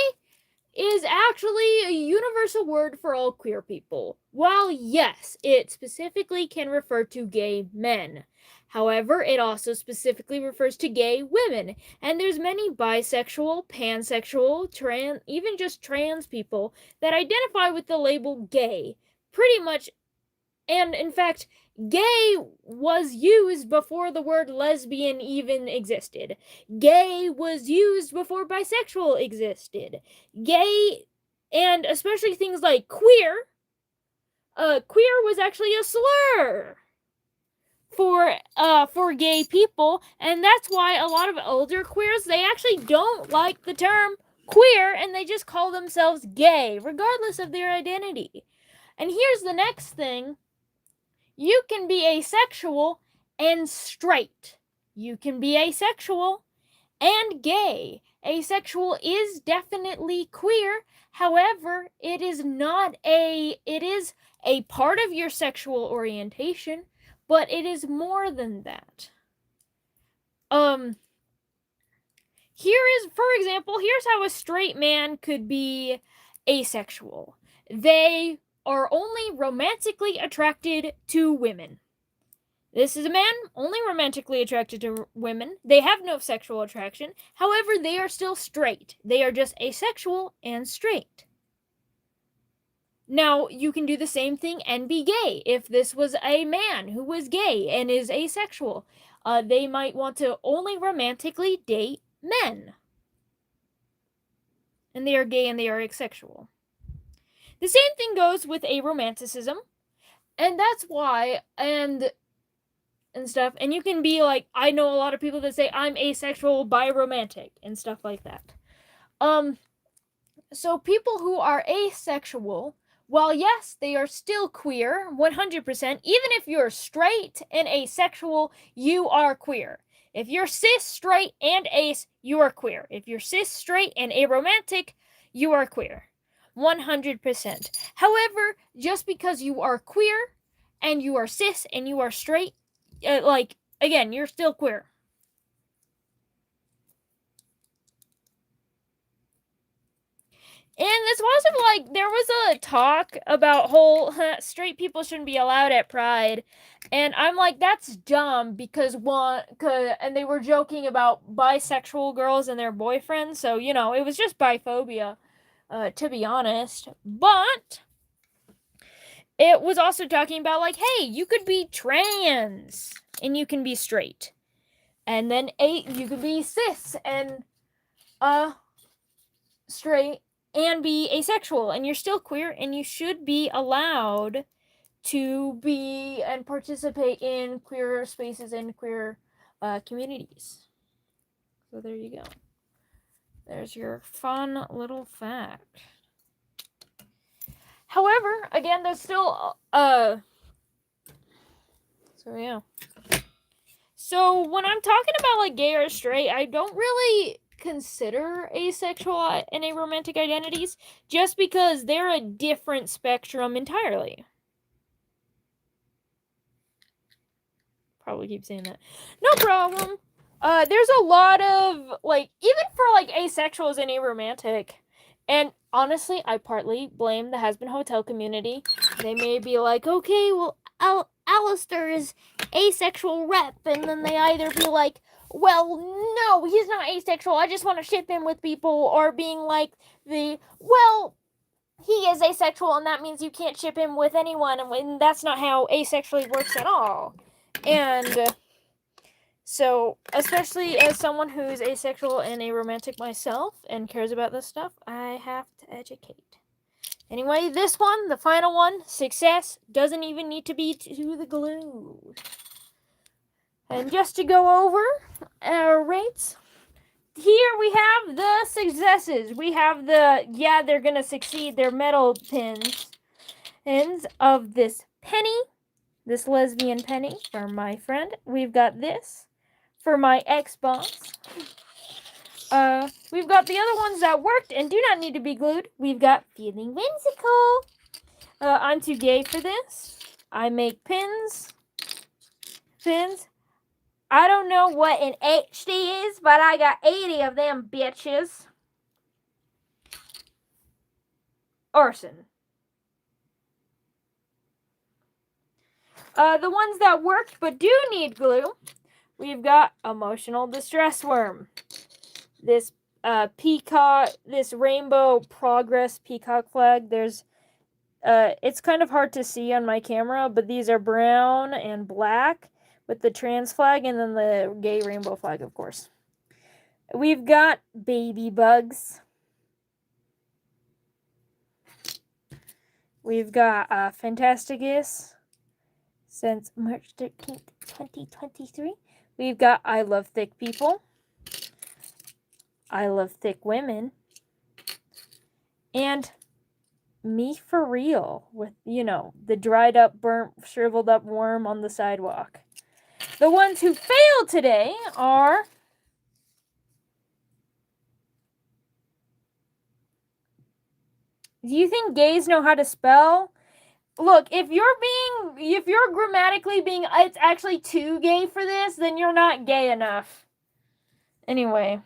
is actually a universal word for all queer people. While yes, it specifically can refer to gay men. However, it also specifically refers to gay women. And there's many bisexual, pansexual, trans, even just trans people that identify with the label gay. Pretty much, and in fact, gay was used before the word lesbian even existed. Gay was used before bisexual existed. Gay And especially things like queer. Queer was actually a slur for gay people, and that's why a lot of older queers, they actually don't like the term queer, and they just call themselves gay, regardless of their identity. And here's the next thing. You can be asexual and straight. You can be asexual and gay. Asexual is definitely queer. However, it is a part of your sexual orientation, but it is more than that. For example, here's how a straight man could be asexual. They are only romantically attracted to women. This is a man only romantically attracted to women. They have no sexual attraction. However, they are still straight. They are just asexual and straight. Now, you can do the same thing and be gay. If this was a man who was gay and is asexual, they might want to only romantically date men. And they are gay and they are asexual. The same thing goes with aromanticism. And that's why, and stuff. And you can be like, I know a lot of people that say I'm asexual, biromantic, and stuff like that. So people who are asexual, while yes, they are still queer, 100%, even if you're straight and asexual, you are queer. If you're cis, straight, and ace, you are queer. If you're cis, straight, and aromantic, you are queer. 100%. However, just because you are queer, and you are cis, and you are straight, again, you're still queer. And this wasn't there was a talk about whole straight people shouldn't be allowed at Pride. And I'm like, that's dumb because and they were joking about bisexual girls and their boyfriends. So, it was just biphobia, to be honest. But it was also talking about hey, you could be trans and you can be straight. And then you could be cis and straight and be asexual, and you're still queer, and you should be allowed to be and participate in queer spaces and queer communities. So there you go. There's your fun little fact. However, again, there's still so yeah. So when I'm talking about gay or straight, I don't really consider asexual and aromantic identities just because they're a different spectrum entirely. Probably keep saying that. No problem. There's a lot of even for asexuals and aromantic, and honestly, I partly blame the Has Been Hotel community. They may be like, okay, well, Alistair is asexual rep, and then they either be like, well, no, he's not asexual, I just want to ship him with people, or being like well, he is asexual, and that means you can't ship him with anyone, and that's not how asexually works at all. And so, especially as someone who's asexual and aromantic myself and cares about this stuff, I have to educate. Anyway, this one, the final one, success doesn't even need to be to the glue. And just to go over our rates, here we have the successes. We have they're gonna succeed, their metal pins of this penny, this lesbian penny for my friend. We've got this for my ex-boss. We've got the other ones that worked and do not need to be glued. We've got feeling whimsical. I'm too gay for this. I make pins. I don't know what an HD is, but I got 80 of them bitches. Arson. The ones that worked but do need glue, we've got emotional distress worm. This peacock, this rainbow progress peacock flag. There's it's kind of hard to see on my camera, but these are brown and black with the trans flag and then the gay rainbow flag, of course. We've got baby bugs. We've got Phantasticus since March 13th, 2023. We've got I Love Thick People, I Love Thick Women, and Me For Real with, the dried up, burnt, shriveled up worm on the sidewalk. The ones who failed today are Do you think gays know how to spell? Look, if you're grammatically being, it's actually too gay for this, then you're not gay enough. Anyway.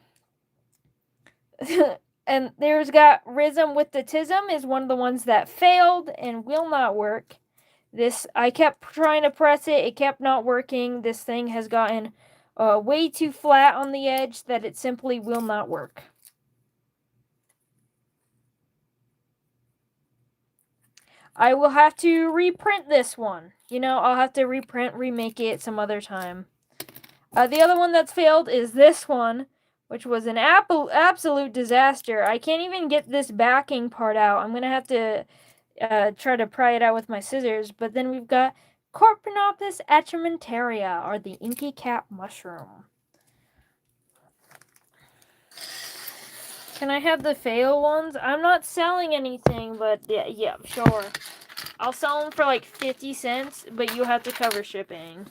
And there's got Rhythm with the Tism is one of the ones that failed and will not work. I kept trying to press it. It kept not working. This thing has gotten way too flat on the edge that it simply will not work. I will have to reprint this one. I'll have to remake it some other time. The other one that's failed is this one, which was an absolute disaster. I can't even get this backing part out. I'm going to have to try to pry it out with my scissors. But then we've got Corpinopus atramenteria, or the inky cap mushroom. Can I have the fail ones? I'm not selling anything, but yeah, sure. I'll sell them for like 50 cents, but you have to cover shipping.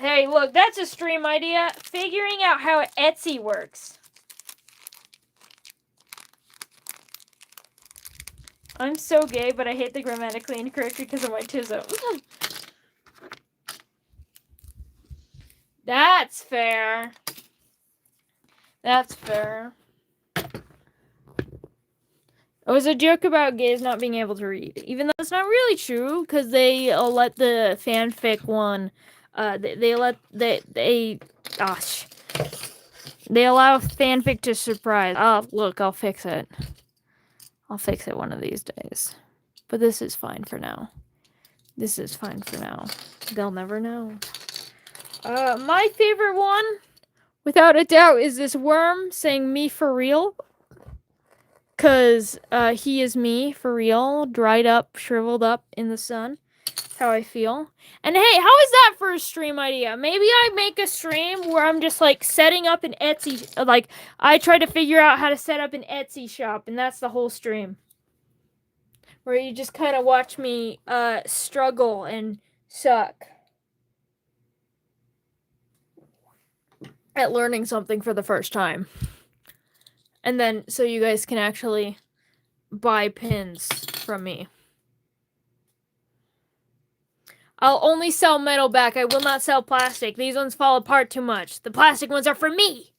Hey, look, that's a stream idea. Figuring out how Etsy works. I'm so gay, but I hate the grammatically incorrect because of my tism. That's fair. That's fair. It was a joke about gays not being able to read, even though it's not really true, because they let the fanfic one. They allow fanfic to surprise. Look, I'll fix it. I'll fix it one of these days. But this is fine for now. This is fine for now. They'll never know. My favorite one, without a doubt, is this worm saying "me for real." Because he is me for real, dried up, shriveled up in the sun. That's how I feel. And hey, how is that for a stream idea? Maybe I make a stream where I'm just like setting up an Etsy, like I try to figure out how to set up an Etsy shop, and that's the whole stream. Where you just kind of watch me struggle and suck at learning something for the first time. And then, so you guys can actually buy pins from me. I'll only sell metal back. I will not sell plastic. These ones fall apart too much. The plastic ones are for me.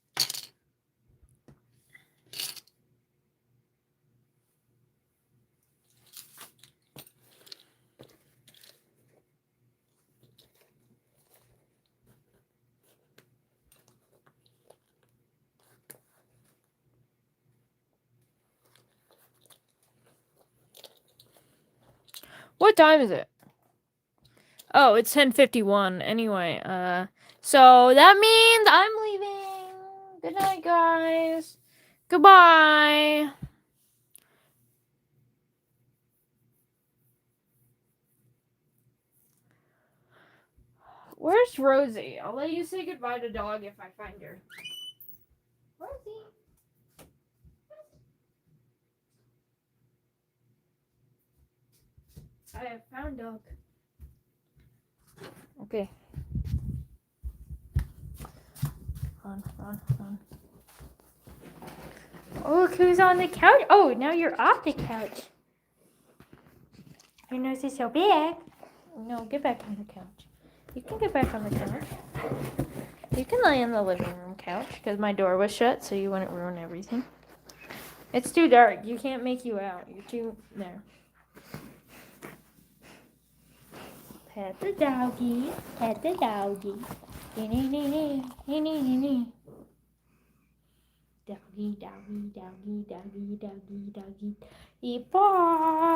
What time is it? Oh, it's 10:51. Anyway, so that means I'm leaving. Good night, guys. Goodbye. Where's Rosie? I'll let you say goodbye to dog if I find her. Rosie. I have found dog. Okay. On. Oh, look who's on the couch. Oh, now you're off the couch. Your nose is so big. No, get back on the couch. You can get back on the couch. You can lay on the living room couch because my door was shut so you wouldn't ruin everything. It's too dark. You can't make you out. You're too... There. Pet the doggy. Pet the doggy. Doggy, doggy, doggy, doggy, doggy, doggy. Bye.